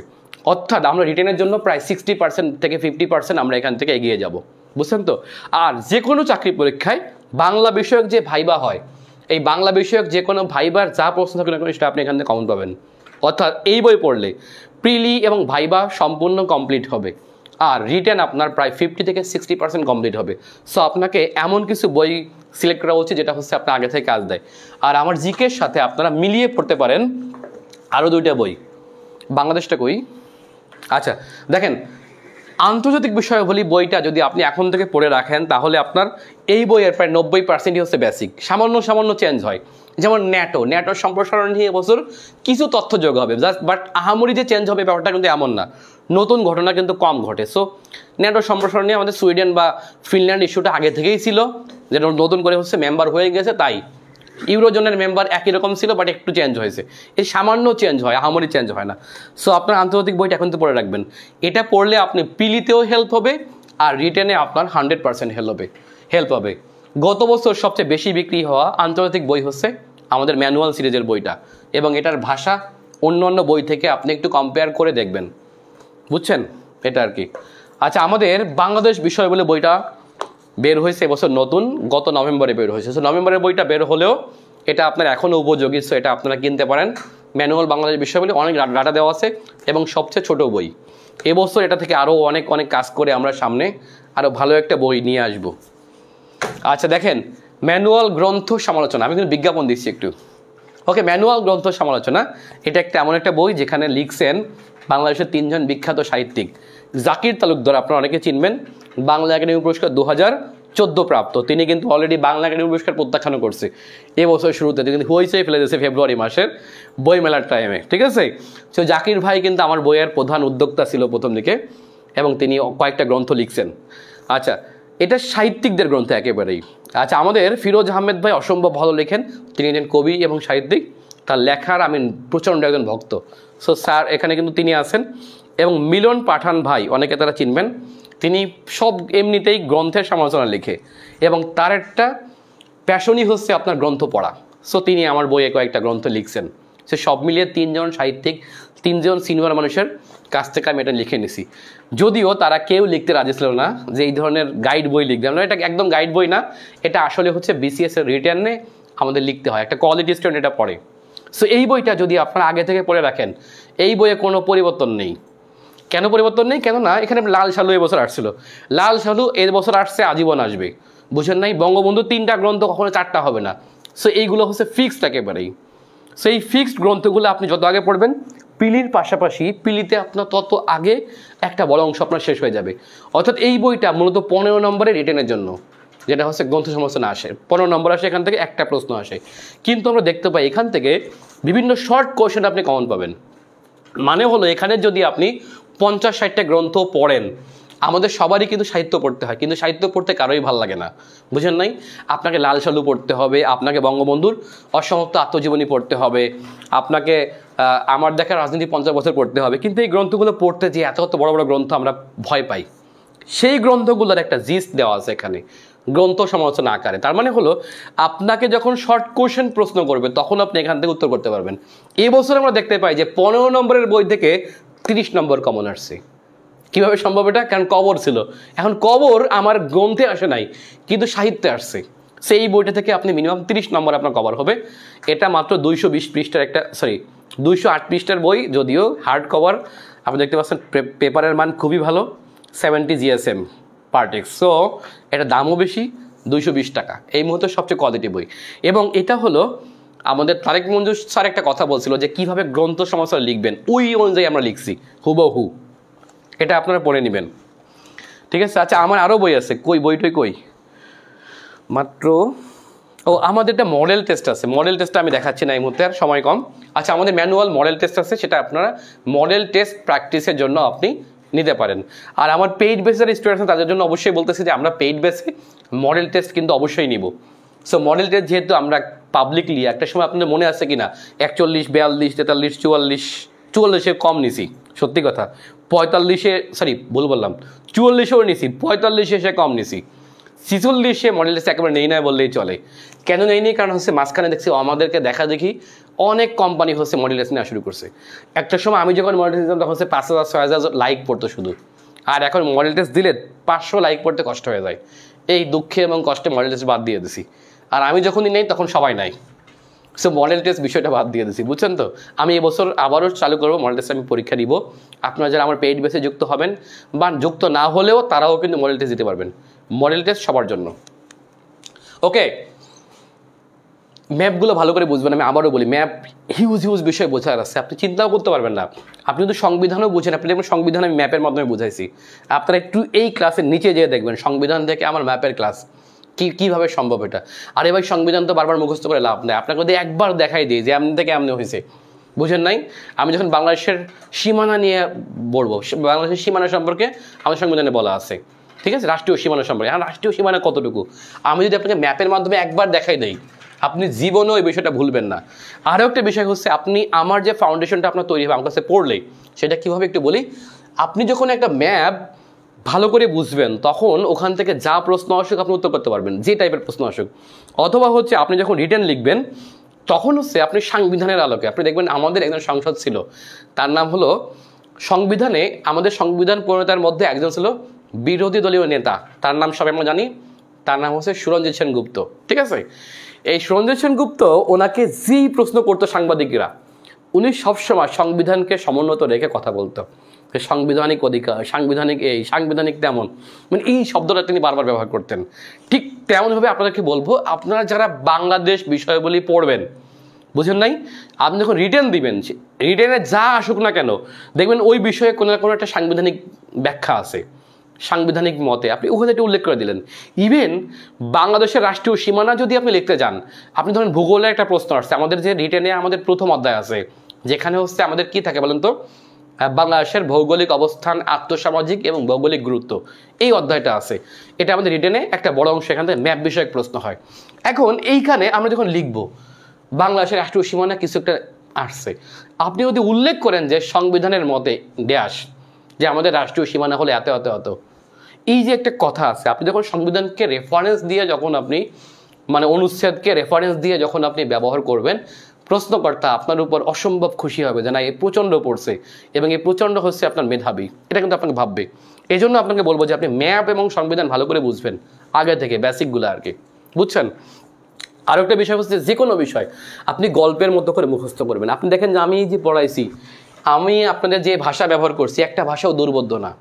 অর্থাৎ আমরা রিটেনের জন্য প্রায় 60% থেকে 50% আমরা এখান থেকে এগিয়ে যাব, বুঝছেন তো? আর যে কোনো চাকরি পরীক্ষায় বাংলা বিষয়ক যে ভাইবা হয়, এই বাংলা বিষয়ক যে কোনো ভাইবার যা প্রশ্ন থাকে না সেটা আপনি এখান থেকে কমন পাবেন। অর্থাৎ এই বই পড়লে প্রিলি এবং ভাইবা সম্পূর্ণ কমপ্লিট হবে, আর রিটেন আপনার প্রায় 50 থেকে 60% কমপ্লিট হবে। সো আপনাকে এমন কিছু বই সিলেক্ট করা উচিত যেটা হচ্ছে আপনার আগে থেকে কাজ দেয়। আর আমার জিকের সাথে আপনারা মিলিয়ে পড়তে পারেন আরও 2টা বই। বাংলাদেশটা কই? আচ্ছা দেখেন, আন্তর্জাতিক বিষয়াবলী বইটা যদি আপনি এখন থেকে পড়ে রাখেন তাহলে আপনার এই বইয়ের প্রায় 90%ই হচ্ছে বেসিক, সামান্য সামান্য চেঞ্জ হয়। যেমন ন্যাটোর সম্প্রসারণ নিয়ে এবছর কিছু তথ্য যোগ হবে, জাস্ট, বাট আহামরি যে চেঞ্জ হবে ব্যাপারটা কিন্তু এমন না, নতুন ঘটনা কিন্তু কম ঘটে। সো ন্যাটোর সম্প্রসারণ নিয়ে আমাদের সুইডেন বা ফিনল্যান্ড ইস্যুটা আগে থেকেই ছিল, যেটা নতুন করে হচ্ছে মেম্বার হয়ে গেছে, তাই ইউরোজোনের মেম্বার একই রকম ছিল, বাট একটু চেঞ্জ হয়েছে। এই সামান্য চেঞ্জ হয়, আহামরি চেঞ্জ হয় না। সো আপনার আন্তর্জাতিক বইটা এখন তো পড়ে রাখবেন। এটা পড়লে আপনি পিলিতেও হেল্প হবে, আর রিটেনে আপনার 100% হেল্প হবে। গত বছর সবচেয়ে বেশি বিক্রি হওয়া আন্তর্জাতিক বই হচ্ছে আমাদের ম্যানুয়াল সিরিজের বইটা, এবং এটার ভাষা অন্য বই থেকে আপনি একটু কম্পেয়ার করে দেখবেন, বুঝছেন? এটা আর কি। আচ্ছা, আমাদের বাংলাদেশ বিষয় বলে বইটা বের হয়েছে এবছর নতুন, গত নভেম্বরে বের হয়েছে। সো নভেম্বরের বইটা বের হলেও এটা আপনার এখনও উপযোগী, সো এটা আপনারা কিনতে পারেন। ম্যানুয়াল বাংলাদেশ বিষয় বলে অনেক ডাটা দেওয়া আছে, এবং সবচেয়ে ছোট বই। এবছর এটা থেকে আরও অনেক কাজ করে আমরা সামনে আরও ভালো একটা বই নিয়ে আসব। আচ্ছা দেখেন, ম্যানুয়াল গ্রন্থ সমালোচনা, আমি কিন্তু বিজ্ঞাপন দিচ্ছি একটু। ওকে, ম্যানুয়াল গ্রন্থ সমালোচনা এটা এমন একটা বই যেখানে লিখছেন বাংলাদেশের 3 জন বিখ্যাত সাহিত্যিক। জাকির তালুকদার আপনারা অনেকে চিনবেন, বাংলা একাডেমি পুরস্কার 2014 প্রাপ্ত। তিনি কিন্তু অলরেডি বাংলা একাডেমি পুরস্কার প্রত্যাখ্যান করছে এবছর শুরুতে, কিন্তু হয়েছে ফেলে দিয়েছে ফেব্রুয়ারি মাসের বইমেলার টাইমে, ঠিক আছে? তো জাকির ভাই কিন্তু আমার বইয়ের প্রধান উদ্যোক্তা ছিল প্রথম দিকে, এবং তিনি কয়েকটা গ্রন্থ লিখছেন। আচ্ছা, এটা সাহিত্যিকদের গ্রন্থ একেবারেই। আচ্ছা, আমাদের ফিরোজ আহমেদ ভাই অসম্ভব ভালো লেখেন, তিনি একজন কবি এবং সাহিত্যিক, তার লেখার আমি প্রচণ্ড একজন ভক্ত। সো স্যার এখানে কিন্তু তিনি আছেন। এবং মিলন পাঠান ভাই অনেকে তারা চিনবেন, তিনি সব এমনিতেই গ্রন্থের সমালোচনা লিখে, এবং তার একটা প্যাশনই হচ্ছে আপনার গ্রন্থ পড়া। সো তিনি আমার বইয়ে কয়েকটা গ্রন্থ লিখছেন। সে সব মিলিয়ে 3 জন সাহিত্যিক, 3 জন সিনিয়র মানুষের কাছ থেকে আমি এটা লিখে নিছি। যদিও তারা কেউ লিখতে রাজি ছিল না যে এই ধরনের গাইড বই লিখবে। আমরা এটা একদম গাইড বই না, এটা আসলে হচ্ছে বিসিএস এর রিটার্নে আমাদের লিখতে হয়, একটা কোয়ালিটি স্টুডেন্ট এটা পড়ে। সো এই বইটা যদি আপনারা আগে থেকে পড়ে রাখেন, এই বইয়ে কোনো পরিবর্তন নেই। কেন পরিবর্তন নেই? কেননা এখানে লাল সালু এবছর আসছিল, লাল সালু এবছর আসছে, আজীবন আসবে, বুঝেন নাই? বঙ্গবন্ধু 3টা গ্রন্থ, কখনো 4টা হবে না। সো এইগুলো হচ্ছে ফিক্সড একেবারেই। সো এই ফিক্সড গ্রন্থগুলো আপনি যত আগে পড়বেন, পিলির পাশাপাশি পিলিতে আপনার তত আগে একটা বড় অংশ আপনার শেষ হয়ে যাবে। অর্থাৎ এই বইটা মূলত 15 নম্বরের রিটেনের জন্য, যেটা হচ্ছে গ্রন্থ সমালোচনা আসে 15 নম্বর আসে, এখান থেকে একটা প্রশ্ন আসে। কিন্তু আমরা দেখতে পাই এখান থেকে বিভিন্ন শর্ট কোয়েশ্চেন আপনি কমন পাবেন। মানে হলো এখানে যদি আপনি 50-60টা গ্রন্থ পড়েন, আমাদের সবারই কিন্তু সাহিত্য পড়তে হয়, কিন্তু সাহিত্য পড়তে কারোই ভালো লাগে না, বুঝেন নাই? আপনাকে লাল সালু পড়তে হবে, আপনাকে বঙ্গবন্ধুর অসমাপ্ত আত্মজীবনী পড়তে হবে, আপনাকে আমার দেখা রাজনীতি 50 বছর পড়তে হবে। কিন্তু এই গ্রন্থগুলো পড়তে যে এত বড় বড় গ্রন্থ আমরা ভয় পাই, সেই গ্রন্থগুলোর একটা জিস্ট দেওয়া আছে এখানে। গ্রন্থ সমালোচনা আকারে। তার মানে হলো আপনাকে যখন শর্ট কোশ্চেন প্রশ্ন করবে তখন আপনি এখান থেকে উত্তর করতে পারবেন। এবছর আমরা দেখতে পাই যে 15 নম্বরের বই থেকে 30 নম্বর কমন আসছে। কীভাবে সম্ভব এটা? কারণ কবর ছিল। এখন কবর আমার গ্রন্থে আসে নাই, কিন্তু সাহিত্যে আসছে। সেই বইটা থেকে আপনি মিনিমাম 30 নম্বর আপনার কভার হবে। এটা মাত্র 220 পৃষ্ঠার একটা 208 পৃষ্ঠার বই, যদিও হার্ড কভার। আপনি দেখতে পাচ্ছেন পেপারের মান খুবই ভালো, 70 GSM পার টেক্সট। সো এটা দামও বেশি, 220 টাকা। এই মুহূর্তে সবচেয়ে কোয়ালিটি বই। এবং এটা হলো আমাদের তারেক মঞ্জুর স্যার একটা কথা বলছিল যে কীভাবে গ্রন্থ সমালোচনা লিখবেন, ওই অনুযায়ী আমরা লিখছি হুবহু। এটা আপনারা পড়ে নেবেন, ঠিক আছে? আচ্ছা, আমার আরও বই আছে, কই বইটই কই মাত্র আমাদের একটা মডেল টেস্ট আছে। মডেল টেস্টটা আমি দেখাচ্ছি না এই মুহূর্তে, আর সময় কম। আচ্ছা, আমাদের ম্যানুয়াল মডেল টেস্ট আছে, সেটা আপনারা মডেল টেস্ট প্র্যাকটিসের জন্য আপনি নিতে পারেন। আর আমার পেইড বেসের স্টুডেন্টস তাদের জন্য অবশ্যই বলতেছি যে আমরা পেইড বেসে মডেল টেস্ট কিন্তু অবশ্যই নিব। সো মডেল টেস্ট যেহেতু আমরা পাবলিকলি, একটা সময় আপনাদের মনে আছে কিনা 41, 42, 43, 44 কম নিছি, সত্যি কথা। 45 ভুল বললাম, 44-এও নিছি, 45 এসে কম নিছি, 46 মডেল টেস্ট একেবারে নেই না বললেই চলে। কেন নেই নি? কারণ মাঝখানে দেখছি আমাদেরকে দেখা দেখি অনেক কোম্পানি মডেল টেস্ট নেওয়া শুরু করছে। একটা সময় আমি যখন মডেল টেস্ট দিতাম তখন 5,000 6,000 লাইক পড়তো শুধু। আর এখন মডেল টেস্ট দিলে 500 লাইক পড়তে কষ্ট হয়ে যায়। এই দুঃখে এবং কষ্টে মডেল টেস্ট বাদ দিয়ে দিছি। আর আমি যখনই নেই তখন সবাই নাই। সো মডেল টেস্ট বিষয়টা বাদ দিয়ে দিছি, বুঝছেন তো? আমি এবছর আবারও চালু করবো মডেল টেস্ট, আমি পরীক্ষা দিব। আপনারা যারা আমার পেইড বেসে যুক্ত হবেন বা যুক্ত না হলেও তারাও কিন্তু মডেল টেস্ট দিতে পারবেন। মডেল টেস্ট সবার জন্য। ওকে, ম্যাপগুলো ভালো করে বুঝবেন। আমি আবারও বলি, ম্যাপ হিউজ বিষয় বোঝার আছে, আপনি চিন্তাও করতে পারবেন না। আপনি যদি সংবিধানও বুঝেন, আপনি দেখবেন সংবিধান আমি ম্যাপের মাধ্যমে বুঝাইছি। আপনারা একটু এই ক্লাসের নিচে যেয়ে দেখবেন সংবিধান থেকে আমার ম্যাপের ক্লাস কীভাবে সম্ভব এটা। আরে ভাই, সংবিধান তো বারবার মুখস্থ করে লাভ নেই। আপনাকে যদি একবার দেখাই দিই যে এমনি থেকে এমনি হয়েছে, বুঝেন নাই? আমি যখন বাংলাদেশের সীমানা নিয়ে বলবো, বাংলাদেশের সীমানা সম্পর্কে আমাদের সংবিধানে বলা আছে, ঠিক আছে? রাষ্ট্রীয় সীমানা সম্পর্কে। হ্যাঁ, রাষ্ট্রীয় সীমানা কতটুকু আমি যদি আপনাকে ম্যাপের মাধ্যমে একবার দেখাই দেই, আপনি জীবনেও এই বিষয়টা ভুলবেন না। আরও একটা বিষয় হচ্ছে, আপনি আমার যে ফাউন্ডেশনটা আপনার তৈরি হবে আমার কাছে পড়লেই, সেটা কীভাবে একটু বলি। আপনি যখন একটা ম্যাপ ভালো করে বুঝবেন তখন ওখান থেকে যা প্রশ্ন আসুক আপনি উত্তর করতে পারবেন, যে টাইপের প্রশ্ন আসুক। অথবা আপনি যখন রিটেন লিখবেন তখন আপনি সংবিধানের আলোকে, আপনি দেখবেন আমাদের একজন সংসদ ছিল, তার নাম হলো সংবিধানে, আমাদের সংবিধান প্রণেতার মধ্যে একজন ছিল বিরোধী দলীয় নেতা, তার নাম সবাই আমরা জানি, তার নাম হচ্ছে সুরঞ্জিত সেনগুপ্ত, ঠিক আছে? এই সুরঞ্জিত সেনগুপ্ত, ওনাকে যেই প্রশ্ন করতো সাংবাদিকরা, উনি সবসময় সংবিধানকে সমুন্নত রেখে কথা বলতো। সাংবিধানিক অধিকার, সাংবিধানিক এই, সাংবিধানিক তেমন, মানে এই শব্দটা তিনি বারবার ব্যবহার করতেন। ঠিক তেমনভাবে আপনাদেরকে বলবো, আপনারা যারা বাংলাদেশ বিষয়গুলি পড়বেন, বুঝেন নাই, আপনি যখন রিটেন দিবেন, রিটেনে যা আসুক না কেন, দেখবেন ওই বিষয়ে কোনো না কোনো একটা সাংবিধানিক ব্যাখ্যা আছে, সাংবিধানিক মতে আপনি ওখানে একটা উল্লেখ করে দিলেন। ইভেন বাংলাদেশের রাষ্ট্রীয় সীমানা যদি আপনি লিখতে যান, আপনি ধরেন ভূগোলের একটা প্রশ্ন আসছে, আমাদের যে রিটেনে আমাদের প্রথম অধ্যায় আছে, যেখানে আমাদের কি থাকে বলেন তো, বাংলাদেশের ভৌগোলিক অবস্থান, আর্থসামাজিক এবং ভৌগোলিক গুরুত্ব, এই অধ্যায়টা আছে। এটা আমাদের রিটেনে একটা বড় অংশ, এখান থেকে ম্যাপ বিষয়ক প্রশ্ন হয়। এখন এইখানে আমরা যখন লিখবো বাংলাদেশের রাষ্ট্রীয় সীমানা কিছু একটা আসছে, আপনি যদি উল্লেখ করেন যে সংবিধানের মতে ড্যাশ, যে আমাদের রাষ্ট্রীয় সীমানা হলে এত এত এত, এই যে একটা কথা আছে, আপনি যখন সংবিধানকে রেফারেন্স দিয়ে যখন আপনি অনুচ্ছেদকে রেফারেন্স দিয়ে যখন আপনি ব্যবহার করবেন, প্রশ্নকর্তা আপনার উপর অসম্ভব খুশি হবে যে না, এ প্রচণ্ড পড়ছে এবং এই প্রচণ্ড হচ্ছে আপনার মেধাবী, এটা কিন্তু আপনাকে ভাববে। এই জন্য আপনাকে বলবো যে আপনি ম্যাপ এবং সংবিধান ভালো করে বুঝবেন আগে থেকে, বেসিকগুলো আর কি, বুঝছেন? আরও একটা বিষয় হচ্ছে, যে কোনো বিষয় আপনি গল্পের মতো করে মুখস্থ করবেন। আপনি দেখেন যে আমি যে পড়াইছি, আমি আপনাদের যে ভাষা ব্যবহার করছি, একটা ভাষাও দুর্বোধ্য না,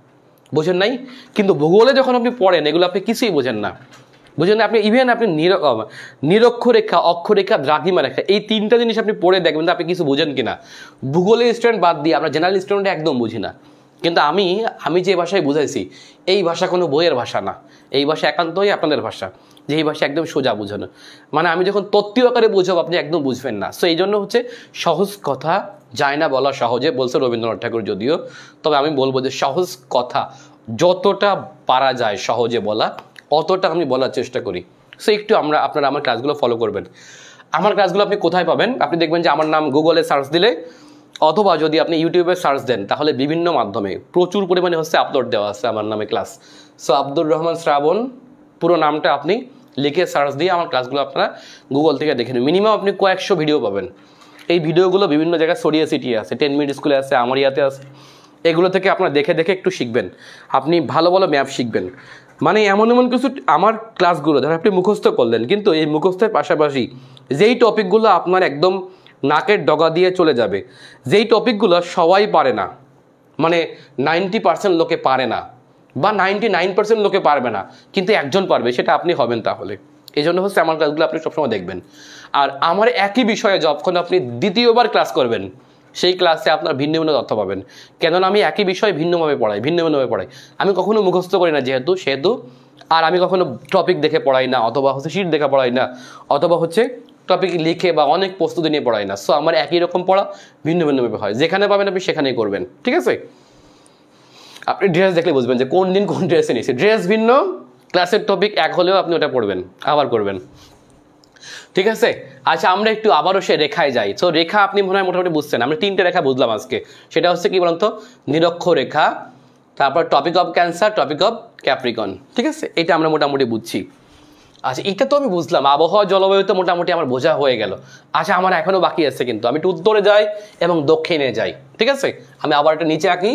বুঝেন নাই? কিন্তু ভূগোলে যখন আপনি পড়েন, এগুলো আপনি কিছুই বোঝেন না, বুঝেন না? আপনি ইভেন আপনি নিরক্ষরেখা, অক্ষরেখা, দ্রাঘিমা রেখা, এই তিনটা জিনিস আপনি পড়ে দেখবেন আপনি কিছু বুঝেন কিনা। ভূগোলের স্টুডেন্ট বাদ দিয়ে আমরা জেনারেল স্টুডেন্ট একদম বুঝি না। কিন্তু আমি যে ভাষায় বুঝাইছি, এই ভাষা কোনো বইয়ের ভাষা না, এই ভাষা একান্তই আপনাদের ভাষা, যে এই ভাষা একদম সোজা বোঝানো। আমি যখন তত্ত্বীয় আকারে বুঝাবো আপনি একদম বুঝবেন না। সো এই জন্য সহজ কথা যায় না বলা সহজে, বলছে রবীন্দ্রনাথ ঠাকুর যদিও, তবে আমি বলবো যে সহজ কথা যতটা পারা যায় সহজে বলা, অতটা আমি বলার চেষ্টা করি। সো একটু আপনারা আমার ক্লাসগুলো ফলো করবেন। আমার ক্লাসগুলো আপনি কোথায় পাবেন? আপনি দেখবেন যে আমার নাম গুগলে সার্চ দিলে, অথবা যদি আপনি ইউটিউবে সার্চ দেন, তাহলে বিভিন্ন মাধ্যমে প্রচুর পরিমাণে আপলোড দেওয়া আছে আমার নামে ক্লাস। সো আব্দুর রহমান শ্রাবণ পুরো নামটা আপনি লিখে সার্চ দিয়ে আমার ক্লাসগুলো আপনারা গুগল থেকে দেখে নিন। মিনিমাম আপনি কয়েকশো ভিডিও পাবেন। এই ভিডিওগুলো বিভিন্ন জায়গায় ছড়িয়ে ছিটিয়ে আছে, 10 মিনিট স্কুলে আছে, আমার ইয়াতে আছে। এগুলো থেকে আপনারা দেখে দেখে একটু শিখবেন, আপনি ভালো ভালো ম্যাপ শিখবেন। মানে এমন এমন কিছু আমার ক্লাসগুলো ধর আপনি মুখস্থ করলেন, কিন্তু এই মুখস্থের পাশাপাশি যেই টপিকগুলো আপনার একদম নাকের ডগা দিয়ে চলে যাবে, যেই টপিকগুলো সবাই পারে না, মানে 90% লোকে পারে না বা 99% লোকে পারবে না, কিন্তু একজন পারবে, সেটা আপনি হবেন। তাহলে এই জন্য হচ্ছে আমার ক্লাসগুলো আপনি সবসময় দেখবেন। আর আমার একই বিষয়ে যখন আপনি দ্বিতীয়বার ক্লাস করবেন, সেই ক্লাসে আপনার ভিন্ন ভিন্ন তথ্য পাবেন। কেননা আমি একই বিষয় ভিন্নভাবে পড়াই, ভিন্ন ভিন্নভাবে পড়াই। আমি কখনো মুখস্থ করি না সেহেতু, আর আমি কখনো টপিক দেখে পড়াই না, অথবা হচ্ছে শিট দেখে পড়াই না, অথবা হচ্ছে টপিক লিখে বা অনেক প্রস্তুতি নিয়ে পড়াই না। সো আমার একই রকম পড়া ভিন্ন ভিন্নভাবে হয়, যেখানে পাবেন আপনি সেখানেই করবেন, ঠিক আছে? আপনি ড্রেস দেখলে বুঝবেন যে কোন দিন কোন ড্রেসে নিয়েছি। ড্রেস ভিন্ন, ক্লাসের টপিক এক হলেও আপনি ওটা পড়বেন, আবার করবেন, ঠিক আছে? আচ্ছা, আমরা একটু আবারও সে রেখায় যাই। তো রেখা আপনি মনে হয় মোটামুটি বুঝছেন। আমরা 3টে রেখা বুঝলাম আজকে। সেটা হচ্ছে কি বলুন তো? নিরক্ষরেখা, তারপর topic of cancer, topic of Capricorn, ঠিক আছে? এটা আমরা মোটামুটি বুঝছি। আচ্ছা, এটা তো আমি বুঝলাম। আবহাওয়া জলবায়ু তো মোটামুটি আমার বোঝা হয়ে গেল। আচ্ছা, আমার এখনো বাকি আছে, কিন্তু আমি একটু উত্তরে যাই এবং দক্ষিণে যাই, ঠিক আছে? আমি আবার একটা নিচে আঁকি,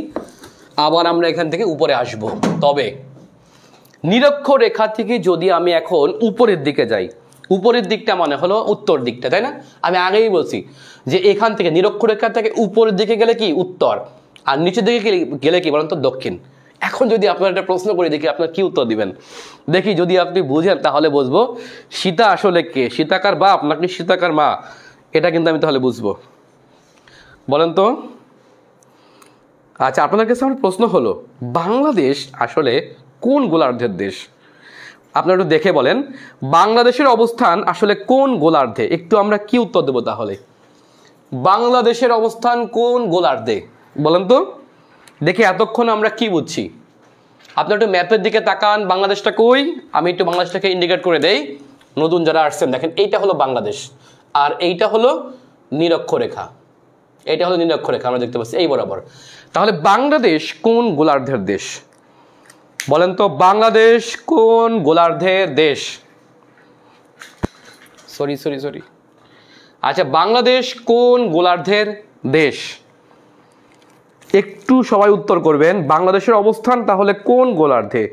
আবার আমরা এখান থেকে উপরে আসব। তবে নিরক্ষরেখা থেকে যদি আমি এখন উপরের দিকে যাই, উপরের দিকটা মানে হলো উত্তর দিকটা, তাই না? আমি আগেই বলছি যে এখান থেকে নিরক্ষরেখা থেকে উপরের দিকে গেলে কি উত্তর, আর নিচের দিকে গেলে কি বলেন তো দক্ষিণ। এখন যদি আপনার একটা প্রশ্ন করি, দেখি আপনার কি উত্তর দিবেন। দেখি যদি আপনি বুঝেন তাহলে বুঝবো সীতা আসলে কে, সীতাকার বাপ নাকি সীতাকার মা, এটা কিন্তু আমি তাহলে বুঝবো। বলেন তো। আচ্ছা, আপনাদের কাছে আমার প্রশ্ন হলো, বাংলাদেশ আসলে কোন গোলার্ধের দেশ? আপনারা একটু দেখে বলেন, বাংলাদেশের অবস্থান আসলে কোন গোলার্ধে? একটু আমরা কি উত্তর দেবো তাহলে? বাংলাদেশের অবস্থান কোন গোলার্ধে বলেন তো দেখি। এতক্ষণ আমরা কি বুঝছি? আপনি একটু ম্যাপের দিকে তাকান, বাংলাদেশটা কই? আমি একটু বাংলাদেশটাকে ইন্ডিকেট করে দেই। নতুন যারা আসছেন দেখেন, এইটা হলো বাংলাদেশ, আর এইটা হলো নিরক্ষরেখা। এটা হলো নিরক্ষরেখা, আমরা দেখতে পাচ্ছি এই বরাবর। তাহলে বাংলাদেশ কোন গোলার্ধের দেশ বলেন তো? বাংলাদেশ কোন গোলার্ধের দেশ? সরি। আচ্ছা, বাংলাদেশ কোন গোলার্ধের দেশ? একটু সবাই উত্তর করবেন। বাংলাদেশের অবস্থান তাহলে কোন গোলার্ধে?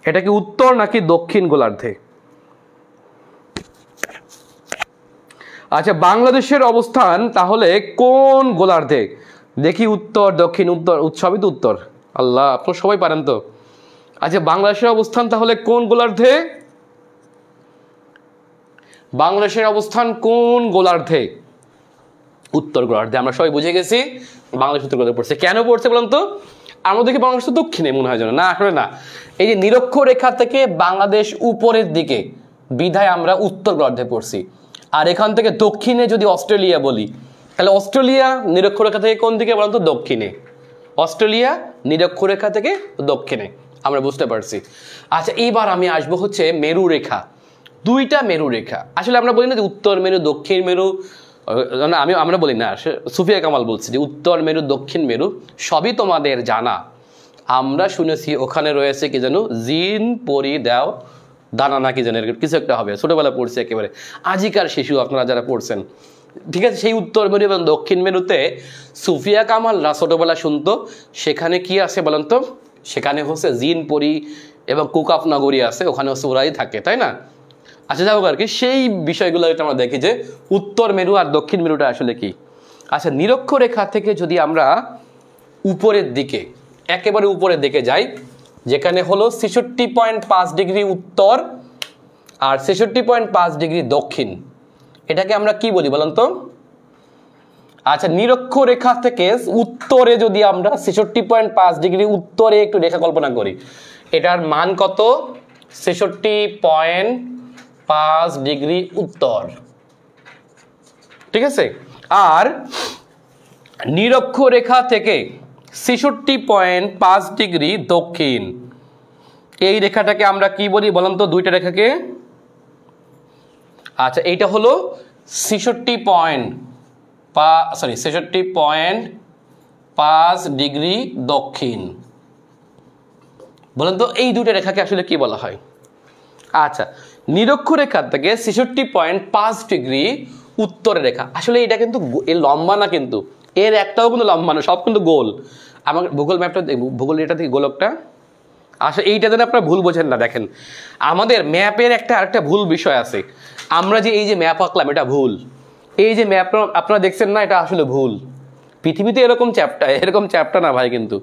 এটা কি উত্তর নাকি দক্ষিণ গোলার্ধে? আচ্ছা, বাংলাদেশের অবস্থান তাহলে কোন গোলার্ধে? দেখি উত্তর দক্ষিণ, উত্তর সবই তো উত্তর। আল্লাহ, আপনারা সবাই পারেন তো। আচ্ছা, বাংলাদেশের অবস্থান তাহলে কোন গোলার্ধে? বাংলাদেশের অবস্থান কোন গোলার্ধে? উত্তর গোলার্ধে। আমরা সবাই বুঝে গেছি বাংলাদেশ উত্তর গোলার্ধে পড়ছে। কেন পড়ছে বলুন তো? আমরা দেখি বাংলাদেশ তো দক্ষিণে মনে হয় যেন, না আসলে না। এই যে নিরক্ষরেখা থেকে বাংলাদেশ উপরের দিকে, বিধায় আমরা উত্তর গোলার্ধে পড়ছি। আর এখান থেকে দক্ষিণে যদি অস্ট্রেলিয়া বলি, তাহলে অস্ট্রেলিয়া নিরক্ষরেখা থেকে কোন দিকে বলুন তো? দক্ষিণে। অস্ট্রেলিয়া নিরক্ষরেখা থেকে দক্ষিণে, আমরা বুঝতে পারছি। আচ্ছা, এইবার আমি আসবো হচ্ছে মেরু রেখা। দুইটা মেরু রেখা, আসলে আমরা বলি না যে উত্তর মেরু দক্ষিণ মেরু, আমরা বলি না, সুফিয়া কামাল বলছি যে উত্তর মেরু দক্ষিণ মেরু সবই তোমাদের জানা। আমরা শুনেছি ওখানে রয়েছে কি যেন জিন পরি দেও দানা না কি যেন কিছু একটা হবে, ছোটবেলা পড়ছে একেবারে আজিকার শিশু আপনারা যারা পড়ছেন, ঠিক আছে? সেই উত্তর মেরু এবং দক্ষিণ মেরুতে সুফিয়া কামালরা ছোটবেলা শুনতো। সেখানে কি আছে বলেন তো? সেখানে হচ্ছে জিন পরি এবং কুকাফ নগরী আছে, ওখানে হচ্ছে ওরাই থাকে, তাই না? আচ্ছা, যাই হোক আর কি, সেই বিষয়গুলো আমরা দেখি যে উত্তর মেরু আর দক্ষিণ মেরুটা আসলে কি। আচ্ছা, নিরক্ষরেখা থেকে যদি আমরা উপরের দিকে, একেবারে উপরের দিকে যাই, যেখানে হলো 66.5 ডিগ্রি উত্তর আর 66.5 ডিগ্রি দক্ষিণ, এটাকে আমরা কি বলি বলেন তো? আচ্ছা, নিরক্ষরেখা থেকে উত্তরে যদি আমরা 66.5 ডিগ্রি উত্তরে একটু রেখা কল্পনা করি, এটার মান কত? 66.5 ডিগ্রি উত্তর, ঠিক আছে? আর নিরক্ষরেখা থেকে 66.5 ডিগ্রি দক্ষিণ, এই রেখাটাকে আমরা কি বলি বলেন তো? দুইটা রেখাকে। আচ্ছা, এইটা হলো 66.5 ডিগ্রি দক্ষিণ। বলেন তো এই দুইটা রেখাকে আসলে কি বলা হয়? আচ্ছা, নিরক্ষরেখা থেকে 66.5 ডিগ্রি উত্তরে রেখা। আসলে এটা কিন্তু এর লম্বা না, কিন্তু এর একটাও কিন্তু লম্বা না, সব কিন্তু গোল। আমার ভূগোল ম্যাপটা, ভূগোল এটা থেকে গোলকটা, আসলে এইটা যেন আপনারা ভুল বোঝেন না। দেখেন আমাদের ম্যাপের আরেকটা ভুল বিষয় আছে। আমরা যে এই যে ম্যাপ আঁকলাম এটা ভুল। এই যে ম্যাপ আপনারা দেখছেন না, এটা আসলে ভুল। পৃথিবীতে এরকম চ্যাপ্টা না ভাই, কিন্তু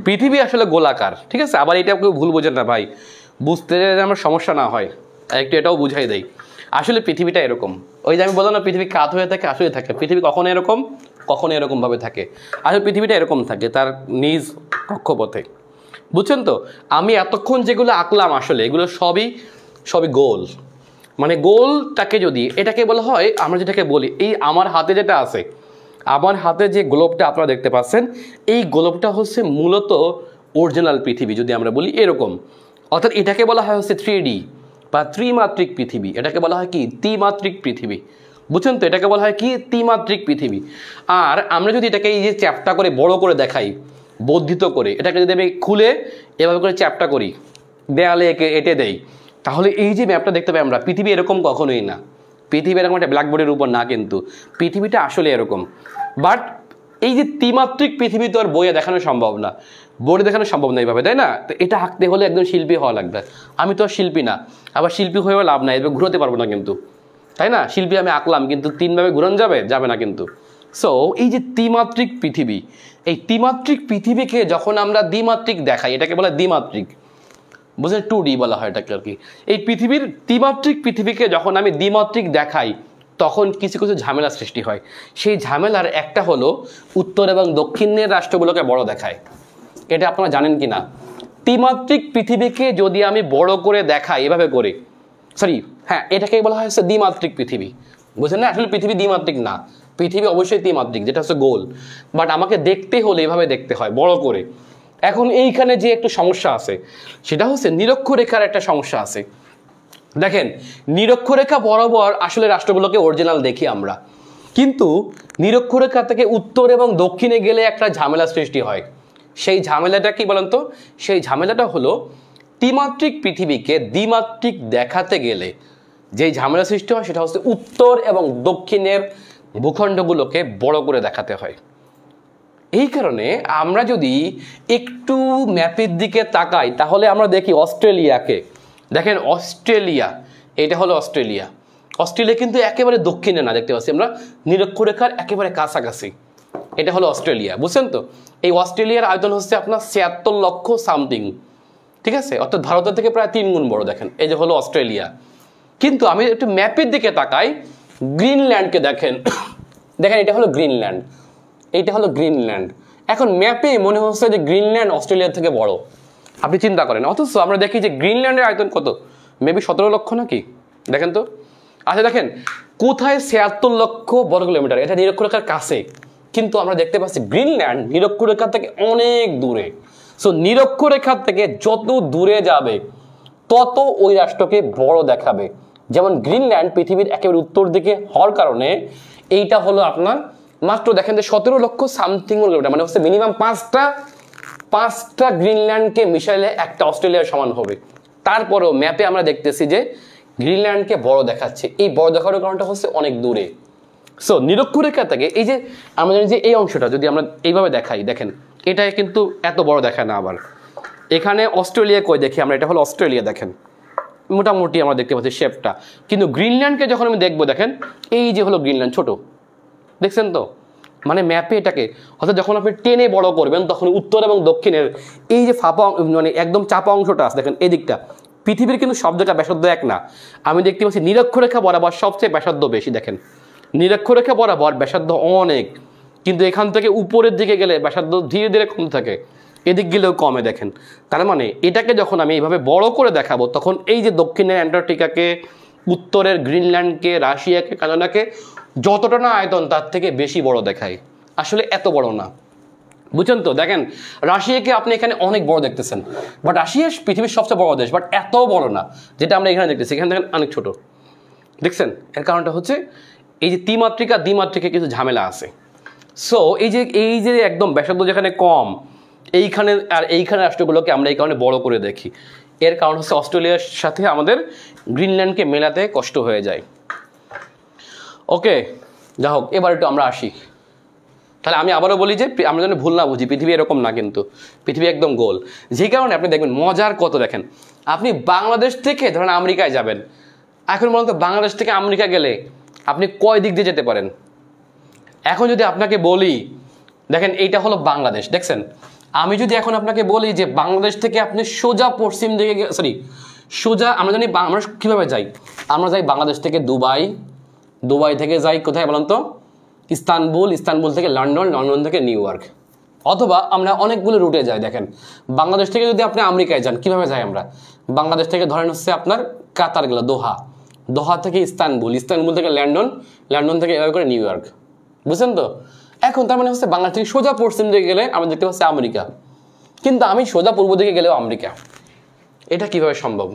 পৃথিবী আসলে গোলাকার, ঠিক আছে? আবার এটা কেউ ভুল বোঝেন না ভাই, বুঝতে যেন আমার সমস্যা না হয়, একটু এটাও বুঝাই দেয়। আসলে পৃথিবীটা এরকম, ওই যে আমি বললাম না পৃথিবী কাত হয়ে থাকে, আসলে থাকে পৃথিবী কখনো এরকম কখনো এরকমভাবে থাকে। আসলে পৃথিবীটা এরকম থাকে তার নিজ কক্ষপথে, বুঝছেন তো? আমি এতক্ষণ যেগুলো আঁকলাম আসলে এগুলো সবই গোল। মানে গোলটাকে যদি এটাকে বলা হয়, আমরা যেটাকে বলি, এই আমার হাতে যেটা আছে, আমার হাতে যে গ্লোবটা আপনারা দেখতে পাচ্ছেন, এই গ্লোবটা হচ্ছে মূলত অরিজিনাল পৃথিবী যদি আমরা বলি এরকম। অর্থাৎ এটাকে বলা হয় হচ্ছে 3D বা ত্রিমাত্রিক পৃথিবী। এটাকে বলা হয় কি ত্রিমাত্রিক পৃথিবী, বুঝছেন তো? এটাকে বলা হয় কি ত্রিমাত্রিক পৃথিবী। আর আমরা যদি এটাকে এই যে চ্যাপ্টা করে বড় করে দেখাই, বর্ধিত করে, এটাকে যদি আমি খুলে এভাবে করে চ্যাপ্টা করি, দেয়ালে এঁটে দেই, তাহলে এই যে ম্যাপটা দেখতে পাই আমরা, পৃথিবী এরকম কখনোই না। পৃথিবী এরকম একটা ব্ল্যাকবোর্ডের উপর না, কিন্তু পৃথিবীটা আসলে এরকম। বাট এই যে ত্রিমাত্রিক পৃথিবী তো আর বইয়ে দেখানো সম্ভব না, বোর্ডে দেখানো সম্ভব না এইভাবে, তাই না? তো এটা আঁকতে হলে একদম শিল্পী হওয়া লাগবে। আমি তো আর শিল্পী না, আবার শিল্পী হয়েও লাভ নাই, এভাবে ঘুরোতে পারবো না কিন্তু, তাই না? শিল্পী আমি আঁকলাম, কিন্তু তিনভাবে ঘুরন যাবে না কিন্তু। সো এই যে ত্রিমাত্রিক পৃথিবী, এই ত্রিমাত্রিক পৃথিবীকে যখন আমরা দ্বিমাত্রিক দেখাই, এটাকে বলা দ্বিমাত্রিক, বুঝলেন? 2D বলা হয় এটাকে আর কি। এই পৃথিবীর ত্রিমাত্রিক পৃথিবীকে যখন আমি দ্বিমাত্রিক দেখাই, তখন কিছু কিছু ঝামেলা সৃষ্টি হয়। সেই ঝামেলার একটা হলো উত্তর এবং দক্ষিণের রাষ্ট্রগুলোকে বড় দেখায়। এটা আপনারা জানেন কি না? ত্রিমাত্রিক পৃথিবীকে যদি আমি বড় করে দেখাই এভাবে করে, হ্যাঁ, এটাকে বলা হচ্ছে দ্বিমাত্রিক পৃথিবী, বুঝলেন না? আসলে পৃথিবী দ্বিমাত্রিক না, পৃথিবী অবশ্যই ত্রিমাত্রিক, যেটা হচ্ছে গোল। বাট আমাকে দেখতে হলে এভাবে দেখতে হয়, বড় করে। এখন এইখানে যে একটু সমস্যা আছে, সেটা হচ্ছে নিরক্ষরেখার একটা সমস্যা আছে। দেখেন, নিরক্ষরেখা বরাবর আসলে রাষ্ট্রগুলোকে অরিজিনাল দেখি আমরা, কিন্তু নিরক্ষরেখা থেকে উত্তর এবং দক্ষিণে গেলে একটা ঝামেলা সৃষ্টি হয়। সেই ঝামেলাটা কি বলেন তো? সেই ঝামেলাটা হলো ত্রিমাত্রিক পৃথিবীকে দ্বিমাত্রিক দেখাতে গেলে যেই ঝামেলা সৃষ্টি হয়, সেটা হচ্ছে উত্তর এবং দক্ষিণের ভূখণ্ডগুলোকে বড় করে দেখাতে হয়। এই কারণে আমরা যদি একটু ম্যাপের দিকে তাকাই, তাহলে আমরা দেখি অস্ট্রেলিয়াকে। দেখেন অস্ট্রেলিয়া, এটা হলো অস্ট্রেলিয়া। অস্ট্রেলিয়া কিন্তু একেবারে দক্ষিণে না, দেখতে পাচ্ছি আমরা নিরক্ষরেখার একেবারে কাছাকাছি। এটা হলো অস্ট্রেলিয়া, বুঝছেন তো? এই অস্ট্রেলিয়ার আয়তন হচ্ছে আপনার ৭৬ লক্ষ সামথিং, ঠিক আছে? অর্থাৎ ভারতের থেকে প্রায় 3 গুণ বড়। দেখেন এই যে হলো অস্ট্রেলিয়া। কিন্তু আমি একটু ম্যাপের দিকে তাকাই, গ্রিনল্যান্ডকে দেখেন, দেখেন এটা হলো গ্রিনল্যান্ড, এইটা হলো গ্রিনল্যান্ড। এখন ম্যাপে মনে হচ্ছে যে গ্রিনল্যান্ড অস্ট্রেলিয়ার থেকে বড়, আপনি চিন্তা করেন। অথচ আমরা দেখি যে গ্রিনল্যান্ডের আয়তন কত, মেবি 17 লক্ষ নাকি, দেখেন তো। আচ্ছা দেখেন কোথায় ৭৬ লক্ষ বর্গ কিলোমিটার, এটা নিরক্ষরেখার কাছে, কিন্তু আমরা দেখতে পাচ্ছি গ্রিনল্যান্ড নিরক্ষরেখা থেকে অনেক দূরে। সো নিরক্ষরেখা থেকে যত দূরে যাবে তত ওই রাষ্ট্রকে বড় দেখাবে। যেমন গ্রিনল্যান্ড পৃথিবীর একেবারে উত্তর দিকে হওয়ার কারণে এইটা হলো আপনার মাত্র দেখেন যে 17 লক্ষ সামথিং কিলোমিটার, মানে হচ্ছে মিনিমাম পাঁচটা গ্রিনল্যান্ডকে মিশাইলে একটা অস্ট্রেলিয়ার সমান হবে। তারপরেও ম্যাপে আমরা দেখতেছি যে গ্রিনল্যান্ডকে বড় দেখাচ্ছে। এই বড় দেখানোর কারণটা হচ্ছে অনেক দূরে। সো নিরক্ষরেখা থেকে এই যে আমরা জানি যে এই অংশটা যদি আমরা এইভাবে দেখাই, দেখেন এটা কিন্তু এত বড় দেখায় না। আবার এখানে অস্ট্রেলিয়া কই দেখি আমরা, এটা হলো অস্ট্রেলিয়া, দেখেন মোটামুটি আমরা দেখতে পাচ্ছি শেপটা। কিন্তু গ্রিনল্যান্ডকে যখন আমি দেখবো, দেখেন এই যে হলো গ্রিনল্যান্ড, ছোট, দেখছেন তো? মানে ম্যাপে এটাকে, অর্থাৎ যখন আপনি টেনে বড় করবেন তখন উত্তর এবং দক্ষিণের এই যে ফাঁপা, মানে একদম চাপা অংশটা আছে, দেখেন এই দিকটা, পৃথিবীর কিন্তু সব জায়গায় ব্যাসার্ধ এক না। আমি দেখতে পাচ্ছি নিরক্ষরেখা বরাবর সবচেয়ে ব্যাসার্ধ বেশি। দেখেন নিরক্ষরেখা বরাবর ব্যাসার্ধ অনেক, কিন্তু এখান থেকে উপরের দিকে গেলে ব্যাসার্ধ ধীরে ধীরে কমতে থাকে, এদিক গেলেও কমে। দেখেন তার মানে এটাকে যখন আমি এইভাবে বড় করে দেখাবো, তখন এই যে দক্ষিণের অ্যান্টার্কটিকাকে, উত্তরের গ্রিনল্যান্ডকে, রাশিয়াকে, কানাডাকে যতটা না আয়তন তার থেকে বেশি বড় দেখায়। আসলে এত বড় না, বুঝছেন তো? দেখেন রাশিয়াকে আপনি এখানে অনেক বড় দেখতেছেন, বাট রাশিয়া পৃথিবীর সবচেয়ে বড় দেশ, বাট এত বড় না যেটা আমরা এখানে দেখতেছি। এখানে দেখেন অনেক ছোট, দেখছেন? এর কারণটা হচ্ছে এই যে দ্বিমাত্রিকে কিছু ঝামেলা আছে। সো এই যে একদম ব্যাসার্ধ যেখানে কম, এইখানে রাষ্ট্রগুলোকে আমরা এই কারণে বড় করে দেখি। এর কারণ হচ্ছে অস্ট্রেলিয়ার সাথে আমাদের গ্রিনল্যান্ডকে মেলাতে কষ্ট হয়ে যায়। ওকে, যা হোক, এবার একটু আমরা আসি। তাহলে আমি আবারও বলি যে আমরা যেন ভুল না বুঝি, পৃথিবী এরকম না, কিন্তু পৃথিবী একদম গোল। যে কারণে আপনি দেখবেন মজার কত, দেখেন আপনি বাংলাদেশ থেকে ধরেন আমেরিকায় যাবেন, এখন বলুন তো বাংলাদেশ থেকে আমেরিকা গেলে আপনি কয় দিক দিয়ে যেতে পারেন? এখন যদি আপনাকে বলি, দেখেন এইটা হলো বাংলাদেশ, দেখছেন? আমি যদি এখন আপনাকে বলি যে বাংলাদেশ থেকে আপনি সোজা পশ্চিম দিকে, সোজা আমরা জানি আমরা কীভাবে যাই, আমরা যাই বাংলাদেশ থেকে দুবাই, দুবাই থেকে যাই কোথায় বলুন তো? ইস্তানবুল, ইস্তানবুল থেকে লন্ডন, লন্ডন থেকে নিউ ইয়র্ক, অথবা আমরা অনেকগুলো রুটে যাই। দেখেন বাংলাদেশ থেকে যদি আপনি আমেরিকায় যান, কীভাবে যাই আমরা? বাংলাদেশ থেকে ধরেন হচ্ছে আপনার কাতার গেল দোহা, দোহা থেকে ইস্তানবুল, ইস্তানবুল থেকে লন্ডন, লন্ডন থেকে এভাবে করে নিউ ইয়র্ক, বুঝছেন তো? এখন তার মানে হচ্ছে বাংলাদেশ থেকে সোজা পশ্চিম দিকে গেলে আমরা দেখতে পাচ্ছি আমেরিকা, কিন্তু আমি সোজা পূর্ব দিকে গেলেও আমেরিকা। এটা কিভাবে সম্ভব?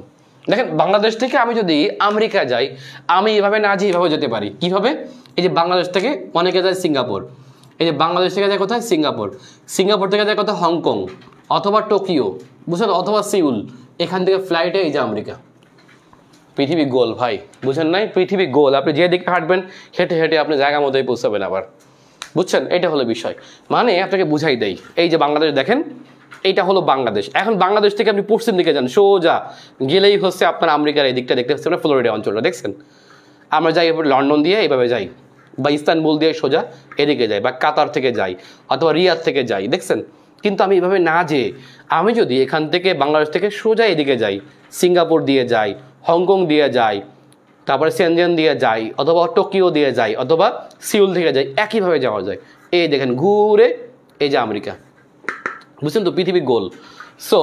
দেখেন বাংলাদেশ থেকে আমি যদি আমেরিকা যাই, আমি এভাবে না যে এভাবে যেতে পারি। কিভাবে? এই যে বাংলাদেশ থেকে অনেকে যায় সিঙ্গাপুর, এই যে বাংলাদেশ থেকে যায় কোথায়? সিঙ্গাপুর, সিঙ্গাপুর থেকে যায় কোথায়? হংকং অথবা টোকিও, বুঝছেন, অথবা সিউল, এখান থেকে ফ্লাইটে এই যে আমেরিকা। পৃথিবী গোল ভাই, বুঝেন নাই? পৃথিবী গোল, আপনি যে দিকে হাঁটবেন হেঁটে হেঁটে আপনি জায়গা মতোই পৌঁছাবেন আবার, বুঝছেন? এটা হলো বিষয়। মানে আপনাকে বুঝাই দেই, এই যে বাংলাদেশ দেখেন, এইটা হলো বাংলাদেশ। এখন বাংলাদেশ থেকে আপনি পশ্চিম দিকে যান, সোজা গেলেই হচ্ছে আপনার আমেরিকার এই দিকটা দেখতে পাচ্ছেন, ফ্লোরিডা অঞ্চলটা দেখছেন। আমরা যাই এবার লন্ডন দিয়ে এইভাবে যাই, বা ইস্তানবুল দিয়ে সোজা এদিকে যাই, বা কাতার থেকে যাই, অথবা রিয়াদ থেকে যাই, দেখছেন? কিন্তু আমি এইভাবে না যে, আমি যদি এখান থেকে বাংলাদেশ থেকে সোজা এদিকে যাই, সিঙ্গাপুর দিয়ে যাই, হংকং দিয়ে যাই, তারপরে সেনজেন দিয়ে যাই, অথবা টোকিও দিয়ে যাই, অথবা সিউল থেকে যাই, একইভাবে যাওয়া যায়। এই দেখেন ঘুরে এই যে আমেরিকা, বুঝছেন তো? পৃথিবী গোল। সো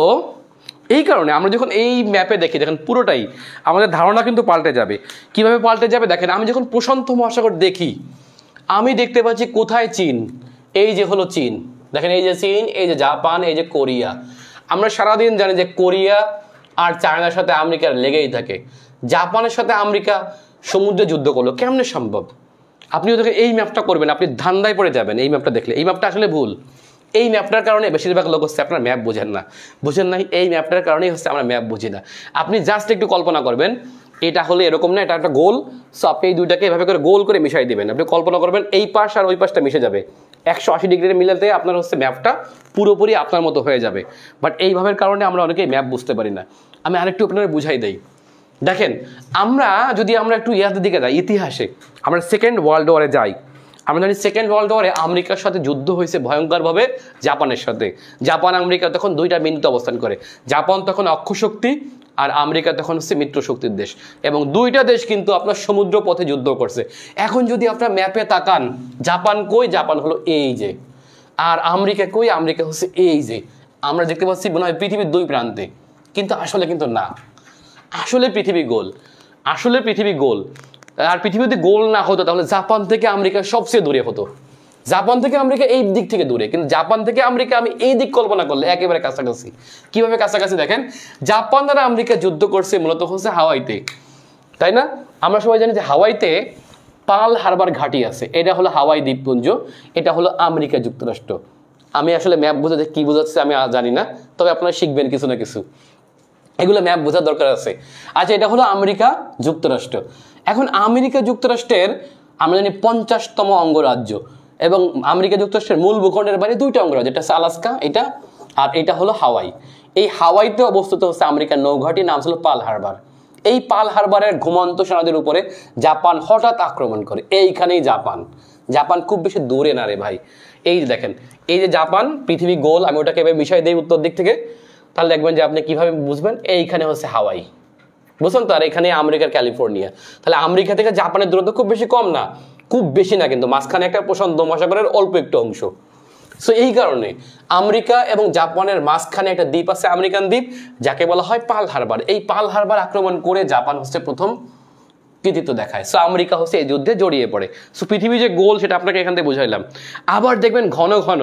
এই কারণে আমরা যখন এই ম্যাপে দেখি, দেখেন পুরোটাই আমাদের ধারণা কিন্তু পাল্টে যাবে। কিভাবে পাল্টে যাবে? দেখেন আমি যখন প্রশান্ত মহাসাগর দেখি, আমি দেখতে পাচ্ছি কোথায় চীন, এই যে হলো চীন, দেখেন এই যে চীন, এই যে জাপান, এই যে কোরিয়া। আমরা সারাদিন জানি যে কোরিয়া আর চায়নার সাথে আমেরিকার লেগেই থাকে। জাপানের সাথে আমেরিকা সমুদ্রে যুদ্ধ করলো, কেমনে সম্ভব? আপনিও দেখেন এই ম্যাপটা করবেন, আপনি ধান্দায় পড়ে যাবেন এই ম্যাপটা দেখলে। এই ম্যাপটা আসলে ভুল। এই ম্যাপটার কারণে বেশিরভাগ লোক হচ্ছে আপনার ম্যাপ বোঝেন না, বুঝেন নাই? এই ম্যাপটার কারণেই হচ্ছে আমরা ম্যাপ বুঝি না। আপনি জাস্ট একটু কল্পনা করবেন, এটা হলে এরকম না, এটা একটা গোল। সো আপনি এই দুইটাকে এভাবে করে গোল করে মিশাই দিবেন। আপনি কল্পনা করবেন এই পাশ আর ওই পাশটা মিশে যাবে, 180 ডিগ্রি মিলাতে আপনার হচ্ছে ম্যাপটা পুরোপুরি আপনার মতো হয়ে যাবে। বাট এইভাবের কারণে আমরা অনেকেই ম্যাপ বুঝতে পারি না। আমি আরেকটু আপনাদের বুঝাই দেই। দেখেন আমরা যদি আমরা একটু ইয়াদের দিকে যাই, ইতিহাসে আমরা সেকেন্ড ওয়ার্ল্ড ওয়ারে যাই, আমরা জানি সেকেন্ড ওয়ার্ল্ড ওয়ারে আমেরিকার সাথে যুদ্ধ হয়েছে ভয়ঙ্করভাবে জাপানের সাথে। জাপান আমেরিকা তখন দুইটা মিনিট অবস্থান করে। জাপান তখন অক্ষশক্তি আর আমেরিকা তখন হচ্ছে মিত্র শক্তির দেশ, এবং দুইটা দেশ কিন্তু আপনার সমুদ্র পথে যুদ্ধ করছে। এখন যদি আপনার ম্যাপে তাকান, জাপান কই? জাপান হলো এই যে, আর আমেরিকা কই? আমেরিকা হচ্ছে এই যে। আমরা দেখতে পাচ্ছি মনে হয় পৃথিবীর দুই প্রান্তে, কিন্তু আসলে কিন্তু না, আসলে পৃথিবী গোল, আসলে পৃথিবী গোল। আর পৃথিবী যদি গোল না হতো তাহলে জাপান থেকে আমেরিকা সবচেয়ে দূরে হতো। জাপান থেকে আমেরিকা এই দিক থেকে দূরে, কিন্তু জাপান থেকে আমেরিকা আমি এই দিক কল্পনা করলে একেবারে কাছাকাছি। কিভাবে কাছাকাছি? দেখেন জাপান আর আমেরিকা যুদ্ধ করছে মূলত হচ্ছে হাওয়াইতে, তাই না? আমরা সবাই জানি যে হাওয়াইতে পার্ল হারবার ঘাঁটি আছে, এটা হলো হাওয়াই দ্বীপপুঞ্জ, এটা হলো আমেরিকা যুক্তরাষ্ট্র। আমি আসলে ম্যাপ বোঝাতে কি বোঝাচ্ছে আমি জানি না, তবে আপনারা শিখবেন কিছু না কিছু, এগুলো ম্যাপ বোঝার দরকার আছে। আচ্ছা, এটা হলো আমেরিকা যুক্তরাষ্ট্র। এখন আমেরিকা যুক্তরাষ্ট্রের আমরা জানি 50তম অঙ্গরাজ্য, এবং আমেরিকা যুক্তরাষ্ট্রের মূল ভূখণ্ডের বাইরে দুইটা অঙ্গরাজ্য, এটা হচ্ছে আলাস্কা, এটা, আর এটা হলো হাওয়াই। এই হাওয়াইতে অবস্থিত হচ্ছে আমেরিকার নৌঘাঁটি, নাম ছিল পার্ল হারবার। এই পার্ল হারবারের ঘুমন্ত সেনাদের উপরে জাপান হঠাৎ আক্রমণ করে। এইখানেই জাপান, জাপান খুব বেশি দূরে না রে ভাই। এই যে দেখেন, এই যে জাপান, পৃথিবী গোল, আমি ওটাকে এবার মিশাই দিই উত্তর দিক থেকে, তাহলে দেখবেন যে আপনি কিভাবে বুঝবেন। এইখানে হচ্ছে হাওয়াই, বুঝছেন তো? আর এখানে আমেরিকার ক্যালিফোর্নিয়া। তাহলে আমেরিকা থেকে জাপানের দূরত্ব খুব বেশি কম না, খুব বেশি না, কিন্তু মাঝখানে একটা প্রশান্ত মহাসাগরের অল্প একটু অংশ। সো এই কারণে আমেরিকা এবং জাপানের মাঝখানে একটা দ্বীপ আছে, আমেরিকান দ্বীপ, যাকে বলা হয় পার্ল হারবার। এই পার্ল হারবার আক্রমণ করে জাপান হচ্ছে প্রথম কৃতিত্ব দেখায়। সো আমেরিকা হচ্ছে এই যুদ্ধে জড়িয়ে পড়ে। সো পৃথিবী যে গোল সেটা আপনাকে এখান থেকে বুঝাইলাম। আবার দেখবেন ঘন ঘন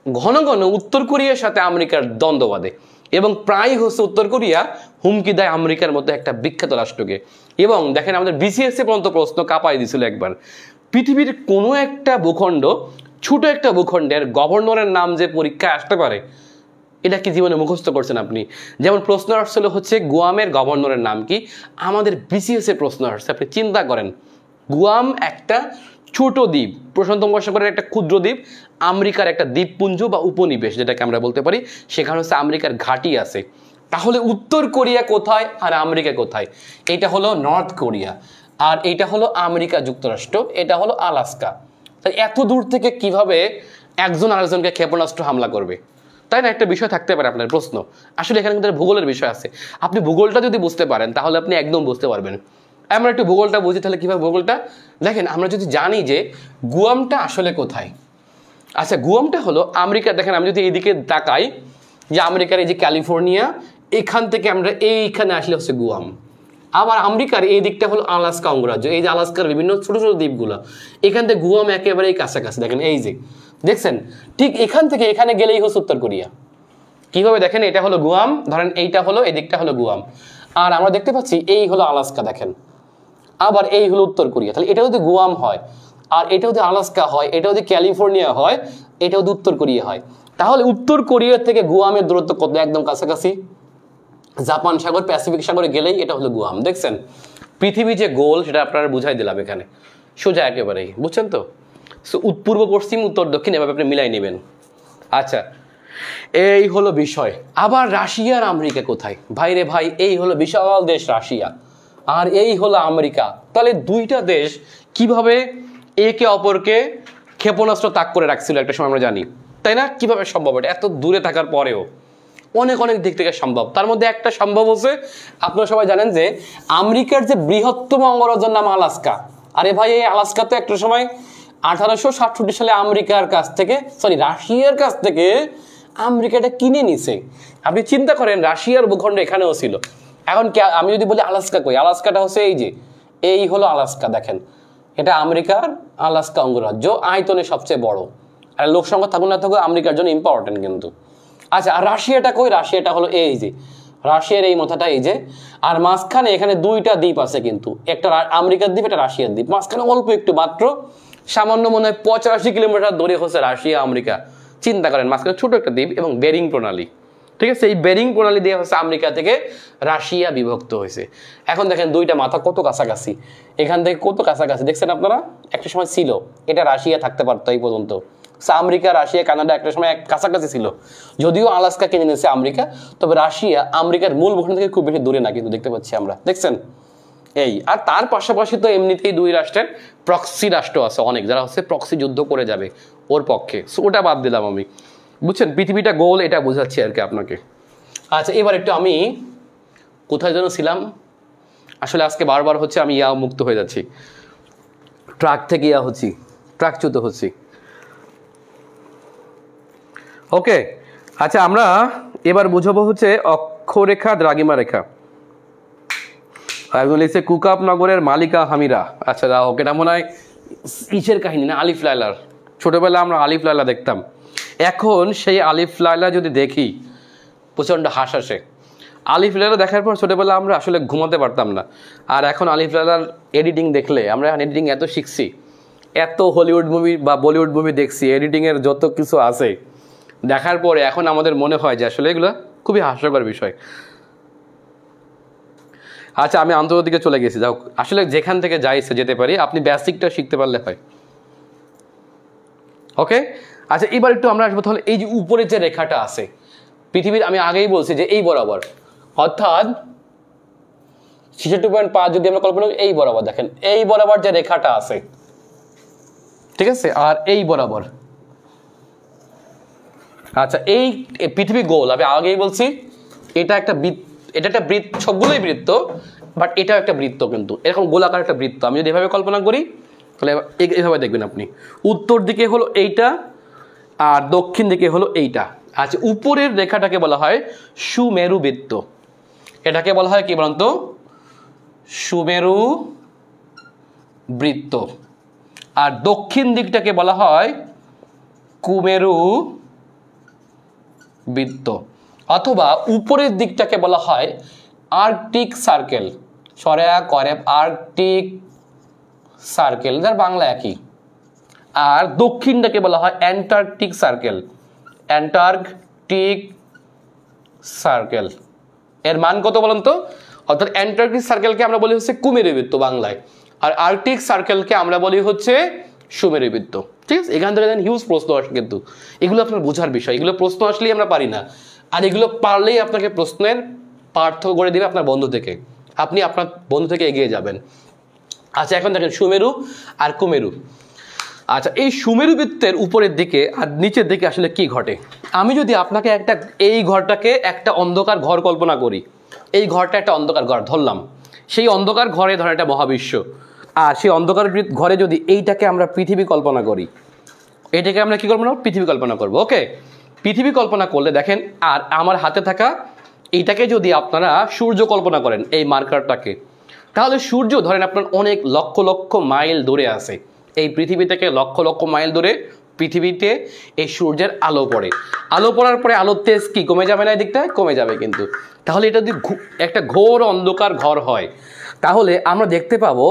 ঘন ঘন উত্তর কোরিয়ার সাথে আমেরিকার দ্বন্দ্ব বাঁধে, এবং প্রায় হচ্ছে উত্তর কোরিয়া হুমকি দেয় আমেরিকার মতো একটা বিখ্যাত রাষ্ট্রকে। এবং দেখেন আমাদের বিসিএসসি পর্যন্ত প্রশ্ন কাঁপাই দিয়েছিল একবার, পৃথিবীর কোনো একটা ভূখণ্ড, ছোট একটা ভূখণ্ডের গভর্নরের নাম যে পরীক্ষায় আসতে পারে, এটা কি জীবনে মুখস্থ করছেন আপনি? যেমন প্রশ্ন আসলে হচ্ছে গুয়ামের গভর্নরের নাম কি, আমাদের বিসিএস এর প্রশ্ন আসছে। আপনি চিন্তা করেন, গুয়াম একটা ছোট দ্বীপ, প্রশান্ত মহাসাগরের একটা ক্ষুদ্র দ্বীপ, আমেরিকার একটা দ্বীপপুঞ্জ বা উপনিবেশ যেটাকে আমরা বলতে পারি, সেখানে হচ্ছে আমেরিকার ঘাঁটি আছে। তাহলে উত্তর কোরিয়া কোথায় আর আমেরিকা কোথায়? এটা হলো নর্থ কোরিয়া, আর এটা হলো আমেরিকা যুক্তরাষ্ট্র, এটা হলো আলাস্কা। তাই এত দূর থেকে কিভাবে একজন আরেকজনকে ক্ষেপণাস্ত্র হামলা করবে? তাই না, একটা বিষয় থাকতে পারে আপনার প্রশ্ন। আসলে এখানে কিন্তু ভূগোলের বিষয় আছে। আপনি ভূগোলটা যদি বুঝতে পারেন তাহলে আপনি একদম বুঝতে পারবেন। আমরা একটু ভূগোলটা বুঝি, তাহলে কীভাবে ভূগোলটা দেখেন। আমরা যদি জানি যে গুয়ামটা আসলে কোথায়, আচ্ছা গুয়ামটা হলো আমেরিকা। দেখেন আমি যদি এইদিকে তাকাই, যে আমেরিকার এই যে ক্যালিফোর্নিয়া, এখান থেকে আমরা এইখানে আসলে হচ্ছে গুয়াম। আবার আমেরিকার এই দিকটা হলো আলাস্কা অঙ্গরাজ্য, এই যে আলাস্কার বিভিন্ন ছোট ছোট দ্বীপগুলো, এখান থেকে গুয়াম একেবারেই কাছাকাছি। দেখেন এই যে দেখছেন, ঠিক এখান থেকে এখানে গেলেই হচ্ছে উত্তর কোরিয়া। কিভাবে দেখেন, এটা হলো গুয়াম, ধরেন এইটা হলো, এই দিকটা হলো গুয়াম, আর আমরা দেখতে পাচ্ছি এই হলো আলাস্কা। দেখেন আবার এই হলো উত্তর কোরিয়া। তাহলে এটা যদি গুয়াম হয়, আর এটা যদি আলাস্কা হয়, এটা যদি ক্যালিফোর্নিয়া হয়, এটা যদি উত্তর কোরিয়া হয়, তাহলে উত্তর কোরিয়া থেকে গুয়ামের দূরত্ব কত? একদম কাছাকাছি। জাপান সাগর, প্যাসিফিক সাগরে গেলেই এটা হলো গুয়াম। দেখছেন পৃথিবী যে গোল সেটা আপনারা বুঝাই দিলাম এখানে, সোজা একেবারেই, বুঝছেন তো? সো পূর্ব পশ্চিম উত্তর দক্ষিণ এভাবে আপনি মিলাই নেবেন। আচ্ছা এই হলো বিষয়। আবার রাশিয়া আর আমেরিকা কোথায়? ভাই রে ভাই, এই হলো বিশাল দেশ রাশিয়া, আর এই হলো আমেরিকা। তাহলে দুইটা দেশ কিভাবে একে অপরকে ক্ষেপণাস্ত্র তাক করে রাখছিল একটা সময় আমরা জানি, তাই না? কিভাবে সম্ভব? এটা এত দূরে থাকার পরেও অনেক অনেক দিক থেকে সম্ভব। তার মধ্যে একটা সম্ভব হচ্ছে, আপনারা সবাই জানেন যে আমেরিকার যে বৃহত্তম অঙ্গরাজ্যের নাম আলাস্কা। আরে ভাই এই আলাস্কা তো একটা সময় 1867 সালে আমেরিকার কাছ থেকে, রাশিয়ার কাছ থেকে আমেরিকাটা কিনে নিছে। আপনি চিন্তা করেন, রাশিয়ার ভূখণ্ড এখানেও ছিল। এখন আমি যদি বলি আলাস্কা কই, আলাস্কাটা হচ্ছে এই যে, এই হলো আলাস্কা। দেখেন এটা আমেরিকার আলাস্কা অঙ্গরাজ্য, আয়তনে সবচেয়ে বড়, আর লোক সংখ্যা থাকুক না থাকুক আমেরিকার জন্য ইম্পর্টেন্ট কিন্তু। আচ্ছা আর রাশিয়াটা কই? রাশিয়াটা হলো এই যে, রাশিয়ার এই মাথাটা এই যে, আর মাঝখানে এখানে দুইটা দ্বীপ আছে কিন্তু, একটা আমেরিকার দ্বীপ, একটা রাশিয়ার দ্বীপ। মাঝখানে অল্প একটু মাত্র সামান্য মনে হয় 85 কিলোমিটার দূরে হচ্ছে রাশিয়া আমেরিকা। চিন্তা করেন মাঝখানে ছোট একটা দ্বীপ এবং বেরিং প্রণালী, ঠিক আছে? এই বেরিং প্রণালী দিয়ে হচ্ছে আমেরিকা থেকে রাশিয়া বিভক্ত হয়েছে। এখন দেখেন দুইটা মাথা কত কাছাকাছি, এখান থেকে কত কাছাকাছি দেখছেন আপনারা। একটা সময় ছিল এটা রাশিয়া থাকতে পারতো এই পর্যন্ত। আমেরিকা, রাশিয়া, কানাডা একটা সময় কাছাকাছি ছিল, যদিও আলাস্কা কিনে নিয়েছে আমেরিকা, তবে রাশিয়া আমেরিকার মূল ভূখণ্ড থেকে খুব বেশি দূরে না কিন্তু, দেখতে পাচ্ছি আমরা, দেখছেন এই। আর তার পাশাপাশি তো এমনিতেই দুই রাষ্ট্রের প্রক্সি রাষ্ট্র আছে অনেক, যারা হচ্ছে প্রক্সি যুদ্ধ করে যাবে ওর পক্ষে। সো ওটা বাদ দিলাম আমি, বুঝছেন? পৃথিবীটা গোল এটা বোঝাচ্ছি আর কি আপনাকে। আচ্ছা এবার একটু আমি কোথায় যেন ছিলাম, আসলে আজকে বারবার হচ্ছে আমি মুক্ত হয়ে যাচ্ছি, ট্রাক থেকে হচ্ছি, ট্রাকচ্যুত হচ্ছি। ওকে আচ্ছা আমরা এবার বুঝাবো হচ্ছে অক্ষরেখা, দ্রাঘিমা রেখা। একজন লিখছে কুকাপ নগরের মালিকা হামিরা। আচ্ছা যাও, এটা মনে হয় ইসের কাহিনী না, আলিফ লায়লার। ছোটবেলা আমরা আলিফ লায়লা দেখতাম, এখন সেই আলিফ লায়লা যদি দেখি প্রচণ্ড হাস আসে। আলিফ লায়লা দেখার পর ছোটবেলা আমরা আসলে ঘুমাতে পারতাম না, আর এখন আলিফ লায়লার এডিটিং দেখলে, আমরা এখন এডিটিং এত শিখছি, এত হলিউড মুভি বা বলিউড মুভি দেখছি, এডিটিংয়ের যত কিছু আছে দেখার পরে এখন আমাদের মনে হয় যে আসলে এগুলো খুবই হাস্যকর বিষয়। আচ্ছা আমি আন্তর্জাতিকে চলে গেছি, যাও আসলে যেখান থেকে যাইছে যেতে পারি, আপনি বেসিকটা শিখতে পারলে হয়। ওকে আচ্ছা এবার একটু আমরা আসবো তাহলে এই যে উপরে যে রেখাটা আছে পৃথিবীর, আমি আগেই বলছি যে এই বরাবর, অর্থাৎ 66.5 যদি আমরা কল্পনা করি এই বরাবর, দেখেন এই বরাবর যে রেখাটা আছে, ঠিক আছে, আর এই বরাবর। আচ্ছা এই পৃথিবী গোল, আমি আগেই বলছি এটা একটা বৃত্ত, এটা একটা বৃত্ত, সবগুলোই বৃত্ত, বাট এটাও একটা বৃত্ত কিন্তু, এরকম গোলাকার একটা বৃত্ত। আমি যদি এভাবে কল্পনা করি তাহলে এভাবে দেখবেন আপনি, উত্তর দিকে হলো এইটা আর দক্ষিণ দিকে হলো এইটা। আচ্ছা উপরের রেখাটাকে বলা হয় সুমেরু বৃত্ত, এটাকে বলা হয় কি বলতো? সুমেরু বৃত্ত। আর দক্ষিণ দিকটাকে বলা হয় কুমেরু বৃত্ত, অথবা উপরের দিকটাকে বলা হয় আর্কটিক সার্কেল, আর্কটিক সার্কেল, যার বাংলা একই। আর দক্ষিণটাকে বলা হয় অ্যান্টার্কটিক সার্কেল, অ্যান্টার্কটিক সার্কেল। এর মান কত বলুন তো? অর্থাৎ অ্যান্টার্কটিক সার্কেলকে আমরা বলি হচ্ছে কুমেরুবৃত্ত বাংলায়, আর আর্কটিক সার্কেলকে আমরা বলি হচ্ছে সুমেরুবৃত্ত। ঠিক আছে, এখান থেকে হিউজ প্রশ্ন আসে, কিন্তু এগুলো আপনার বোঝার বিষয়। এগুলো প্রশ্ন আসলেই আমরা পারি না, আর এগুলো পারলেই আপনাকে প্রশ্নের পার্থক্য করে দেবে আপনার বন্ধু থেকে, আপনি আপনার বন্ধু থেকে এগিয়ে যাবেন। আচ্ছা, এখন দেখেন সুমেরু আর কুমেরু। আচ্ছা, এই সুমেরু বৃত্তের উপরের দিকে আর নিচের দিকে আসলে কি ঘটে? আমি যদি আপনাকে এই ঘরটাকে একটা অন্ধকার ঘর কল্পনা করি, এই ঘরটা একটা অন্ধকার ঘর ধরলাম, সেই অন্ধকার ঘরে ধরেন একটা মহাবিশ্ব, আর সেই অন্ধকার ঘরে যদি এইটাকে আমরা পৃথিবী কল্পনা করি, এটাকে আমরা কি কল্পনা করব? পৃথিবী কল্পনা করব। ওকে, পৃথিবী কল্পনা করলে দেখেন, আর আমার হাতে থাকা এইটাকে যদি আপনারা সূর্য কল্পনা করেন, এই মার্কারটাকে, তাহলে সূর্য ধরেন আপনার অনেক লক্ষ লক্ষ মাইল দূরে আছে। এই পৃথিবী থেকে লক্ষ লক্ষ মাইল দূরে পৃথিবীতে এই সূর্যের আলো পড়ে। আলো পড়ার পরে আলোর তেজ কি কমে যাবে না? এই দিকটা কমে যাবে কিন্তু। তাহলে এটা যদি একটা ঘোর অন্ধকার ঘর হয়, তাহলে আমরা দেখতে পাবো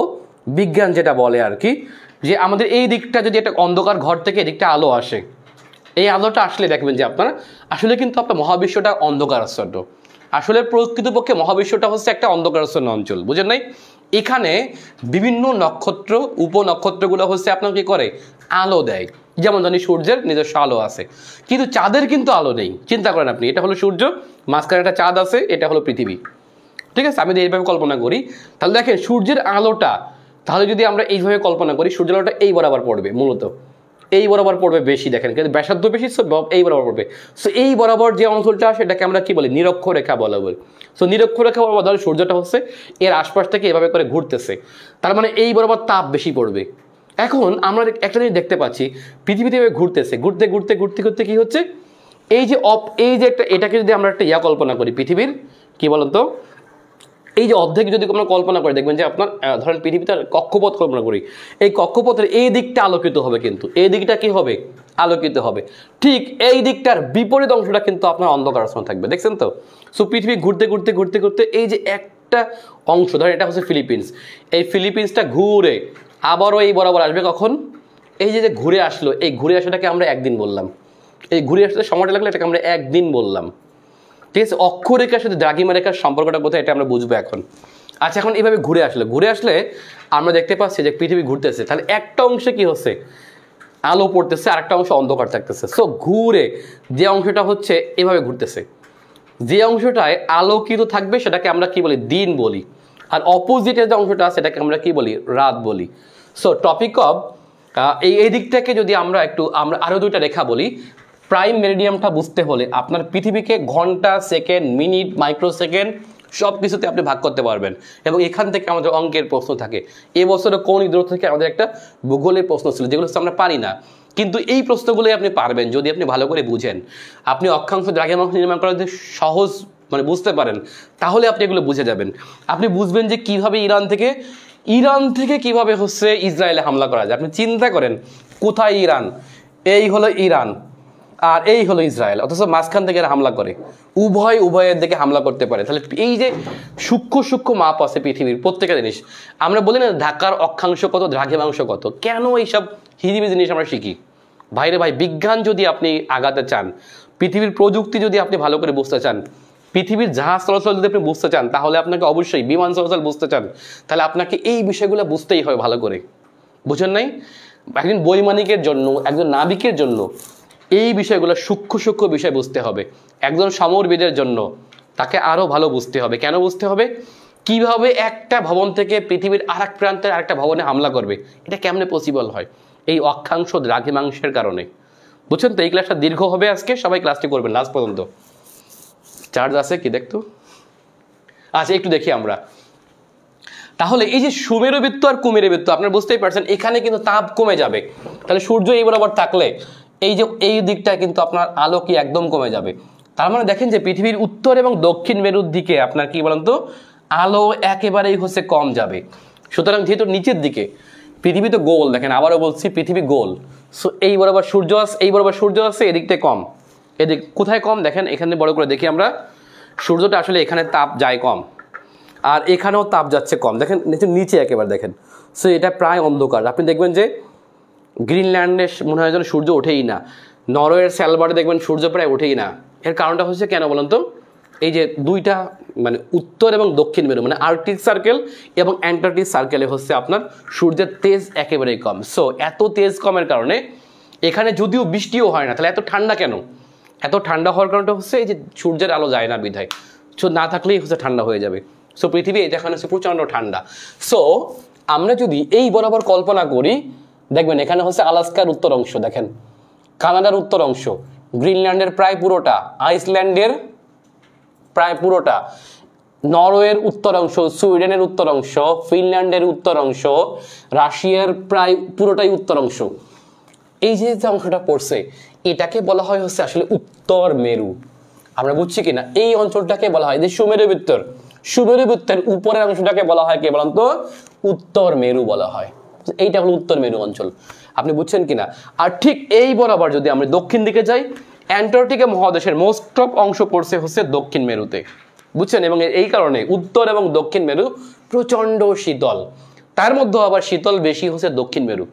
বিজ্ঞান যেটা বলে আর কি, যে আমাদের এই দিকটা যদি একটা অন্ধকার ঘর থেকে এদিকটা আলো আসে, এই আলোটা আসলে দেখবেন যে আপনারা আসলে কিন্তু আপনার মহাবিশ্বটা অন্ধকারাচ্ছন্ন। আসলে প্রকৃতপক্ষে মহাবিশ্বটা হচ্ছে একটা অন্ধকারাচ্ছন্ন অঞ্চল, বুঝেন নাই? এখানে বিভিন্ন নক্ষত্র, উপনক্ষত্রগুলো হচ্ছে আপনার কি করে? আলো দেয়। যেমন জানি সূর্যের নিজস্ব আলো আছে, কিন্তু চাঁদের কিন্তু আলো নেই। চিন্তা করেন আপনি, এটা হলো সূর্য, মাঝখানে একটা চাঁদ আছে, এটা হলো পৃথিবী। ঠিক আছে, আমি যদি এইভাবে কল্পনা করি, তাহলে দেখেন সূর্যের আলোটা, তাহলে যদি আমরা এইভাবে কল্পনা করি, সূর্যের আলোটা এই বরাবর পড়বে, মূলত এই বরাবর পড়বে বেশি, দেখেন কিন্তু ব্যাসার্ধ বেশি, এই বরাবর পড়বে। সো এই বরাবর যে অঞ্চলটা, সেটাকে আমরা কি বলি? নিরক্ষরেখা বলা বলি। সো নিরক্ষরেখা বরাবর ধরো সূর্যটা হচ্ছে এর আশপাশ থেকে এভাবে করে ঘুরতেছে, তার মানে এই বরাবর তাপ বেশি পড়বে। এখন আমরা একটা জিনিস দেখতে পাচ্ছি, পৃথিবীতে এভাবে ঘুরতেছে, ঘুরতে ঘুরতে ঘুরতে ঘুরতে কি হচ্ছে, এই যে একটা, এটাকে যদি আমরা একটা কল্পনা করি পৃথিবীর, কি বলেন তো, এই যে অর্ধেক যদি আমরা কল্পনা করে দেখবেন যে আপনার ধরেন পৃথিবীতে কক্ষপথ কল্পনা করি, এই কক্ষপথের এই দিকটা আলোকিত হবে, কিন্তু এই দিকটা কি হবে? আলোকিত হবে। ঠিক এই দিকটার বিপরীত অংশটা কিন্তু আপনার অন্ধকারাচ্ছন্ন থাকবে, দেখছেন তো? সো পৃথিবী ঘুরতে ঘুরতে ঘুরতে ঘুরতে এই যে একটা অংশ, ধরেন এটা হচ্ছে ফিলিপিন্স, এই ফিলিপিন্সটা ঘুরে আবারও এই বরাবর আসবে। কখন? এই যে ঘুরে আসলো, এই ঘুরে আসাটাকে আমরা একদিন বললাম, এই ঘুরে আসতে সময়টা লাগলে এটাকে আমরা একদিন বললাম। ঠিক আছে, অক্ষরেখার সাথে দ্রাঘিমা রেখার সম্পর্কটা কোথায়, এটা আমরা বুঝবো এখন। আচ্ছা, এখন এইভাবে ঘুরে আসলে আমরা দেখতে পাচ্ছি যে পৃথিবী ঘুরতেছে, তাহলে একটা অংশে কি হচ্ছে? আলো পড়তেছে, আর একটা অংশ অন্ধকার থাকতেছে। সো ঘুরে যে অংশটা হচ্ছে এভাবে ঘুরতেছে, যে অংশটায় আলোকিত থাকবে সেটাকে আমরা কি বলি? দিন বলি। আর অপোজিটের যে অংশটা আছে সেটাকে আমরা কি বলি? রাত বলি। সো টপিক অফ এই দিকটাকে যদি আমরা আরো দুইটা রেখা বলি, প্রাইম মেরিডিয়ামটা বুঝতে হলে আপনার পৃথিবীকে ঘন্টা, সেকেন্ড, মিনিট, মাইক্রোসেকেন্ড সব কিছুতে আপনি ভাগ করতে পারবেন। এবং এখান থেকে আমাদের অঙ্কের প্রশ্ন থাকে। এবছরে কোন ঈদ থেকে আমাদের একটা ভূগোলের প্রশ্ন ছিল, যেগুলো আমরা পারি না, কিন্তু এই প্রশ্নগুলোই আপনি পারবেন যদি আপনি ভালো করে বুঝেন। আপনি অক্ষাংশ দ্রাঘিমাংশ নির্মাণ করা যদি সহজ বুঝতে পারেন, তাহলে আপনি এগুলো বুঝে যাবেন। আপনি বুঝবেন যে কিভাবে ইরান থেকে কিভাবে হচ্ছে ইসরায়েলে হামলা করা যায়। আপনি চিন্তা করেন, কোথায় ইরান? এই হলো ইরান, আর এই হলো ইসরায়েল, অথচ মাঝখান থেকে এরা হামলা করে, উভয়ের দিকে হামলা করতে পারে। তাহলে এই যে সূক্ষ্ম সূক্ষ্ম মাপ আছে পৃথিবীর প্রত্যেকটা জিনিস, আমরা বলি না ঢাকার অক্ষাংশ কত, দ্রাঘিমাংশ কত, কেন এইসব হিজিবি জিনিস আমরা শিখি? ভাইরে ভাই, বিজ্ঞান যদি আপনি আগাতে চান, পৃথিবীর প্রযুক্তি যদি আপনি ভালো করে বুঝতে চান, পৃথিবীর জাহাজ চলাচল যদি আপনি বুঝতে চান, তাহলে আপনাকে অবশ্যই বিমান চলাচল বুঝতে চান, তাহলে আপনাকে এই বিষয়গুলো বুঝতেই হয় ভালো করে। বুঝেন নাই? একজন বৈমানিকের জন্য, একজন নাবিকের জন্য এই বিষয়গুলো সূক্ষ্ম সূক্ষ্ম বিষয় বুঝতে হবে। একজন সমরবিদের জন্য তাকে আরো ভালো বুঝতে হবে। কেন বুঝতে হবে? কিভাবে একটা ভবন থেকে পৃথিবীর আরেক প্রান্তের আরেকটা ভবনে হামলা করবে, এটা কেমনে পসিবল হয়? এই অক্ষাংশ দ্রাঘিমাংশের কারণে। বুঝছেন তো? এই ক্লাসটা দীর্ঘ হবে আজকে, সবাই ক্লাসটি করবেন লাস্ট পর্যন্ত। চার্জ আছে কি দেখতো? আচ্ছা, একটু দেখি আমরা। তাহলে এই যে সুমেরু বৃত্ত আর কুমেরু বৃত্ত, আপনারা বুঝতেই পারছেন এখানে কিন্তু তাপ কমে যাবে। তাহলে সূর্য এই বরাবর থাকলে এই দিকটা কিন্তু আপনার আলো কি একদম কমে যাবে। তার মানে দেখেন যে পৃথিবীর উত্তর এবং দক্ষিণ মেরুর দিকে আপনার কি বলেন তো, আলো একেবারেই হচ্ছে কম যাবে। সুতরাং যেহেতু নিচের দিকে পৃথিবী তো গোল, দেখেন আবারও বলছি পৃথিবী গোল, সো এই বরাবর সূর্য আছে, এদিকটা কম। এদিক কোথায় কম দেখেন, এখানে বড় করে দেখি আমরা, সূর্যটা আসলে এখানে তাপ যায় কম, আর এখানেও তাপ যাচ্ছে কম। দেখেন নিচে একেবারে দেখেন, সো এটা প্রায় অন্ধকার। আপনি দেখবেন যে গ্রিনল্যান্ডে মনে হয় যেন সূর্য ওঠেই না, নরওয়ের স্যালবার্ডে দেখবেন সূর্য প্রায় ওঠেই না। এর কারণটা হচ্ছে কেন বলেন তো? এই যে দুইটা মানে উত্তর এবং দক্ষিণ মেরু মানে আর্কটিক সার্কেল এবং অ্যান্টার্কটিক সার্কেলে হচ্ছে আপনার সূর্যের তেজ একেবারেই কম। সো এত তেজ কমের কারণে এখানে যদিও বৃষ্টিও হয় না, তাহলে এত ঠান্ডা কেন? এত ঠান্ডা হওয়ার কারণটা হচ্ছে এই যে সূর্যের আলো যায় না বিধায়, সো না থাকলেই হচ্ছে ঠান্ডা হয়ে যাবে। সো পৃথিবী এখানে হচ্ছে প্রচণ্ড ঠান্ডা। সো আমরা যদি এই বরাবর কল্পনা করি, দেখবেন এখানে হচ্ছে আলাস্কার উত্তর অংশ, দেখেন কানাডার উত্তর অংশ, গ্রিনল্যান্ডের প্রায় পুরোটা, আইসল্যান্ডের প্রায় পুরোটা, নরওয়ের উত্তর অংশ, সুইডেনের উত্তর অংশ, ফিনল্যান্ডের উত্তর অংশ, রাশিয়ার প্রায় পুরোটাই উত্তর অংশ। এই যে অংশটা পড়ছে এটাকে বলা হয় হচ্ছে আসলে উত্তর মেরু। আমরা বুঝছি কিনা? এই অঞ্চলটাকে বলা হয় যে সুমেরু বৃত্তর, সুমেরু বৃত্তের উপরের অংশটাকে বলা হয় কে বলেন তো? উত্তর মেরু বলা হয়। এইটা হলো উত্তর মেরু অঞ্চল। আপনি বুঝছেন কিনা? আর ঠিক এই বরাবর যদি আমরা দক্ষিণ দিকে যাই, অ্যান্টার্কটিকা মহাদেশের মোস্ট অফ অংশ পড়ছে হচ্ছে দক্ষিণ মেরুতে, বুঝছেন? এবং এই কারণে উত্তর এবং দক্ষিণ মেরু প্রচণ্ড শীতল, তার মধ্যে আবার শীতল বেশি হচ্ছে দক্ষিণ মেরু,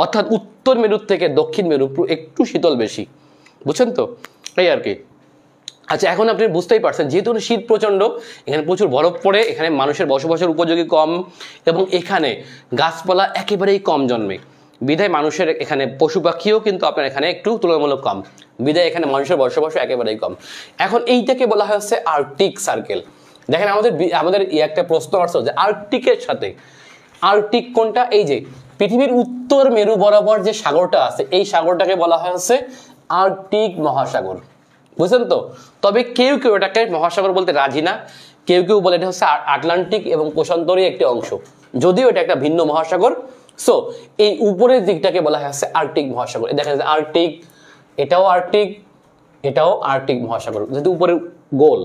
অর্থাৎ উত্তর মেরুর থেকে দক্ষিণ মেরু একটু শীতল বেশি, বুঝছেন তো? এই আর কি। আচ্ছা, এখন আপনি বুঝতেই পারছেন যেহেতু শীত প্রচণ্ড, এখানে প্রচুর বরফ পড়ে, এখানে মানুষের বসবাসের উপযোগী কম, এবং এখানে গাছপালা একেবারেই কম জন্মে, বিধায় মানুষের এখানে পশু পাখিও কিন্তু আপনার এখানে একটু তুলনামূলক কম, বিধায় এখানে মানুষের বসবাসও একেবারেই কম। এখন এইটাকে বলা হয় হচ্ছে আর্কটিক সার্কেল। দেখেন আমাদের একটা প্রশ্ন আসছে যে আর্কটিকের সাথে, আর্কটিক কোনটা? এই যে পৃথিবীর উত্তর মেরু বরাবর যে সাগরটা আছে এই সাগরটাকে বলা হয় হচ্ছে আর্কটিক মহাসাগর, বুঝছেন তো? তবে কেউ কেউ এটাকে মহাসাগর বলতে রাজি না, কেউ কেউ বলে এটা হচ্ছে আটলান্টিক এবং প্রশান্তরই একটি অংশ, যদিও এটা একটা ভিন্ন মহাসাগর। সো এই উপরের দিকটাকে বলা হয় হচ্ছে আর্কটিক মহাসাগর। দেখা যাচ্ছে আর্কটিক, এটাও আর্কটিক, এটাও আর্কটিক মহাসাগর, যেহেতু উপরে গোল।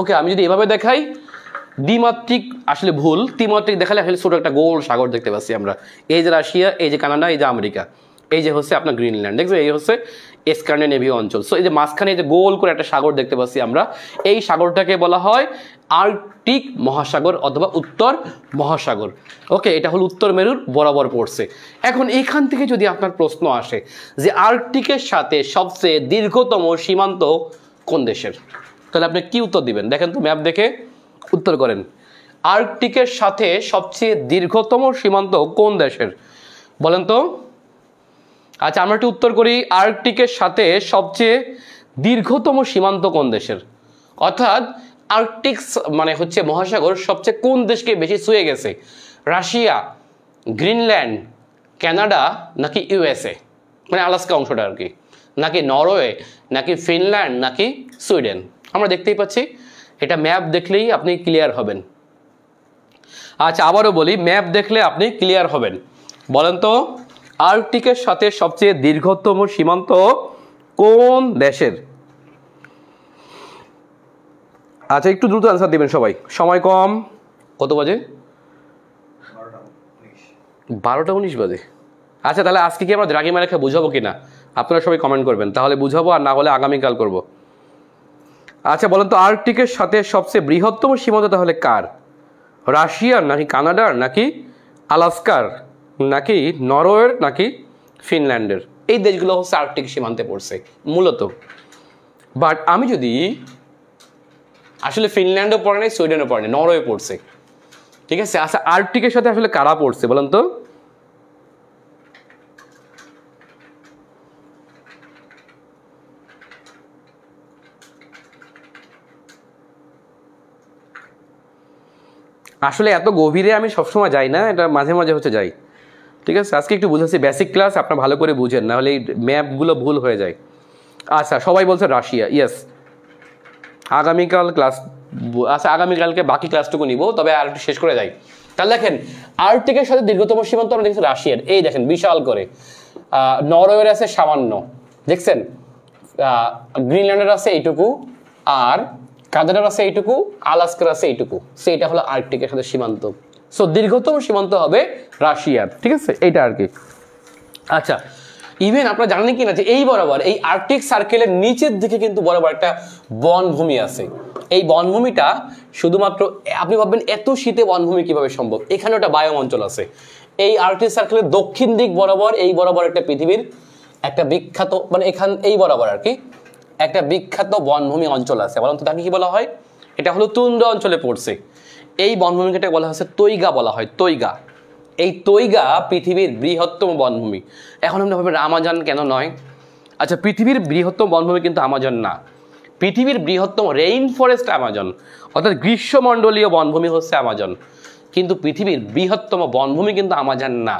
ওকে, আমি যদি এভাবে দেখাই, দ্বিমাত্রিক আসলে ভুল, ত্রিমাত্রিক দেখালে আসলে ছোট একটা গোল সাগর দেখতে পাচ্ছি আমরা। এই যে রাশিয়া, এই যে কানাডা, এই যে আমেরিকা, এই যে হচ্ছে আপনার গ্রিনল্যান্ড, দেখছো? এই হচ্ছে স্ক্যান্ডিনেভীয় অঞ্চল। সো এই যে মাঝখানে যে গোল করে একটা সাগর দেখতে পাচ্ছি আমরা, এই সাগরটাকে বলা হয় আর্কটিক মহাসাগর অথবা উত্তর মহাসাগর। ওকে, এটা হলো উত্তর মেরুর বরাবর পড়ছে। এখন এইখান থেকে যদি আপনার প্রশ্ন আসে যে আর্কটিকের সাথে সবচেয়ে দীর্ঘতম সীমান্ত কোন দেশের, তাহলে আপনি কি উত্তর দিবেন? দেখেন তো, ম্যাপ দেখে উত্তর করেন। আর্কটিকের সাথে সবচেয়ে দীর্ঘতম সীমান্ত কোন দেশের বলেন তো? আচ্ছা, আমরা একটু উত্তর করি। আর্কটিকের সাথে সবচেয়ে দীর্ঘতম সীমান্ত কোন দেশের, অর্থাৎ আর্কটিক মানে হচ্ছে মহাসাগর সবচেয়ে কোন দেশকে বেশি ছুঁয়ে গেছে? রাশিয়া, গ্রিনল্যান্ড, কানাডা, নাকি ইউএসএ মানে আলাস্কা অংশটা আর কি, নাকি নরওয়ে, নাকি ফিনল্যান্ড, নাকি সুইডেন? আমরা দেখতেই পাচ্ছি, এটা ম্যাপ দেখলেই আপনি ক্লিয়ার হবেন। আচ্ছা, আবারও বলি, ম্যাপ দেখলে আপনি ক্লিয়ার হবেন। বলেন তো, আর্কটিকের সাথে সবচেয়ে দীর্ঘতম সীমান্ত কোন দেশের? আচ্ছা, একটু দ্রুত আনসার দিবেন সবাই, সময় কম। কত বাজে? 12:19 বাজে। আচ্ছা, তাহলে আজকে কি আমরা দ্রাঘিমা রেখা বুঝাবো কিনা আপনারা সবাই কমেন্ট করবেন, তাহলে বুঝাবো, আর না হলে আগামীকাল করব। আচ্ছা বলেন তো, আর্কটিকের সাথে সবচেয়ে বৃহত্তম সীমান্ত তাহলে কার? রাশিয়ার, নাকি কানাডার, নাকি আলাস্কার, নাকি নরওয়ের, নাকি ফিনল্যান্ডের? এই দেশগুলো হচ্ছে আর্কটিক সীমান্তে পড়ছে মূলত। বাট আমি যদি আসলে ফিনল্যান্ডও পড়ে নাই, সুইডেনও পড়ে নাই, নরওয়ে পড়ছে, ঠিক আছে? আচ্ছা, আর্কটিকের সাথে আসলে কারা পড়ছে বলেন তো? আসলে এত গভীরে আমি সবসময় যাই না, এটা মাঝে মাঝে হচ্ছে যাই, ঠিক আছে? আজকে একটু বুঝাচ্ছি, বেসিক ক্লাস আপনার ভালো করে বুঝেন, নাহলে এই ম্যাপগুলো ভুল হয়ে যায়। আচ্ছা, সবাই বলছে রাশিয়া, ইয়েস। আগামীকাল ক্লাস, আচ্ছা আগামীকালকে বাকি ক্লাসটুকু নিব, তবে আর একটু শেষ করে যাই। তাহলে দেখেন, আর্কটিকের সাথে দীর্ঘতম সীমান্ত আমরা দেখছি রাশিয়ার, এই দেখেন বিশাল করে। নরওয়ের আছে সামান্য, দেখছেন? গ্রিনল্যান্ডের আছে এইটুকু, আর কানাডার আছে এইটুকু, আলাস্কার আছে এইটুকু। সেইটা হলো আর্কটিকের সাথে সীমান্ত। সো দীর্ঘতম সীমান্ত হবে রাশিয়ার, ঠিক আছে? এইটা আর কি। আচ্ছা, ইভেন আপনারা জানেন কি না যে এই বরাবর এই আর্কটিক সার্কেলের নিচের দিকে কিন্তু বরাবর একটা বনভূমি আছে। এই বনভূমিটা শুধুমাত্র, আপনি ভাববেন এত শীতে বনভূমি কিভাবে সম্ভব? এখানে একটা বায়ুম অঞ্চল আছে। এই আর্কটিক সার্কেলের দক্ষিণ দিক বরাবর, এই বরাবর একটা পৃথিবীর একটা বিখ্যাত, মানে এই বরাবর আর কি একটা বিখ্যাত বনভূমি অঞ্চল আছে। বলুন তো তাকে কি বলা হয়? এটা হলো তুন্দ্রা অঞ্চলে পড়ছে। এই বনভূমিকে বলা হচ্ছে তৈগা বলা হয়, তৈগা। এই তৈগা পৃথিবীর বৃহত্তম বনভূমি। এখন আমরা ভাববেন আমাজন কেন নয়? আচ্ছা, পৃথিবীর বৃহত্তম বনভূমি কিন্তু আমাজন না। পৃথিবীর বৃহত্তম রেইন ফরেস্ট আমাজন, অর্থাৎ গ্রীষ্মমণ্ডলীয় বনভূমি হচ্ছে আমাজন। কিন্তু পৃথিবীর বৃহত্তম বনভূমি কিন্তু আমাজন না।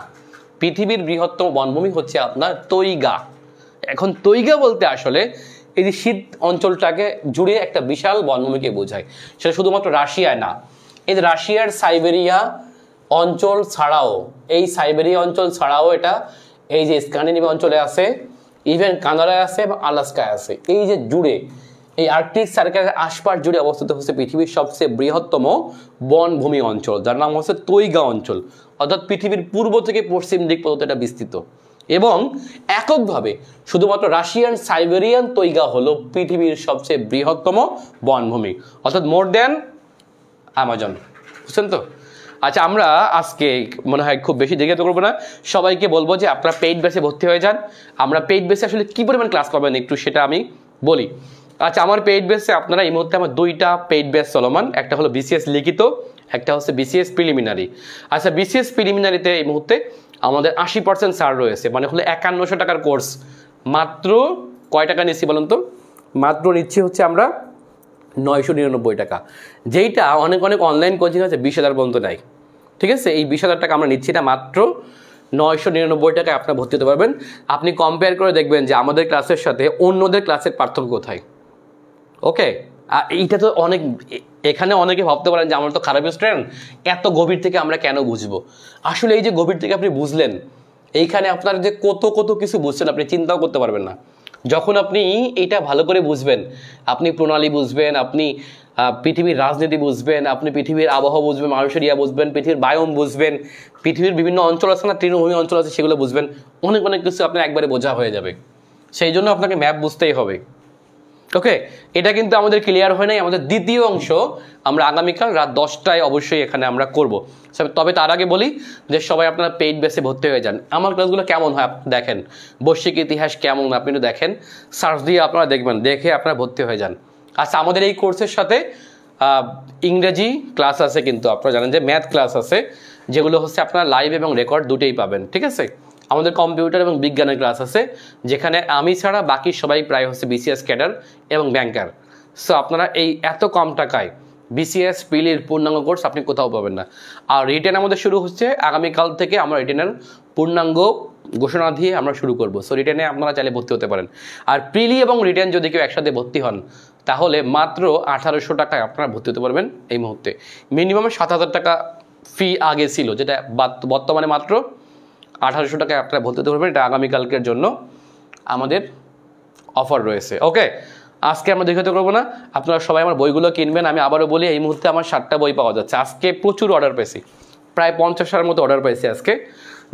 পৃথিবীর বৃহত্তম বনভূমি হচ্ছে আপনার তৈগা। এখন তৈগা বলতে আসলে এই যে শীত অঞ্চলটাকে জুড়ে একটা বিশাল বনভূমিকে বোঝায়। সেটা শুধুমাত্র রাশিয়ায় না, এই যে রাশিয়ার সাইবেরিয়া অঞ্চল ছাড়াও, এই সাইবেরিয়া অঞ্চল ছাড়াও এটা এই যে স্ক্যান্ডিনেভিয়া অঞ্চলে আছে, ইভেন কানাডায় আছে এবং আলাস্কায় আছে। এই যে জুড়ে এই আর্কটিক সার্কেলের আশপাশ জুড়ে অবস্থিত হচ্ছে পৃথিবীর সবচেয়ে বৃহত্তম বনভূমি অঞ্চল, যার নাম হচ্ছে তৈগা অঞ্চল। অর্থাৎ পৃথিবীর পূর্ব থেকে পশ্চিম দিক পর্যন্ত এটা বিস্তৃত। এবং এককভাবে শুধুমাত্র রাশিয়ান সাইবেরিয়ান তৈগা হলো পৃথিবীর সবচেয়ে বৃহত্তম বনভূমি, অর্থাৎ মোর দেন আমাজন। বুঝছেন তো? আচ্ছা, আমরা আজকে মনে হয় খুব বেশি দেরি করবো না, সবাইকে বলবো যে আপনারা পেইড বেসে ভর্তি হয়ে যান। আমরা পেইড বেসে আসলে কী পরিমাণ ক্লাস পাবেন একটু সেটা আমি বলি। আচ্ছা, আমার পেইড বেসে আপনারা এই মুহূর্তে আমার দুইটা পেইড বেস চলমান, একটা হলো বিসিএস লিখিত, একটা হচ্ছে বিসিএস প্রিলিমিনারি। আচ্ছা, বিসিএস প্রিলিমিনারিতে এই মুহূর্তে আমাদের 80% ছাড় রয়েছে, মানে হলো 5100 টাকার কোর্স। মাত্র কয় টাকা নিচ্ছি বলুন তো? মাত্র নিচ্ছি হচ্ছে আমরা 999 টাকা, যেইটা অনেক অনেক অনলাইন কোচিং আছে 20,000 পর্যন্ত নেয়। ঠিক আছে, এই 20,000 টাকা আমরা নিচ্ছি না, মাত্র 999 টাকায় আপনারা ভর্তি হতে পারবেন। আপনি কম্পেয়ার করে দেখবেন যে আমাদের ক্লাসের সাথে অন্যদের ক্লাসের পার্থক্য কোথায়। ওকে, এইটা তো অনেক, এখানে অনেকে ভাবতে পারেন যে আমার তো খারাপ স্টুডেন্ট, এত গভীর থেকে আমরা কেন বুঝবো? আসলে এই যে গভীর থেকে আপনি বুঝলেন, এইখানে আপনার যে কত কত কিছু বুঝছেন আপনি চিন্তাও করতে পারবেন না। যখন আপনি এইটা ভালো করে বুঝবেন, আপনি প্রণালী বুঝবেন, আপনি পৃথিবীর রাজনীতি বুঝবেন, আপনি পৃথিবীর আবহাওয়া বুঝবেন, মানুষের ইয়া বুঝবেন, পৃথিবীর বায়োম বুঝবেন, পৃথিবীর বিভিন্ন অঞ্চল আছে না, তৃণভূমি অঞ্চল আছে, সেগুলো বুঝবেন। অনেক অনেক কিছু আপনার একবারে বোঝা হয়ে যাবে। সেই জন্য আপনাকে ম্যাপ বুঝতেই হবে। ওকে, এটা কিন্তু আমাদের ক্লিয়ার হয় নাই। আমাদের দ্বিতীয় অংশ আমরা আগামীকাল রাত 10টায় অবশ্যই এখানে আমরা করব। তবে তার আগে বলি যে সবাই আপনারা পেইড বেসে ভর্তি হয়ে যান। আমার ক্লাসগুলো কেমন হয় আপনি দেখেন, বৈশ্বিক ইতিহাস কেমন আপনি একটু দেখেন, সার্চ দিয়ে আপনারা দেখবেন, দেখে আপনারা ভর্তি হয়ে যান। আচ্ছা, আমাদের এই কোর্সের সাথে ইংরেজি ক্লাস আছে, কিন্তু আপনারা জানেন যে ম্যাথ ক্লাস আছে, যেগুলো হচ্ছে আপনারা লাইভ এবং রেকর্ড দুটোই পাবেন। ঠিক আছে, আমাদের কম্পিউটার এবং বিজ্ঞানের ক্লাস আছে, যেখানে আমি ছাড়া বাকি সবাই প্রায় হচ্ছে বিসিএস ক্যাডার এবং ব্যাংকার। সো আপনারা এই এত কম টাকায় বিসিএস প্রিলির পূর্ণাঙ্গ কোর্স আপনি কোথাও পাবেন না। আর রিটেন আমাদের শুরু হচ্ছে আগামীকাল থেকে, আমরা রিটেনের পূর্ণাঙ্গ ঘোষণা দিয়ে আমরা শুরু করব। সো রিটেনে আপনারা চাইলে ভর্তি হতে পারেন। আর প্রিলি এবং রিটেন যদি কেউ একসাথে ভর্তি হন, তাহলে মাত্র 1800 টাকায় আপনারা ভর্তি হতে পারবেন এই মুহূর্তে। মিনিমাম 7000 টাকা ফি আগে ছিল, যেটা বর্তমানে মাত্র 1800 টাকায় আপনারা ভর্তি হতে পারবেন। এটা আগামীকালকের জন্য আমাদের অফার রয়েছে। ওকে, আজকে আমরা দেখাতে করবো না, আপনারা সবাই আমার বইগুলো কিনবেন। আমি আবারও বলি, এই মুহূর্তে আমার 7টা বই পাওয়া যাচ্ছে। আজকে প্রচুর অর্ডার পেয়েছি, প্রায় 50টার মতো অর্ডার পেয়েছি আজকে।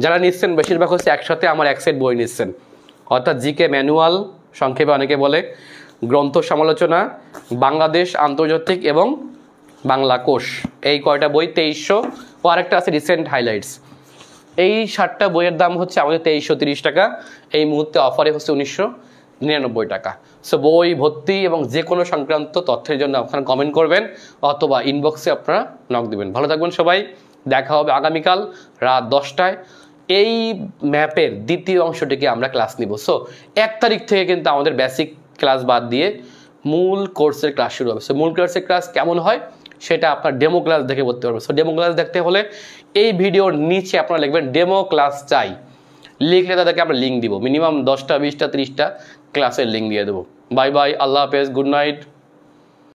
যারা নিচ্ছেন বেশিরভাগ হচ্ছে একসাথে আমার এক সেট বই নিচ্ছেন, অর্থাৎ জিকে ম্যানুয়াল সংক্ষেপে অনেকে বলে, গ্রন্থ সমালোচনা, বাংলাদেশ আন্তর্জাতিক এবং বাংলা কোষ, এই কয়টা বই 2300, ও আরেকটা আছে রিসেন্ট হাইলাইটস। এই 7টা বইয়ের দাম হচ্ছে আমাদের 2330 টাকা। এই মুহূর্তে অফারে হচ্ছে 1999 টাকা। সো বই ভর্তি এবং যে কোনো সংক্রান্ত তথ্যের জন্য আপনারা কমেন্ট করবেন অথবা ইনবক্সে আপনারা নক দিবেন। ভালো থাকবেন সবাই, দেখা হবে আগামীকাল রাত 10টায়। এই ম্যাপের দ্বিতীয় অংশটিকে আমরা ক্লাস নিব। সো 1 তারিখ থেকে কিন্তু আমাদের বেসিক ক্লাস বাদ দিয়ে মূল কোর্সের ক্লাস শুরু হবে। সো মূল কোর্সের ক্লাস কেমন হয় সেটা আপনার ডেমো ক্লাস দেখে করতে পারবেন। সো ডেমো ক্লাস দেখতে হলে এই ভিডিওর নিচে আপনারা লিখবেন ডেমো ক্লাস চাই, লিখলে তাদেরকে আমরা লিঙ্ক দিব। মিনিমাম 10টা 20টা 30টা ক্লাসের লিঙ্ক দিয়ে দেবো। বাই বাই, আল্লাহ হাফেজ, গুড নাইট।